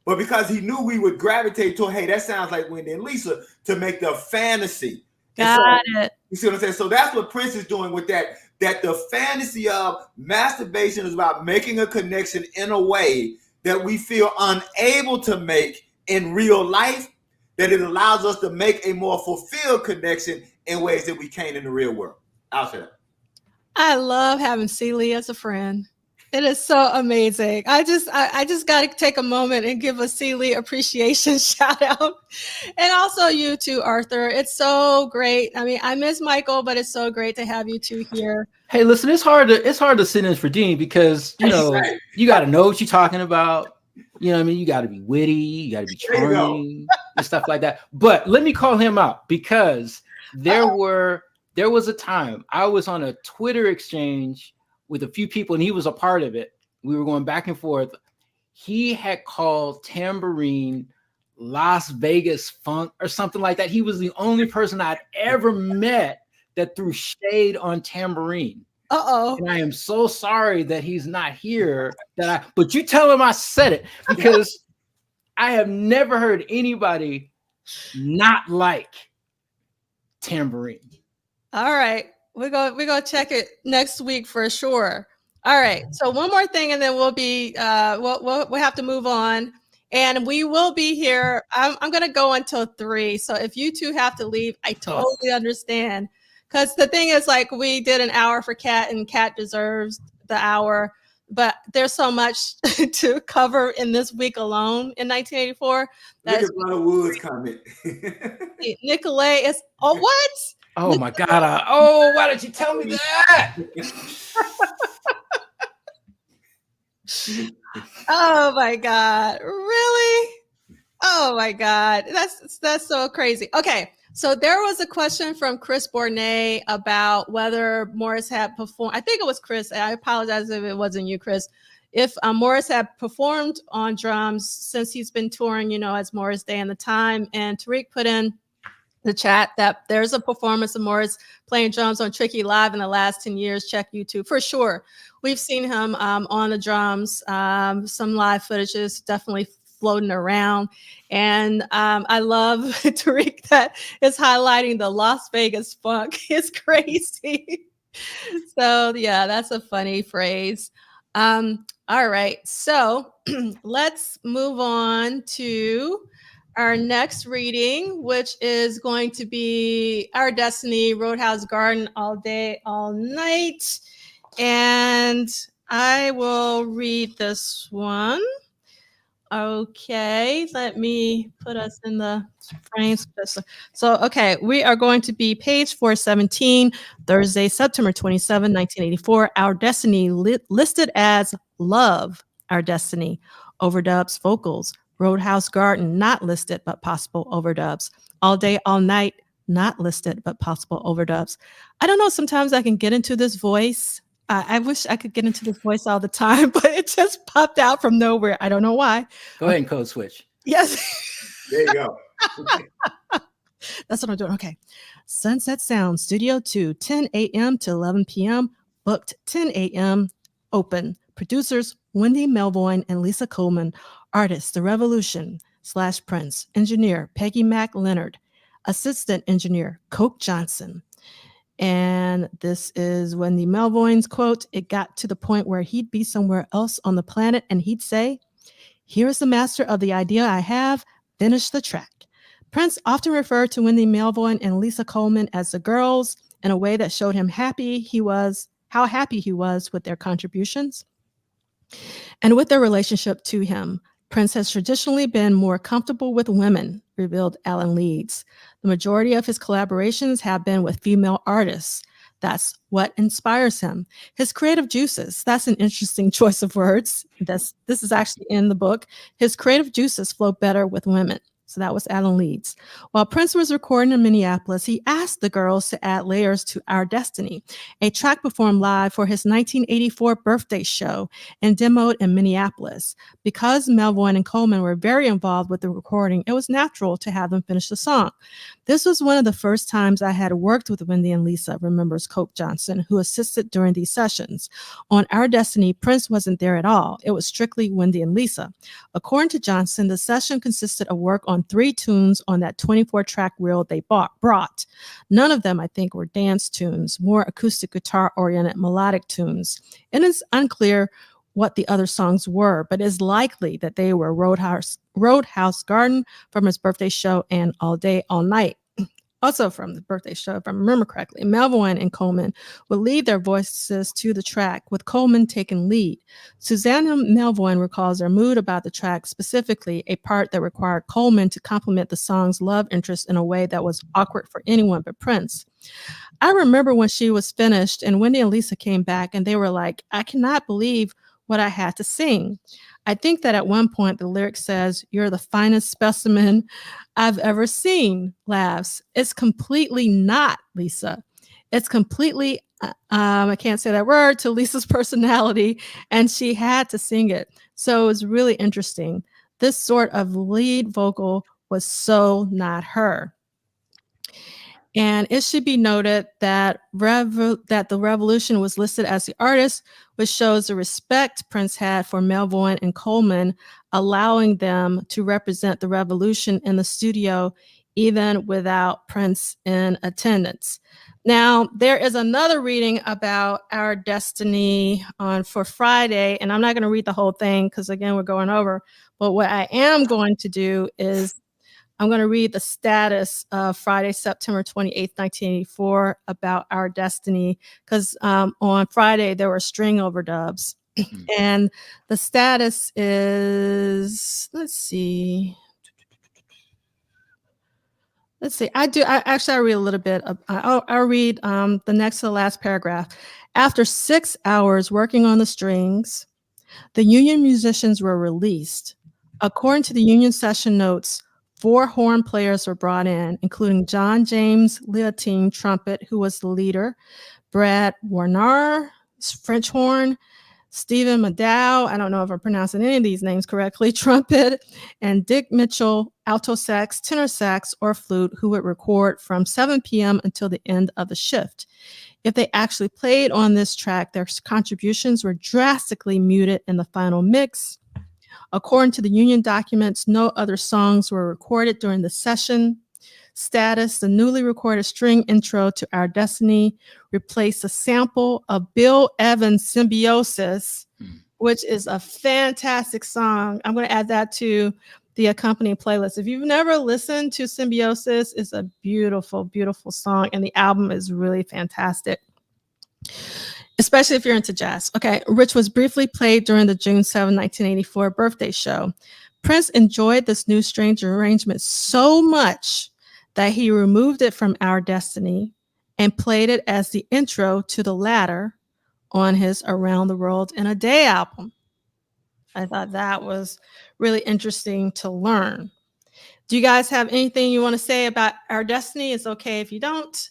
A: but because he knew we would gravitate to, hey, that sounds like Wendy and Lisa, to make the fantasy.
B: Got it.
A: You see what I'm saying? So that's what Prince is doing with that the fantasy of masturbation is about making a connection in a way that we feel unable to make in real life, that it allows us to make a more fulfilled connection in ways that we can't in the real world. I'll say that.
B: I love having Sheila E as a friend. It is so amazing. I just got to take a moment and give a Sheila E appreciation shout out. And also you too, Arthur. It's so great. I mean, I miss Michael, but it's so great to have you two here.
E: Hey, listen, it's hard to sit in for Dean because, you got to know what you're talking about. You got to be witty, you got to be charming and stuff like that. But let me call him out, because there was a time I was on a Twitter exchange with a few people, and he was a part of it. We were going back and forth. He had called Tambourine Las Vegas funk or something like that. He was the only person I'd ever met that threw shade on Tambourine. And I am so sorry that he's not here. But you tell him I said it, because I have never heard anybody not like Tambourine.
B: All right. We're gonna check it next week for sure. All right. So one more thing, and then we'll be we'll have to move on. And we will be here. I'm gonna go until 3. So if you two have to leave, I totally understand. Because the thing is, like, we did an hour for Kat, and Kat deserves the hour. But there's so much to cover in this week alone in 1984.
A: Look at Ronald Wood's comment.
B: Nicolay is what?
E: Oh my God! Why did you tell me that?
B: Oh my God. Really? Oh my God. That's so crazy. Okay. So there was a question from Chris Bournet about whether Morris had performed. I think it was Chris. I apologize if it wasn't you, Chris. If Morris had performed on drums since he's been touring, as Morris Day and the Time. And Tariq put in the chat that there's a performance of Morris playing drums on Tricky Live in the last 10 years. Check YouTube for sure. We've seen him on the drums. Some live footage is definitely floating around. And I love Tariq that is highlighting the Las Vegas funk. It's crazy. So yeah, that's a funny phrase. All right. So let's move on to our next reading, which is going to be Our Destiny, Roadhouse Garden, All Day, All Night. And I will read this one. Okay, let me put us in the frames. So, okay, we are going to be page 417, Thursday, September 27, 1984. Our Destiny listed as Love, Our Destiny. Overdubs, vocals. Roadhouse Garden, not listed, but possible overdubs. All Day, All Night, not listed, but possible overdubs. I don't know, sometimes I can get into this voice. I wish I could get into this voice all the time, but it just popped out from nowhere. I don't know why.
E: Go ahead and code switch.
B: Yes.
A: There you go.
B: That's what I'm doing. Okay. Sunset Sound, Studio 2, 10 a.m. to 11 p.m. Booked 10 a.m. Open. Producers, Wendy Melvoin and Lisa Coleman. Artists, The Revolution / Prince. Engineer, Peggy Mac Leonard. Assistant engineer, Coke Johnson. And this is Wendy Melvoin's quote. It got to the point where he'd be somewhere else on the planet and he'd say, "Here's the master of the idea I have. Finish the track." Prince often referred to Wendy Melvoin and Lisa Coleman as the girls in a way that showed him how happy he was with their contributions and with their relationship to him. Prince has traditionally been more comfortable with women, revealed Alan Leeds. The majority of his collaborations have been with female artists. That's what inspires him. His creative juices, that's an interesting choice of words. This is actually in the book. His creative juices flow better with women. So that was Alan Leeds. While Prince was recording in Minneapolis, he asked the girls to add layers to Our Destiny, a track performed live for his 1984 birthday show and demoed in Minneapolis. Because Melvoin and Coleman were very involved with the recording, it was natural to have them finish the song. This was one of the first times I had worked with Wendy and Lisa, remembers Coke Johnson, who assisted during these sessions. On Our Destiny, Prince wasn't there at all. It was strictly Wendy and Lisa. According to Johnson, the session consisted of work on 3 tunes on that 24-track reel they brought. None of them, I think, were dance tunes, more acoustic guitar-oriented melodic tunes. It is unclear what the other songs were, but it's likely that they were Roadhouse Garden from his birthday show and All Day, All Night. Also from the birthday show, if I remember correctly, Melvoin and Coleman would lead their voices to the track, with Coleman taking lead. Susanna Melvoin recalls their mood about the track, specifically a part that required Coleman to complement the song's love interest in a way that was awkward for anyone but Prince. I remember when she was finished and Wendy and Lisa came back and they were like, "I cannot believe what I had to sing." I think that at one point the lyric says, "You're the finest specimen I've ever seen," laughs. It's completely not, Lisa. It's completely, I can't say that word, to Lisa's personality, and she had to sing it. So it was really interesting. This sort of lead vocal was so not her. And it should be noted that the Revolution was listed as the artist, which shows the respect Prince had for Melvoin and Coleman, allowing them to represent the Revolution in the studio, even without Prince in attendance. Now, there is another reading about Our Destiny for Friday, and I'm not going to read the whole thing because, again, we're going over. But what I am going to do is I'm going to read the status of Friday, September 28th, 1984 about Our Destiny, because on Friday there were string overdubs. And the status is, let's see. I read a little bit. I'll read the next to the last paragraph. After 6 hours working on the strings, The union musicians were released. According to the union session notes, 4 horn players were brought in, including John James Leontine, trumpet, who was the leader, Brad Warner, French horn, Stephen McDowell, I don't know if I'm pronouncing any of these names correctly, trumpet, and Dick Mitchell, alto sax, tenor sax, or flute, who would record from 7 p.m. until the end of the shift. If they actually played on this track, their contributions were drastically muted in the final mix. According to the union documents, no other songs were recorded during the session. Status, the newly recorded string intro to Our Destiny replaced a sample of Bill Evans' Symbiosis, which is a fantastic song. I'm going to add that to the accompanying playlist. If you've never listened to Symbiosis, it's a beautiful, beautiful song, and the album is really fantastic, especially if you're into jazz. Okay, which was briefly played during the June 7, 1984 birthday show. Prince enjoyed this new strange arrangement so much that he removed it from Our Destiny and played it as the intro to the latter on his Around the World in a Day album. I thought that was really interesting to learn. Do you guys have anything you want to say about Our Destiny? It's okay if you don't.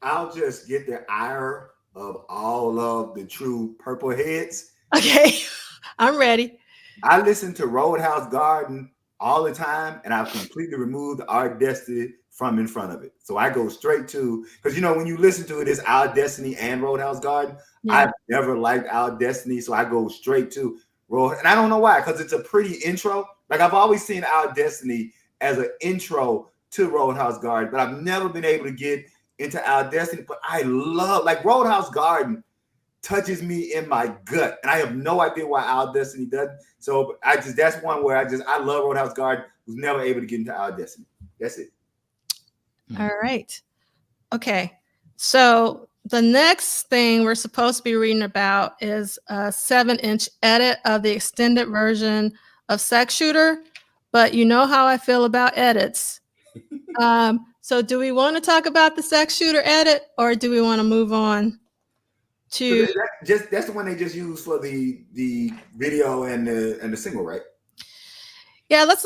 A: I'll just get the ire of all of the true purple heads.
B: Okay, I'm ready.
A: I listen to Roadhouse Garden all the time, and I've completely removed Our Destiny from in front of it. So I go straight to, because you know, when you listen to it, it's Our Destiny and Roadhouse Garden. Yeah. I've never liked Our Destiny, so I go straight to Road. And I don't know why, because it's a pretty intro. Like I've always seen Our Destiny as an intro to Roadhouse Garden, but I've never been able to get into Our Destiny. But I love, like Roadhouse Garden touches me in my gut, and I have no idea why Our Destiny doesn't. So that's one where I love Roadhouse Garden. Was never able to get into Our Destiny. That's it.
B: All right. Okay. So the next thing we're supposed to be reading about is a 7-inch edit of the extended version of Sex Shooter. But you know how I feel about edits. So do we want to talk about the Sex Shooter edit, or do we want to move on to?
A: So that's the one they just used for the video and the single, right?
B: Yeah, let's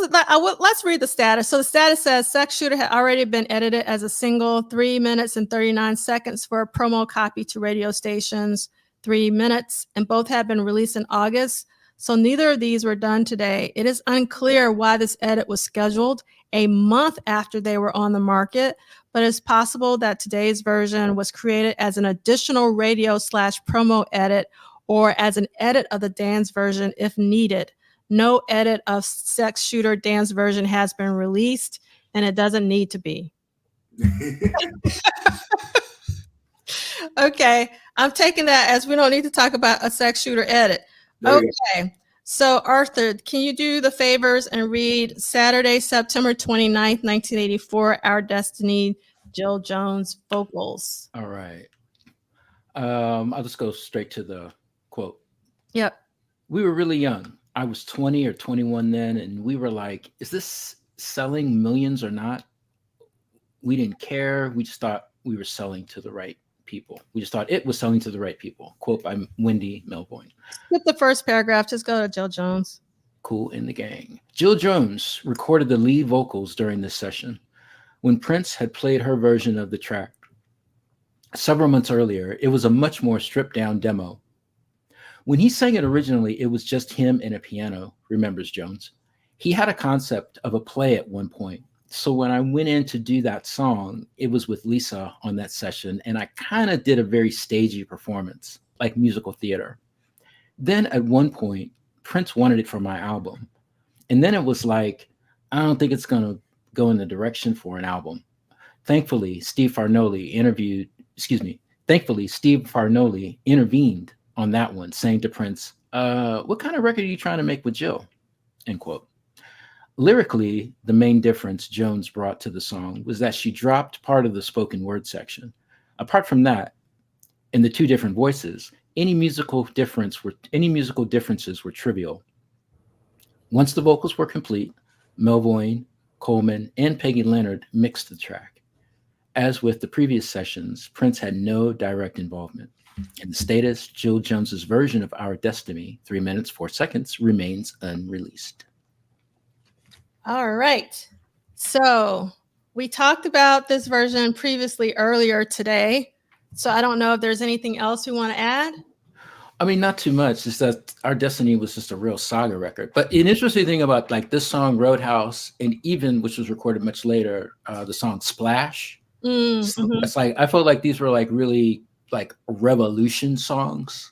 B: read the status. So the status says Sex Shooter had already been edited as a single, 3 minutes and 39 seconds for a promo copy to radio stations, 3 minutes, and both had been released in August. So neither of these were done today. It is unclear why this edit was scheduled a month after they were on the market, but it's possible that today's version was created as an additional radio/promo edit or as an edit of the dance version if needed. No edit of Sex Shooter dance version has been released, and it doesn't need to be. Okay, I'm taking that as we don't need to talk about a Sex Shooter edit. Okay, so Arthur, can you do the favors and read Saturday, September 29th, 1984, Our Destiny, Jill Jones vocals?
E: All right. I'll just go straight to the quote.
B: Yep.
E: We were really young. I was 20 or 21 then, and we were like, is this selling millions or not? We didn't care. We just thought we were selling to the right people. We just thought it was selling to the right people. Quote by Wendy Melvoin.
B: Skip the first paragraph. Just go to Jill Jones.
E: Cool in the gang. Jill Jones recorded the lead vocals during this session. When Prince had played her version of the track several months earlier, it was a much more stripped down demo. When he sang it originally, it was just him and a piano, remembers Jones. He had a concept of a play at one point. So when I went in to do that song, it was with Lisa on that session, and I kind of did a very stagey performance, like musical theater. Then at one point, Prince wanted it for my album. And then it was like, I don't think it's going to go in the direction for an album. Thankfully, Steve Fargnoli intervened on that one, saying to Prince, what kind of record are you trying to make with Jill? End quote. Lyrically, the main difference Jones brought to the song was that she dropped part of the spoken word section. Apart from that, in the two different voices, any musical differences were trivial. Once the vocals were complete, Melvoin, Coleman, and Peggy Leonard mixed the track. As with the previous sessions, Prince had no direct involvement. And the status, Jill Jones's version of Our Destiny, 3 minutes, 4 seconds, remains unreleased.
B: All right. So we talked about this version previously earlier today. So I don't know if there's anything else we want to add.
E: I mean, not too much. It's that Our Destiny was just a real saga record. But an interesting thing about like this song, Roadhouse, and even, which was recorded much later, the song Splash.
B: Mm-hmm.
E: It's like, I felt like these were like really like revolution songs,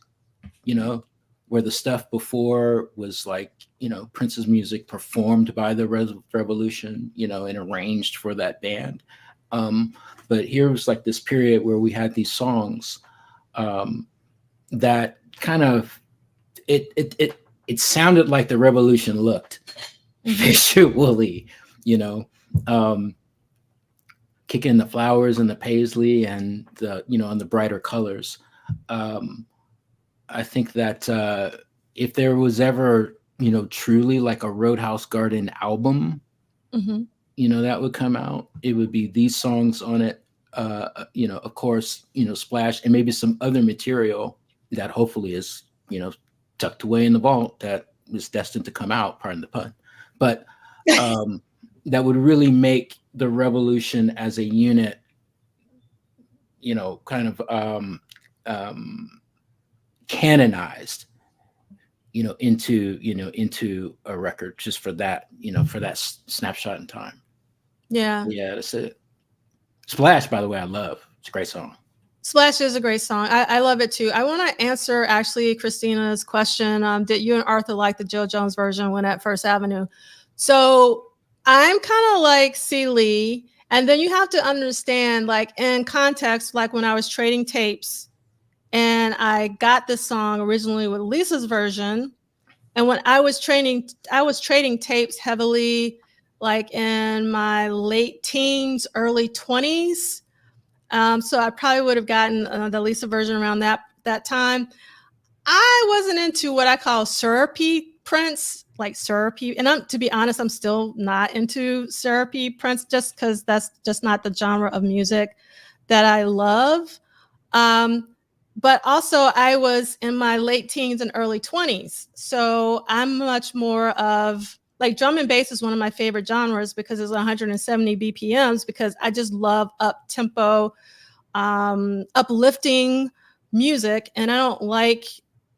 E: you know, where the stuff before was like, you know, Prince's music performed by the revolution, you know, and arranged for that band. But here was like this period where we had these songs that kind of, it sounded like the revolution looked visually, you know, Kicking the Flowers and the Paisley and the, you know, and the brighter colors. I think that if there was ever, you know, truly like a Roadhouse Garden album, you know, that would come out, it would be these songs on it, you know, of course, you know, Splash, and maybe some other material that hopefully is, you know, tucked away in the vault that is destined to come out, pardon the pun. But that would really make the revolution as a unit, you know, kind of canonized, you know, into a record just for that, you know, for that snapshot in time.
B: Yeah.
E: Yeah, that's it. Splash, by the way, I love. It's a great song.
B: Splash is a great song. I love it too. I want to answer actually Christina's question. Did you and Arthur like the Jill Jones version when at First Avenue? So I'm kind of like C. Lee. And then you have to understand, like in context, like when I was trading tapes and I got this song originally with Lisa's version. And when I was trading tapes heavily, like in my late teens, early 20s. So I probably would have gotten the Lisa version around that time. I wasn't into what I call syrupy Prince, like syrupy. And to be honest, I'm still not into syrupy Prince just because that's just not the genre of music that I love. But also I was in my late teens and early 20s. So I'm much more of like drum and bass is one of my favorite genres because it's 170 BPMs because I just love up tempo, uplifting music. And I don't like,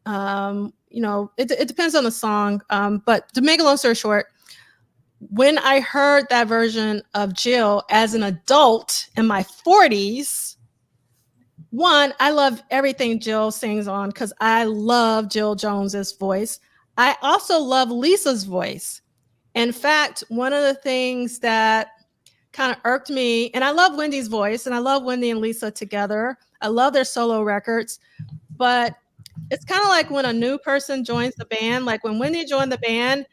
B: you know, it depends on the song. But to make a long story short, when I heard that version of Jill as an adult in my 40s, one, I love everything Jill sings on because I love Jill Jones's voice. I also love Lisa's voice. In fact, one of the things that kind of irked me, and I love Wendy's voice, and I love Wendy and Lisa together. I love their solo records, but it's kind of like when a new person joins the band, like when Wendy joined the band,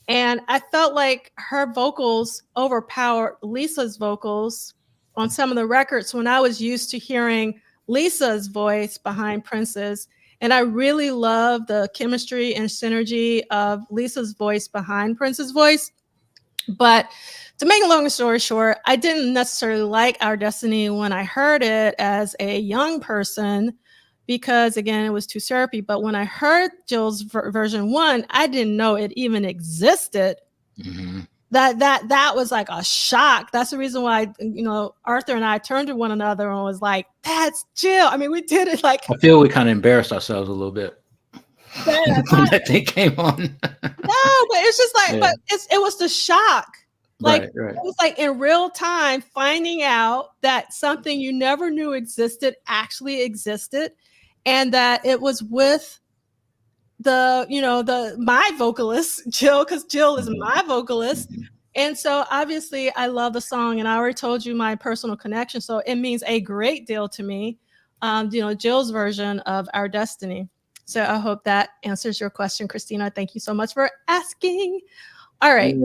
B: and I felt like her vocals overpowered Lisa's vocals on some of the records when I was used to hearing Lisa's voice behind Prince's. And I really love the chemistry and synergy of Lisa's voice behind Prince's voice. But to make a long story short, I didn't necessarily like Our Destiny when I heard it as a young person because, again, it was too syrupy. But when I heard Jill's version 1, I didn't know it even existed.
E: Mm-hmm.
B: That was like a shock. That's the reason why, you know, Arthur and I turned to one another and was like, that's Jill. I mean, we did it like.
E: I feel we kind of embarrassed ourselves a little bit when that thing came on.
B: No, but it's just like, yeah. But it was the shock. Like,
E: right.
B: It was like in real time finding out that something you never knew existed actually existed, and that it was with my vocalist, Jill, because Jill is my vocalist. And so obviously I love the song, and I already told you my personal connection. So it means a great deal to me, Jill's version of Our Destiny. So I hope that answers your question, Christina. Thank you so much for asking. All right.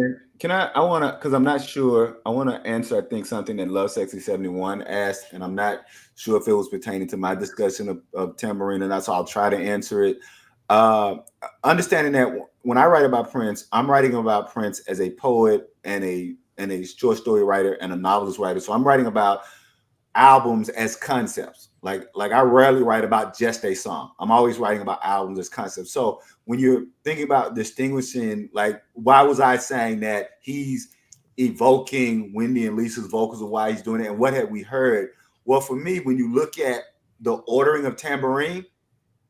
A: I want to, because I'm not sure, I want to answer, I think, something that Love Sexy 71 asked, and I'm not sure if it was pertaining to my discussion of Tambourine, and that's how I'll try to answer it. Understanding that when I write about Prince, I'm writing about Prince as a poet and a short story writer and a novelist writer. So I'm writing about albums as concepts. Like I rarely write about just a song. I'm always writing about albums as concepts. So when you're thinking about distinguishing, like, why was I saying that he's evoking Wendy and Lisa's vocals, or why he's doing it, and what had we heard? Well, for me, when you look at the ordering of Tambourine,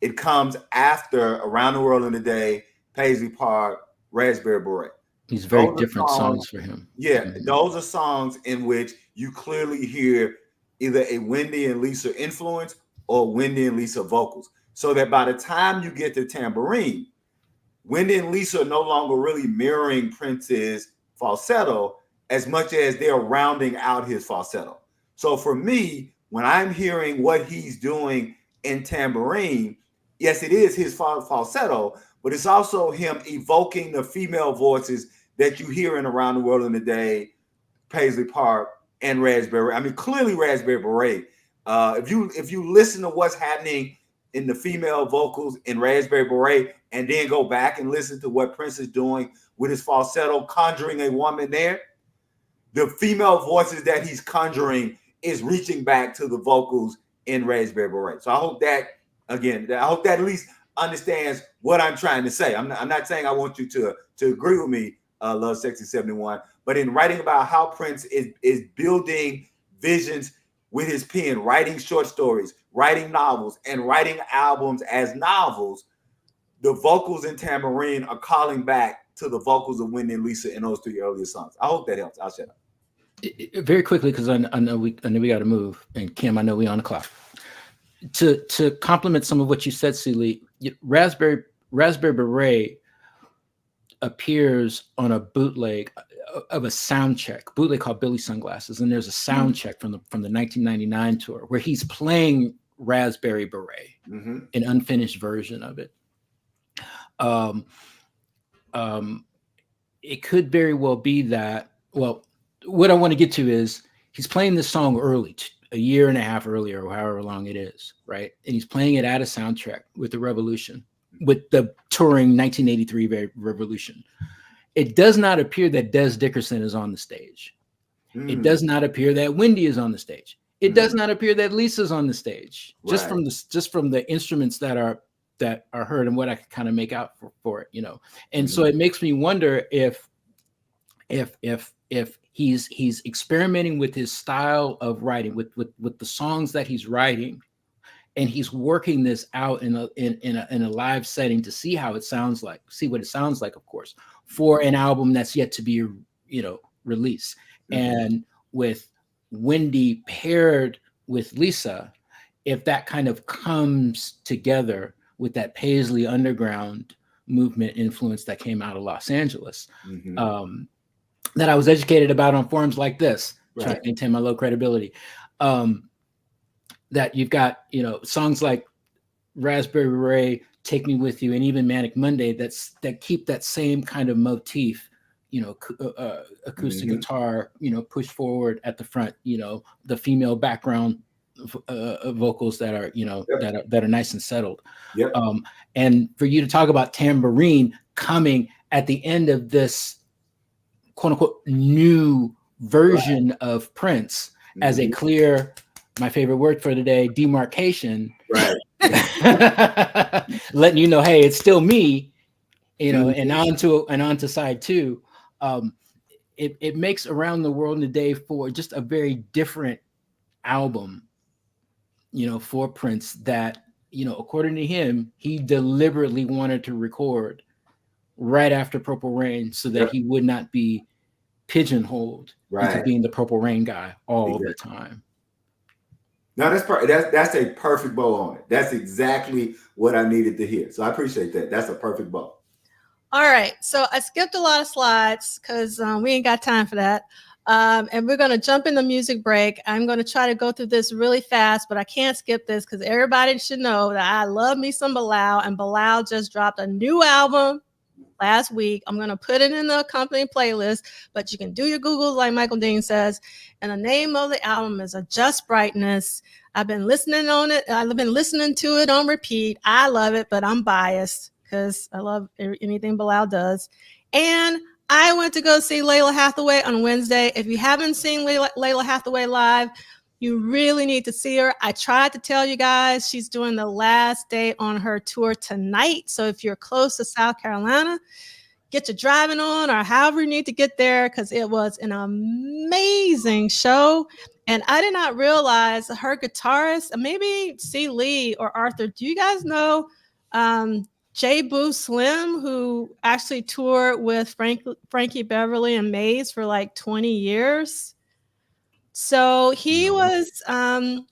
A: it comes after Around the World in a Day, Paisley Park, Raspberry Beret.
E: These very different songs for him.
A: Yeah, those are songs in which you clearly hear either a Wendy and Lisa influence or Wendy and Lisa vocals. So that by the time you get to Tambourine, Wendy and Lisa are no longer really mirroring Prince's falsetto as much as they're rounding out his falsetto. So for me, when I'm hearing what he's doing in Tambourine, yes, it is his falsetto, but it's also him evoking the female voices that you hear in Around the World in a Day, Paisley Park, and Raspberry. I mean, clearly Raspberry Beret. If you listen to what's happening in the female vocals in Raspberry Beret, and then go back and listen to what Prince is doing with his falsetto, conjuring a woman there, the female voices that he's conjuring is reaching back to the vocals in Raspberry Beret. So I hope that, again, I hope that at least understands what I'm trying to say. I'm not saying I want you to agree with me, Love Sexy 71, but in writing about how Prince is building visions with his pen, writing short stories, writing novels, and writing albums as novels, the vocals in Tambourine are calling back to the vocals of Wendy and Lisa in those three earlier songs. I hope that helps. I'll shut up.
E: Very quickly, because I know we got to move, and Kim, I know we on the clock. To complement some of what you said, Celie, Raspberry Beret appears on a bootleg of a sound check, bootleg called Billy Sunglasses, and there's a sound check from the 1999 tour where he's playing Raspberry Beret, an unfinished version of it. It could very well be that. Well, what I want to get to is he's playing this song early, a year and a half earlier, or however long it is, right? And he's playing it at a soundtrack with the Revolution, with the touring 1983 Revolution. It does not appear that Des Dickerson is on the stage. It does not appear that Wendy is on the stage. It does not appear that Lisa's on the stage. Right. Just from the instruments that are heard and what I can kind of make out for it, you know. And so it makes me wonder if he's experimenting with his style of writing, with the songs that he's writing, and he's working this out in a live setting to see how it sounds like, see what it sounds like, of course, for an album that's yet to be, you know, released. And with Wendy paired with Lisa, if that kind of comes together with that Paisley Underground movement influence that came out of Los Angeles, that I was educated about on forums like this, trying to maintain my low credibility, that you've got, you know, songs like Raspberry Beret, Take Me With You, and even Manic Monday that keep that same kind of motif, you know, acoustic guitar, you know, pushed forward at the front, you know, the female background vocals that are, you know, that are nice and settled. And for you to talk about Tambourine coming at the end of this quote unquote new version of Prince as a clear, my favorite word for today, demarcation, letting you know, hey, it's still me, you know, and on to side two. It makes Around the World in a Day for just a very different album, you know, for Prince that, you know, according to him, he deliberately wanted to record right after Purple Rain so that he would not be pigeonholed into being the Purple Rain guy all the time.
A: No, that's a perfect bow on it. That's exactly what I needed to hear. So I appreciate that. That's a perfect bow.
B: All right. So I skipped a lot of slides because we ain't got time for that. And we're going to jump in the music break. I'm going to try to go through this really fast, but I can't skip this because everybody should know that I love me some Bilal, and Bilal just dropped a new album last week. I'm going to put it in the accompanying playlist, but you can do your Googles like Michael Dean says. And the name of the album is A Just Brightness. I've been listening on it. I've been listening to it on repeat. I love it, but I'm biased because I love anything Bilal does. And I went to go see Layla Hathaway on Wednesday. If you haven't seen Layla Hathaway live, You really need to see her. I tried to tell you guys she's doing the last day on her tour tonight. So if you're close to South Carolina, get your driving on or however you need to get there, because it was an amazing show. And I did not realize her guitarist, maybe Sheila E or Arthur, do you guys know J. Boo Slim, who actually toured with Frankie Beverly and Maze for like 20 years? So he was actually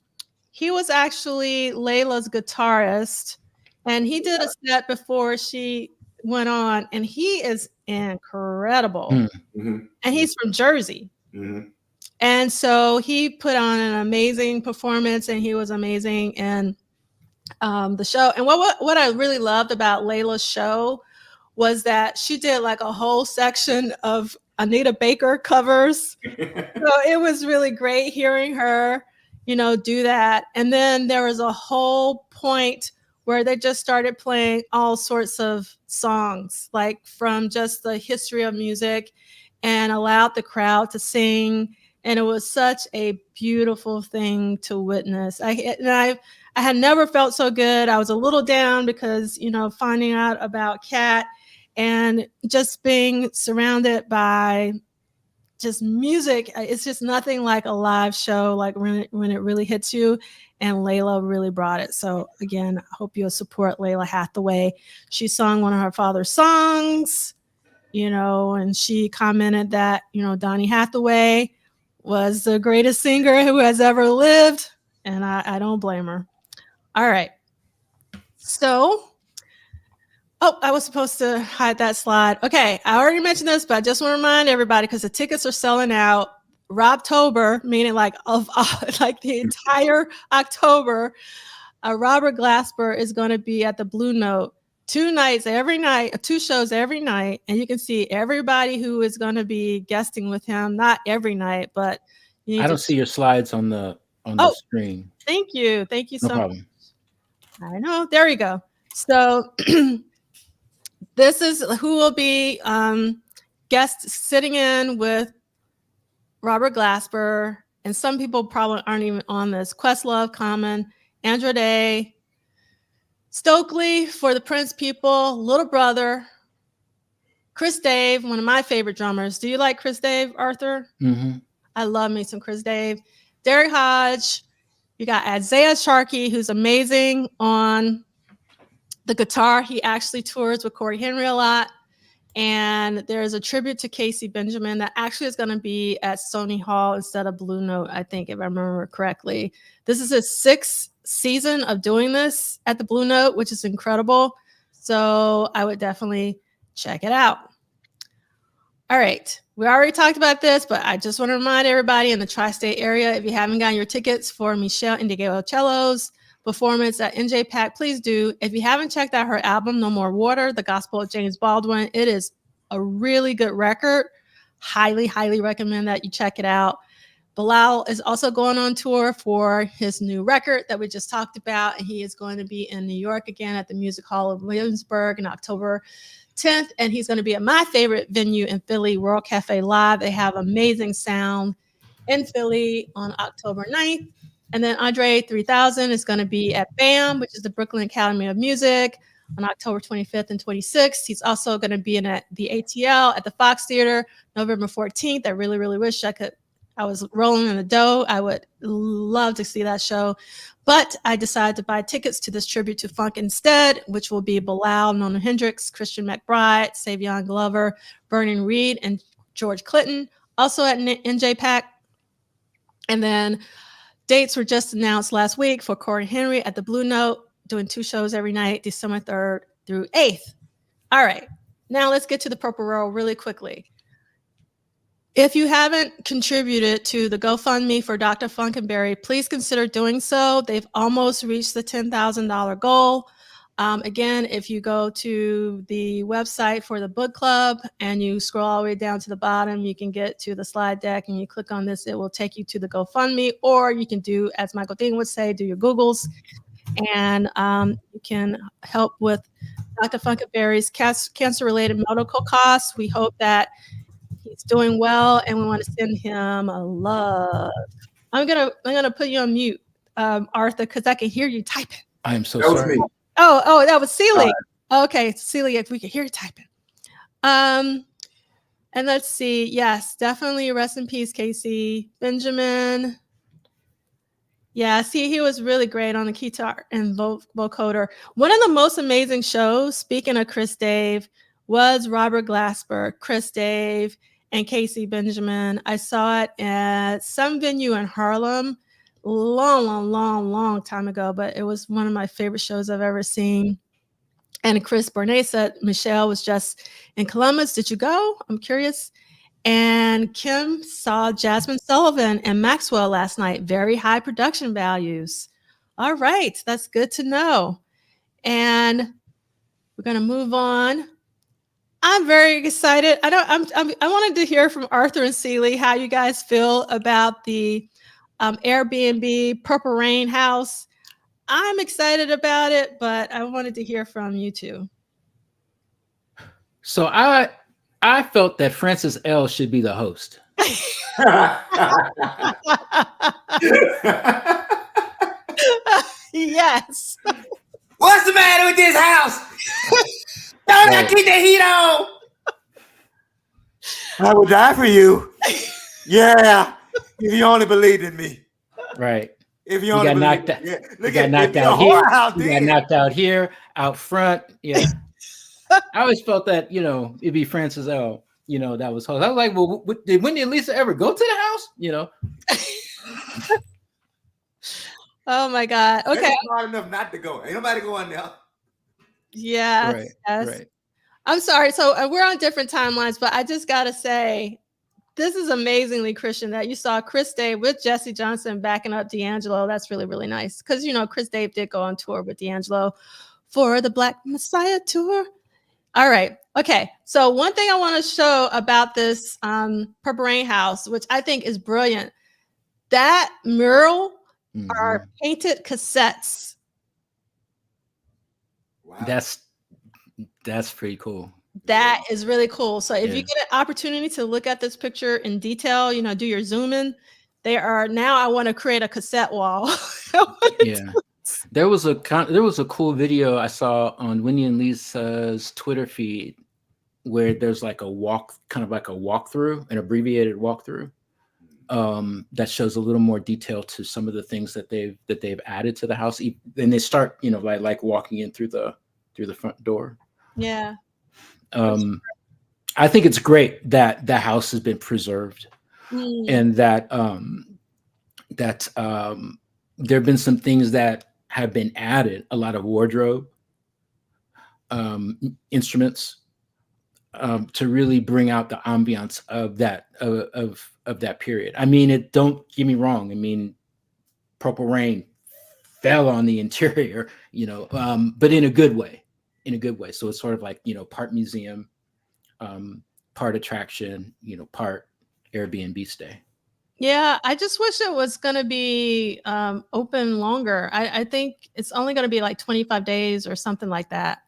B: Layla's guitarist, and he did a set before she went on, and he is incredible.
A: Mm-hmm.
B: And he's from Jersey.
A: Mm-hmm.
B: And so he put on an amazing performance, and he was amazing in the show. And what I really loved about Layla's show was that she did like a whole section of Anita Baker covers. So it was really great hearing her, do that. And then there was a whole point where they just started playing all sorts of songs, like from just the history of music, and allowed the crowd to sing. And it was such a beautiful thing to witness. I had never felt so good. I was a little down because, finding out about Kat and just being surrounded by just music. It's just nothing like a live show, like when it really hits you. And Layla really brought it. So again, I hope you'll support Layla Hathaway. She sung one of her father's songs, and she commented that, Donny Hathaway was the greatest singer who has ever lived. And I don't blame her. All right. So, I was supposed to hide that slide. Okay, I already mentioned this, but I just want to remind everybody, because the tickets are selling out. Robtober, meaning like the entire October, Robert Glasper is going to be at the Blue Note 2 shows every night, and you can see everybody who is going to be guesting with him. Not every night, but
E: I don't see your slides on the screen.
B: Thank you so
E: no problem.
B: much. I know. There you go. So this is who will be guest sitting in with Robert Glasper, and some people probably aren't even on this. Questlove, Common, Andra Day, Stokely for the Prince people, Little Brother, Chris Dave, one of my favorite drummers. Do you like Chris Dave, Arthur?
E: Mm-hmm.
B: I love me some Chris Dave. Derek Hodge. You got Isaiah Sharkey, who's amazing on the guitar. He actually tours with Corey Henry a lot. And there's a tribute to Casey Benjamin that actually is going to be at Sony Hall instead of Blue Note, I think, if I remember correctly. This is his 6th season of doing this at the Blue Note, which is incredible. So I would definitely check it out. All right. We already talked about this, but I just want to remind everybody in the tri-state area, if you haven't gotten your tickets for Michelle Indigo-Cello's performance at NJPAC, please do. If you haven't checked out her album, No More Water, The Gospel of James Baldwin, it is a really good record. Highly, highly recommend that you check it out. Bilal is also going on tour for his new record that we just talked about, and he is going to be in New York again at the Music Hall of Williamsburg in October 10th, and he's going to be at my favorite venue in Philly, World Cafe Live. They have amazing sound in Philly on October 9th. And then Andre 3000 is going to be at BAM, which is the Brooklyn Academy of Music, on October 25th and 26th. He's also going to be in at the ATL at the Fox Theater November 14th. I really, really wish I was rolling in the dough. I would love to see that show. But I decided to buy tickets to this tribute to funk instead, which will be Bilal, Nona Hendrix, Christian McBride, Savion Glover, Vernon Reed, and George Clinton, also at NJPAC. And then dates were just announced last week for Corey Henry at the Blue Note, doing 2 shows every night, December 3rd through 8th. All right, now let's get to the Purple Row really quickly. If you haven't contributed to the GoFundMe for Dr. Funkenberry, please consider doing so. They've almost reached the $10,000 goal. Again, if you go to the website for the book club and you scroll all the way down to the bottom, you can get to the slide deck and you click on this, it will take you to the GoFundMe, or you can do, as Michael Dean would say, do your Googles, and you can help with Dr. Funkenberry's cancer-related medical costs. We hope that he's doing well, and we want to send him a love I'm gonna put you on mute, Arthur, because I can hear you typing.
E: I am so
A: That was
E: sorry.
A: me.
B: Oh, that was Celie. Okay, Celie, if we can hear you typing. And let's see. Yes, definitely rest in peace, Casey. Benjamin. Yeah, see, he was really great on the guitar and vocoder. One of the most amazing shows, speaking of Chris Dave, was Robert Glasper, Chris Dave, and Casey Benjamin. I saw it at some venue in Harlem long time ago, but it was one of my favorite shows I've ever seen. And Chris Burnett said, Michelle was just in Columbus. Did you go? I'm curious. And Kim saw Jasmine Sullivan and Maxwell last night. Very high production values. All right, that's good to know. And we're going to move on. I'm very excited. I wanted to hear from Arthur and Celie how you guys feel about the Airbnb Purple Rain house. I'm excited about it, but I wanted to hear from you two.
E: So I felt that Francis L should be the host.
B: Yes.
A: What's the matter with this house? Don't I keep the heat on? I would die for you. Yeah, if you only believed in me.
E: Right.
A: If you only
E: got knocked out.
A: Yeah.
E: You got knocked out here. You got knocked out here, out front. Yeah. I always felt that, it'd be Francis L, that was host. I was like, well, did Wendy and Lisa ever go to the house?
B: Oh my God. Okay.
A: They're smart enough not to go. Ain't nobody going there.
B: Yes.
E: Right.
B: Yes.
E: Right.
B: I'm sorry. So we're on different timelines, but I just got to say, this is amazingly Christian that you saw Chris Dave with Jesse Johnson backing up D'Angelo. That's really, really nice. Because, Chris Dave did go on tour with D'Angelo for the Black Messiah tour. All right. Okay. So one thing I want to show about this Purple Rain house, which I think is brilliant, that mural are painted cassettes.
A: Wow.
E: That's pretty cool.
B: That is really cool. So if you get an opportunity to look at this picture in detail, do your zoom in. Now I want to create a cassette wall.
E: Yeah. There was a cool video I saw on Wendy and Lisa's Twitter feed where there's like a walkthrough, an abbreviated walkthrough, that shows a little more detail to some of the things that they've added to the house. And they start, like walking in through the front door.
B: Yeah.
E: I think it's great that the house has been preserved, and that there have been some things that have been added, a lot of wardrobe, instruments, to really bring out the ambiance of that of that period. I mean, don't get me wrong. I mean, Purple Rain fell on the interior, but in a good way. So it's sort of like, part museum, part attraction, part Airbnb stay.
B: Yeah, I just wish it was going to be open longer. I think it's only going to be like 25 days or something like that.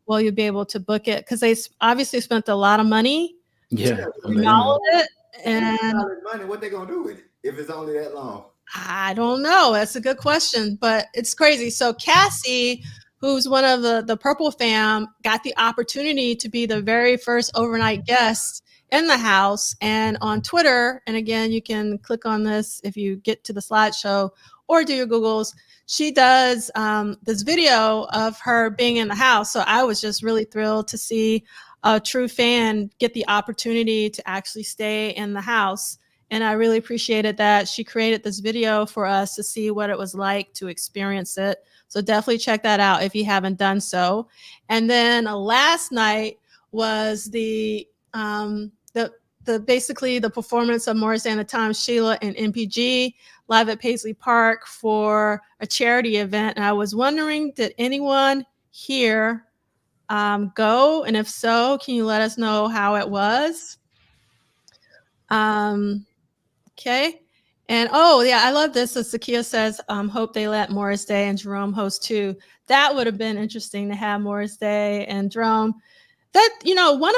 B: Well, you'll be able to book it because they obviously spent a lot of money.
E: Yeah,
B: all of it. And
A: money, what they gonna do with it if it's only that long?
B: I don't know. That's a good question, but it's crazy. So Cassie, who's one of the Purple fam, got the opportunity to be the very first overnight guest in the house. And on Twitter, and again, you can click on this if you get to the slideshow or do your Googles, she does this video of her being in the house. So I was just really thrilled to see a true fan get the opportunity to actually stay in the house. And I really appreciated that she created this video for us to see what it was like to experience it. So definitely check that out if you haven't done so. And then last night was basically the performance of Morris and the Time, Sheila and MPG live at Paisley Park for a charity event. And I was wondering, did anyone here go? And if so, can you let us know how it was? Okay. And I love this. As Sakia says, hope they let Morris Day and Jerome host too. That would have been interesting to have Morris Day and Jerome. That, one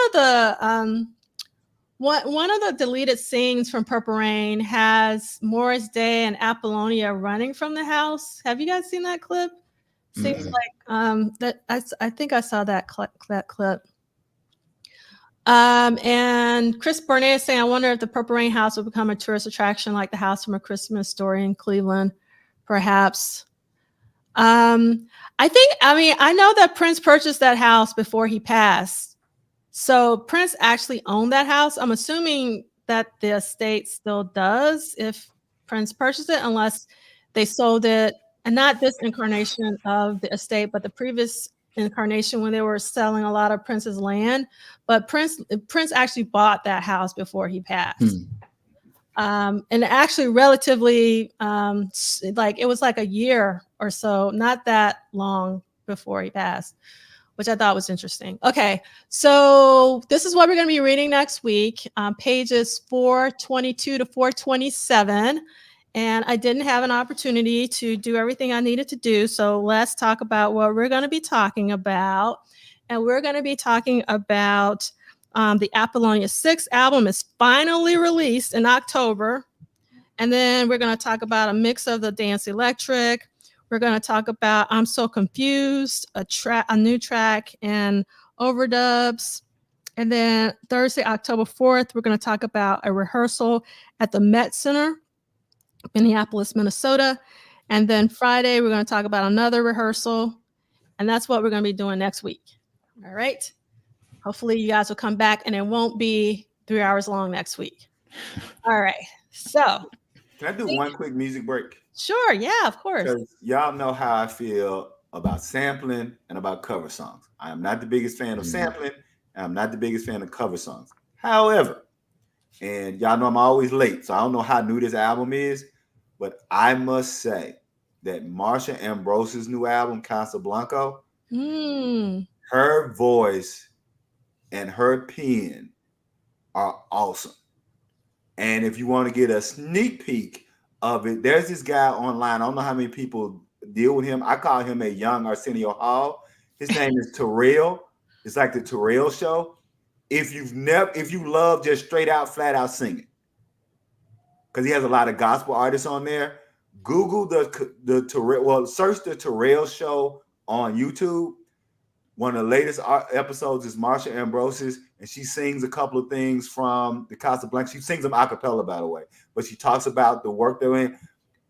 B: One of the deleted scenes from Purple Rain has Morris Day and Apollonia running from the house. Have you guys seen that clip? Seems like that I think I saw that clip. And Chris Burnett is saying, I wonder if the Purple Rain house will become a tourist attraction like the house from A Christmas Story in Cleveland, perhaps. I know that Prince purchased that house before he passed. So Prince actually owned that house. I'm assuming that the estate still does if Prince purchased it, unless they sold it, and not this incarnation of the estate, but the previous incarnation when they were selling a lot of Prince's land. But Prince actually bought that house before he passed. And actually relatively it was like a year or so, not that long before he passed, which I thought was interesting. Okay, so this is what we're going to be reading next week, pages 422 to 427. And I didn't have an opportunity to do everything I needed to do. So let's talk about what we're going to be talking about. And we're going to be talking about the Apollonia 6 album is finally released in October. And then we're going to talk about a mix of the Dance Electric. We're going to talk about I'm So Confused, a new track, and overdubs. And then Thursday, October 4th, we're going to talk about a rehearsal at the Met Center, Minneapolis, Minnesota. And then Friday, we're going to talk about another rehearsal. And that's what we're going to be doing next week. All right. Hopefully you guys will come back and it won't be 3 hours long next week. All right. So
A: can I do one quick music break?
B: Sure. Yeah, of course.
A: Because y'all know how I feel about sampling and about cover songs. I am not the biggest fan of sampling, and I'm not the biggest fan of cover songs. However, and y'all know I'm always late, so I don't know how new this album is, but I must say that Marsha Ambrose's new album, Casablanca, her voice and her pen are awesome. And if you want to get a sneak peek of it, there's this guy online. I don't know how many people deal with him. I call him a young Arsenio Hall. His name is Terrell. It's like the Terrell Show. If you love just straight out, flat out singing, because he has a lot of gospel artists on there. Google the Terrell. Well, search the Terrell Show on YouTube. One of the latest episodes is Marsha Ambrose's, and she sings a couple of things from the Casablanca. She sings them a cappella, by the way, but she talks about the work they're in.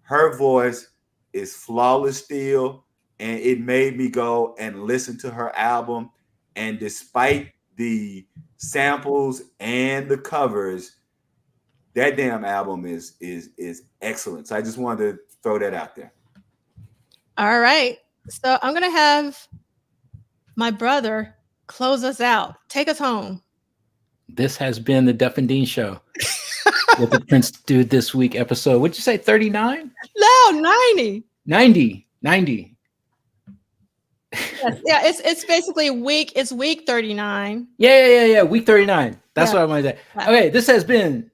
A: Her voice is flawless still, and it made me go and listen to her album. And despite the samples and the covers, that damn album is excellent. So I just wanted to throw that out there.
B: All right. So I'm going to have my brother close us out. Take us home.
E: This has been the Duff and Dean Show with the Prince Dude This Week episode. What'd you say, 39?
B: No, 90.
E: 90.
B: Yes, yeah, it's basically week 39.
E: Yeah. Week 39. That's what I wanted to say.
B: Yeah.
E: Okay, this has been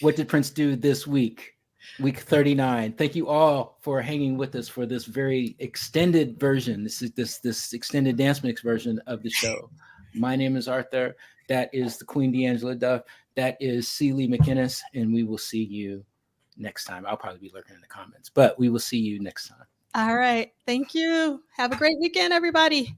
E: What Did Prince Do This Week? Week 39. Thank you all for hanging with us for this very extended version. This is this extended dance mix version of the show. My name is Arthur. That is the Queen D'Angela Duff. That is Sheila McInnis, and we will see you next time. I'll probably be lurking in the comments, but we will see you next time.
B: All right. Thank you. Have a great weekend, everybody.